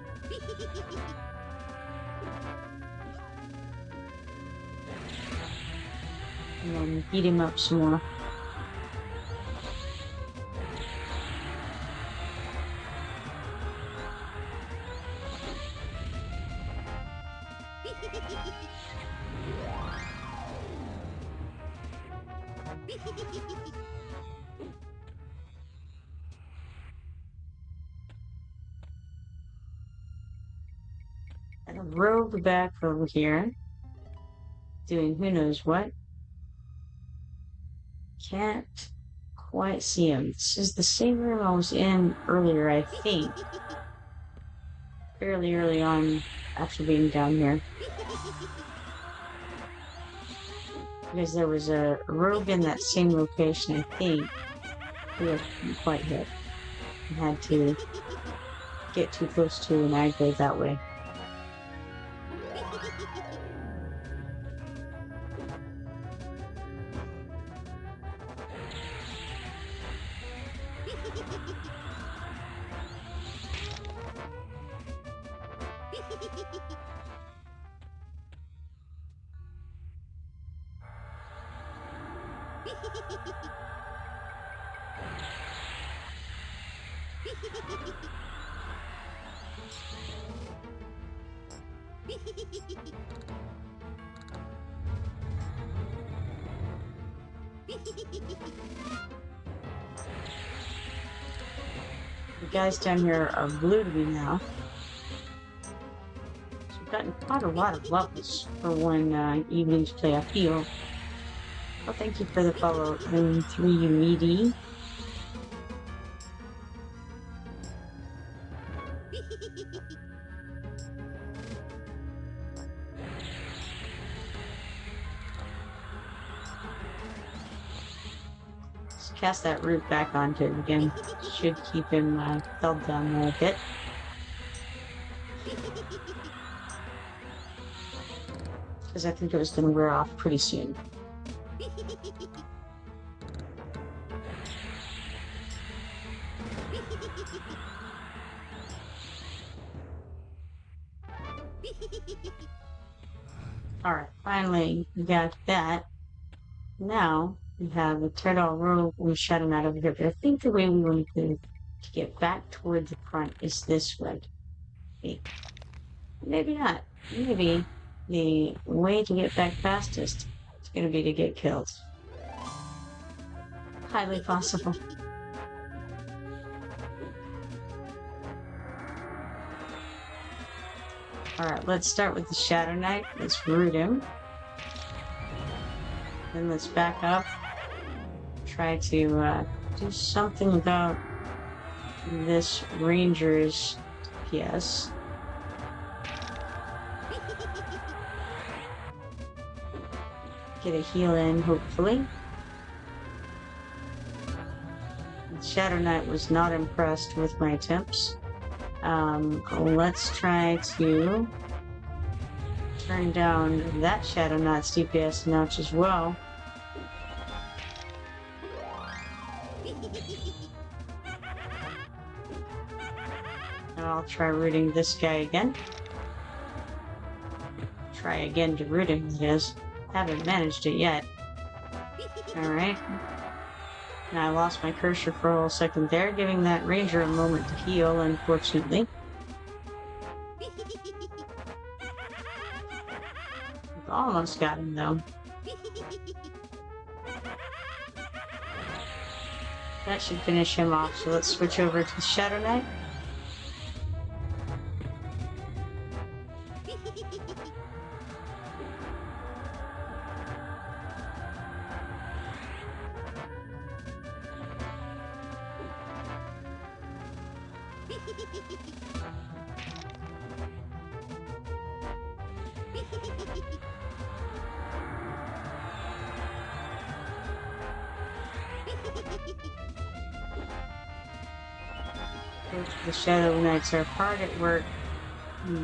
And then beat him up some more. And a rogue back over here, doing who knows what. Can't quite see him. This is the same room I was in earlier, I think. Fairly early on after being down here. Because there was a rogue in that same location, I think. Who I couldn't quite hit. I had to get too close to and aggro that way. The guys down here are blue to me now. So we've gotten quite a lot of levels for one evening to play. I feel. Well, thank you for the follow, M3 Meaty. Let's cast that root back onto him again. Should keep him held down there a bit. Because I think it was going to wear off pretty soon. Alright, finally we got that. Now we have a turtle rogue with Shadow Knight over here, but I think the way we want to get back toward the front is this way. Maybe not. Maybe the way to get back fastest is going to be to get killed. Highly possible. Alright, let's start with the Shadow Knight. Let's root him. Then let's back up. Try to do something about this Ranger's PS. Get a heal in, hopefully. Shadow Knight was not impressed with my attempts. Let's try to turn down that Shadow Knight's DPS notch as well. And I'll try rooting this guy again. Try again to root him, that is. Haven't managed it yet. Alright. Now I lost my cursor for a little second there, giving that Ranger a moment to heal, unfortunately. Almost got him, though. That should finish him off, so let's switch over to Shadow Knight. The Shadow Knights are hard at work,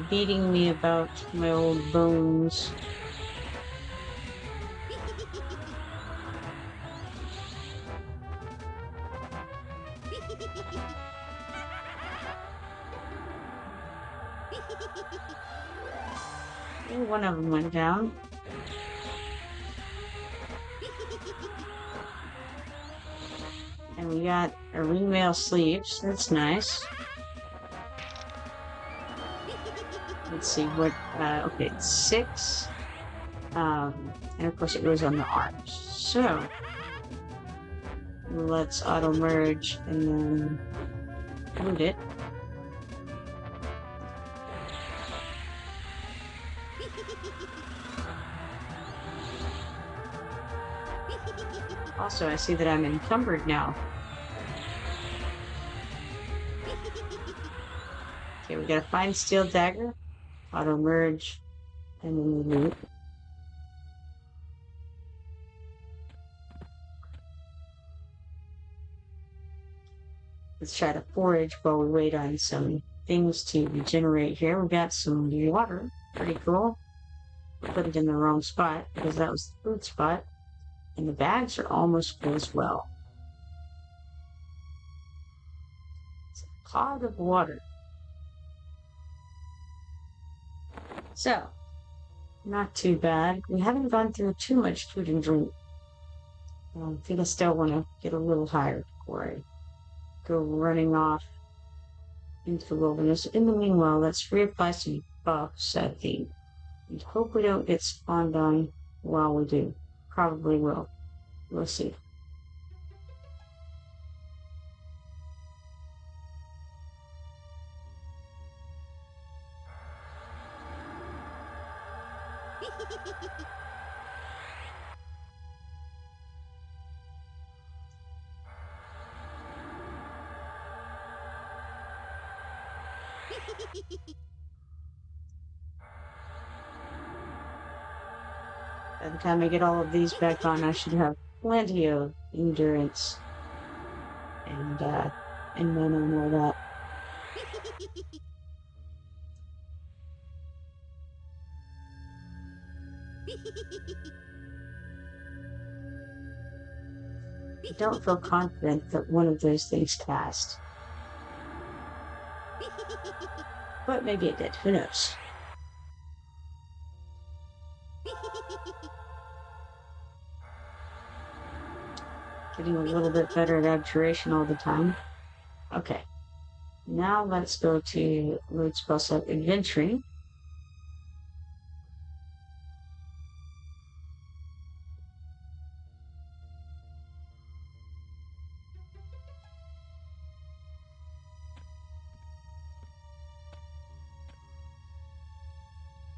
beating me about my old bones. Oh, one of them went down. And we got a ring-mail sleeves. That's nice. Let's see what, okay, 6. And of course it goes on the arms. So, let's auto-merge and then loot it. Also, I see that I'm encumbered now. Okay, we got a fine steel dagger, auto merge, and then we loot. Let's try to forage while we wait on some things to regenerate here. We got some water, pretty cool. Put it in the wrong spot because that was the food spot. And the bags are almost full as well. It's a pot of water. So, not too bad. We haven't gone through too much food and drink. I think I still want to get a little higher before I go running off into the wilderness. In the meanwhile, let's reapply some buffs at the... and hope we don't get spawned on while we do. Probably will. We'll see. By the time I get all of these back on, I should have plenty of endurance and mana and all that. I don't feel confident that one of those things cast. But maybe it did, who knows? Getting a little bit better at abjuration all the time. Okay. Now let's go to load spell set adventuring.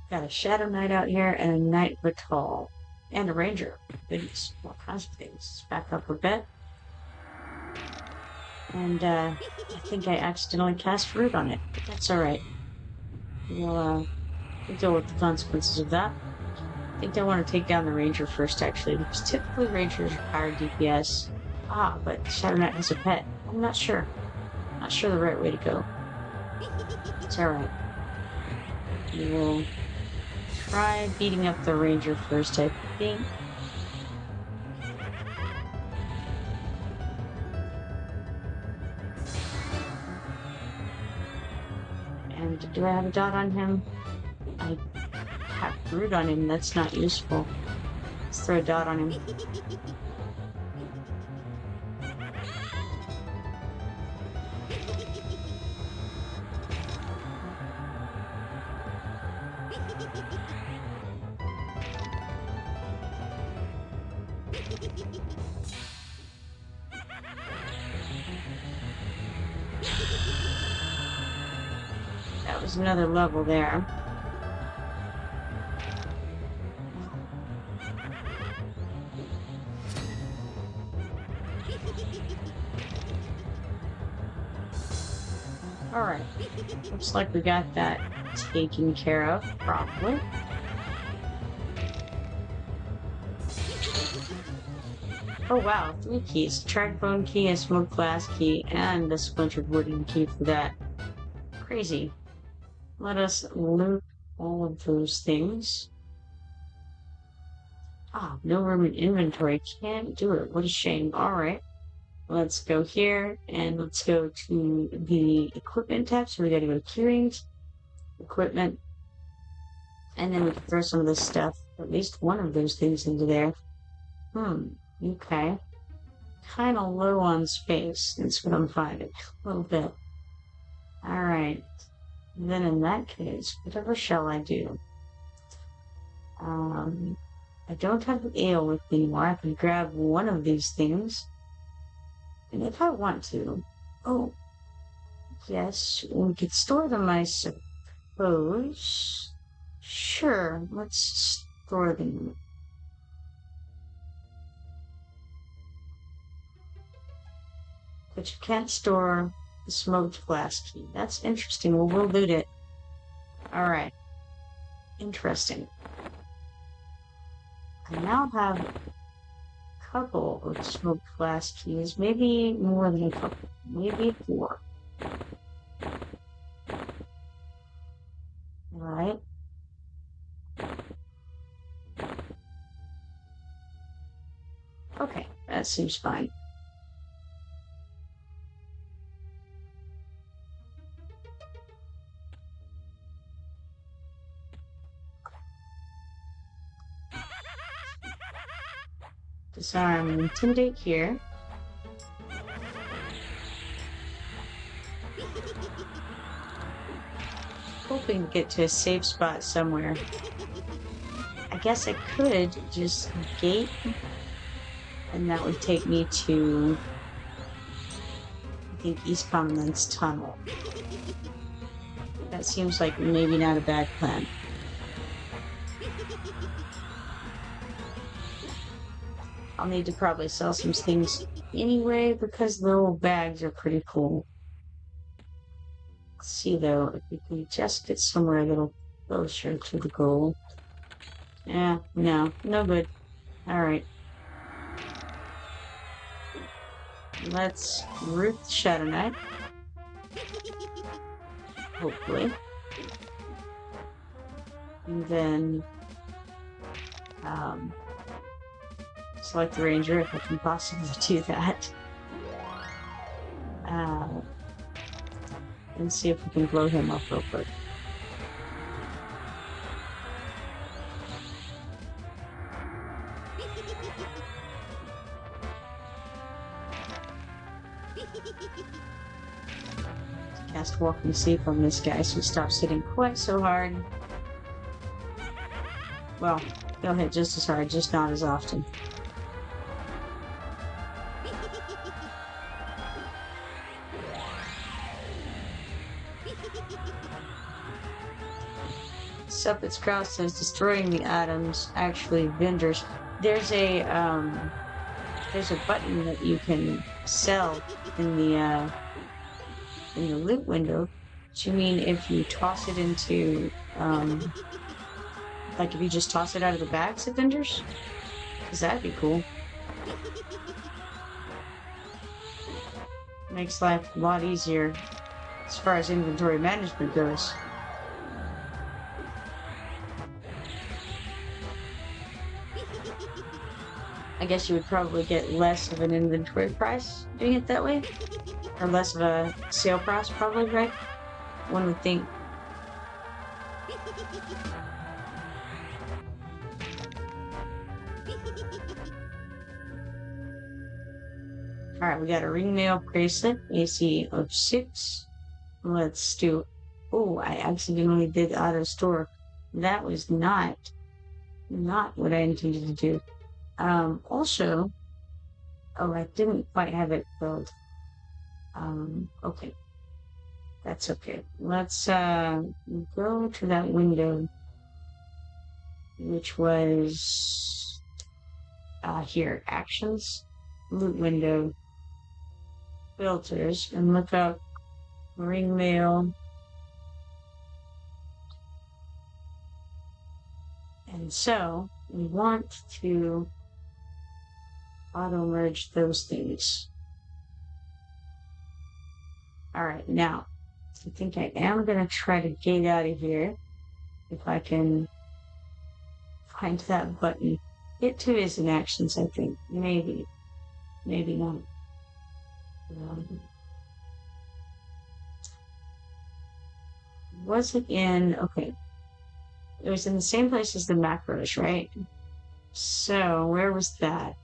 Got a Shadow Knight out here and a Knight Vital. And a Ranger. Goodness, all kinds of things. Let's back up a bit. And I think I accidentally cast Root on it. But that's alright. We'll deal with the consequences of that. I think I want to take down the Ranger first, actually, because typically Rangers are higher DPS. Ah, but Shadow Knight has a pet. I'm not sure. Not sure the right way to go. It's alright. We will try beating up the Ranger first, I think. And do I have a dot on him? I have Root on him, that's not useful. Let's throw a dot on him. That was another level there. Alright, looks like we got that taken care of properly. Oh wow, 3 keys. Track bone key, a smoked glass key, and a splintered wooden key for that. Crazy. Let us loot all of those things. Ah, no room in inventory. Can't do it. What a shame. Alright. Let's go here, and let's go to the equipment tab. So we gotta go to keyrings, equipment, and then we can throw some of this stuff, at least one of those things into there. Okay. Kind of low on space. That's what I'm finding. A little bit. Alright. Then in that case, whatever shall I do? I don't have the ale with me anymore. I can grab one of these things. And if I want to... Oh, yes, we could store them, I suppose. Sure, let's store them. But you can't store the smoked glass key. That's interesting. Well, we'll loot it. Alright. Interesting. I now have a couple of smoked glass keys. Maybe more than a couple. Maybe 4. Alright. Okay, that seems fine. Disarm and intimidate here. Hoping to get to a safe spot somewhere. I guess I could just gate, and that would take me to, I think, East Prominence Tunnel. That seems like maybe not a bad plan. I'll need to probably sell some things anyway, because the little bags are pretty cool. Let's see though, if we can just get somewhere a little closer to the goal. Yeah, no good. Alright. Let's root the Shadow Knight. Hopefully. And then select the Ranger if I can possibly do that. And see if we can blow him up real quick. Cast Walking Sleep on this guy so he stops hitting quite so hard. Well, he'll hit just as hard, just not as often. Separate Sprout says destroying the atoms, actually vendors. There's a button that you can sell in the loot window. Do you mean if you toss it into like if you just toss it out of the bags at vendors? Because that'd be cool. Makes life a lot easier as far as inventory management goes. I guess you would probably get less of an inventory price doing it that way. Or less of a sale price, probably, right? One would think. Alright, we got a ringmail bracelet, AC of 6. Let's do... Oh, I accidentally did auto store. That was not what I intended to do. Also... Oh, I didn't quite have it filled. Okay. That's okay. Let's, go to that window, which was, here, actions, loot window, filters, and look up ring mail, and so we want to auto merge those things. All right, now I think I am gonna try to get out of here if I can find that button. Hit 2 is in actions, I think. Maybe not. Was it in? Okay, it was in the same place as the macros, right? So where was that?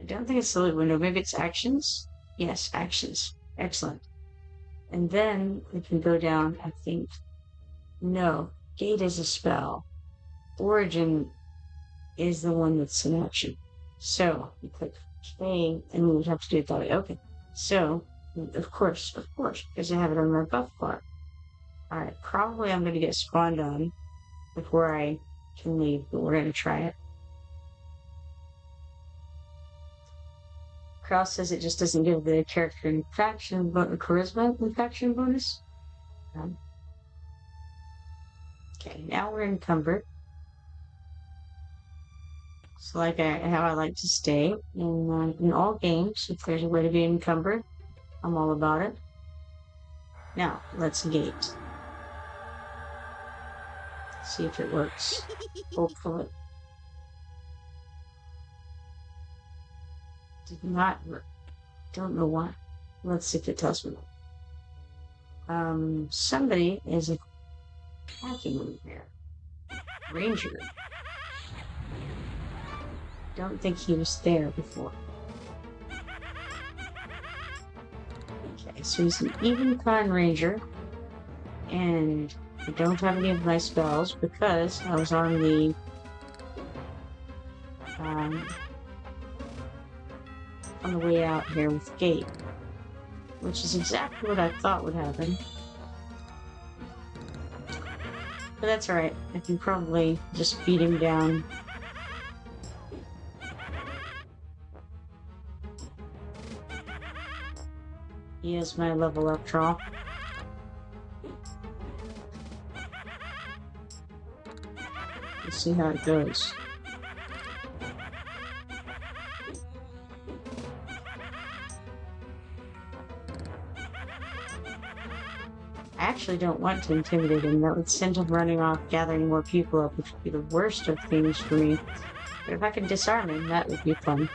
I don't think it's the loot window. Maybe it's actions. Yes, actions. Excellent. And then we can go down, I think. No, gate is a spell. Origin is the one that's in action. So you click K and we would have to do it that way. Okay. So, of course, because I have it on my buff bar. Alright, probably I'm going to get spawned on before I can leave, but we're going to try it. Kraus says it just doesn't give the character infection, but the charisma infection bonus. Okay, now we're encumbered. So like how I like to stay in all games, if there's a way to be encumbered, I'm all about it. Now, let's gate. See if it works. Hopefully. Did not work. Don't know why. Let's see if it tells me. Somebody is attacking me there. Ranger. Don't think he was there before. Okay, so he's an even con ranger, and I don't have any of my spells because I was on the way out here with gate, which is exactly what I thought would happen. But that's alright. I can probably just beat him down. He is my level up draw. Let's see how it goes. I actually don't want to intimidate him. That would send him running off, gathering more people up, which would be the worst of things for me. But if I could disarm him, that would be fun.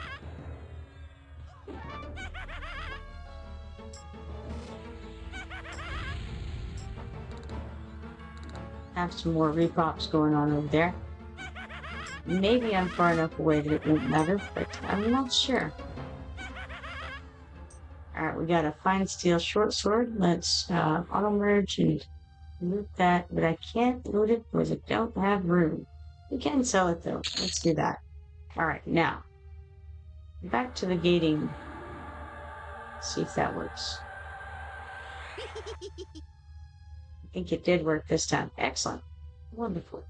Have some more repops going on over there. Maybe I'm far enough away that it won't matter, but I'm not sure. Alright, we got a fine steel short sword. Let's auto merge and loot that, but I can't loot it because I don't have room. We can sell it though. Let's do that. Alright, now back to the gating. Let's see if that works. I think it did work this time. Excellent. Wonderful.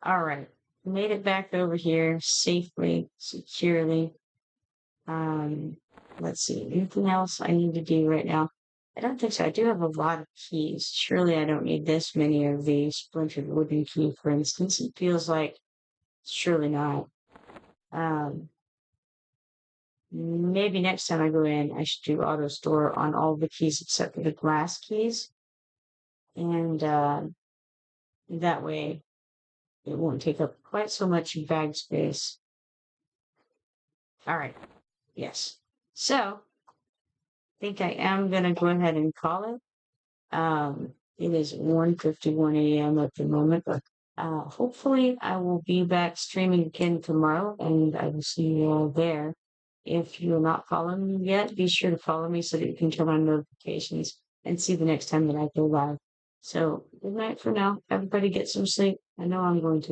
Alright. Made it back over here safely, securely. Let's see. Anything else I need to do right now? I don't think so. I do have a lot of keys. Surely I don't need this many of the splintered wooden key, for instance. It feels like surely not. Maybe next time I go in, I should do auto store on all the keys except for the glass keys. And that way it won't take up quite so much bag space. All right. Yes. So I think I am going to go ahead and call it. It is 1:51 a.m. at the moment, but hopefully I will be back streaming again tomorrow, and I will see you all there. If you're not following me yet, be sure to follow me so that you can turn on notifications and see the next time that I go live. So good night for now. Everybody get some sleep. I know I'm going to.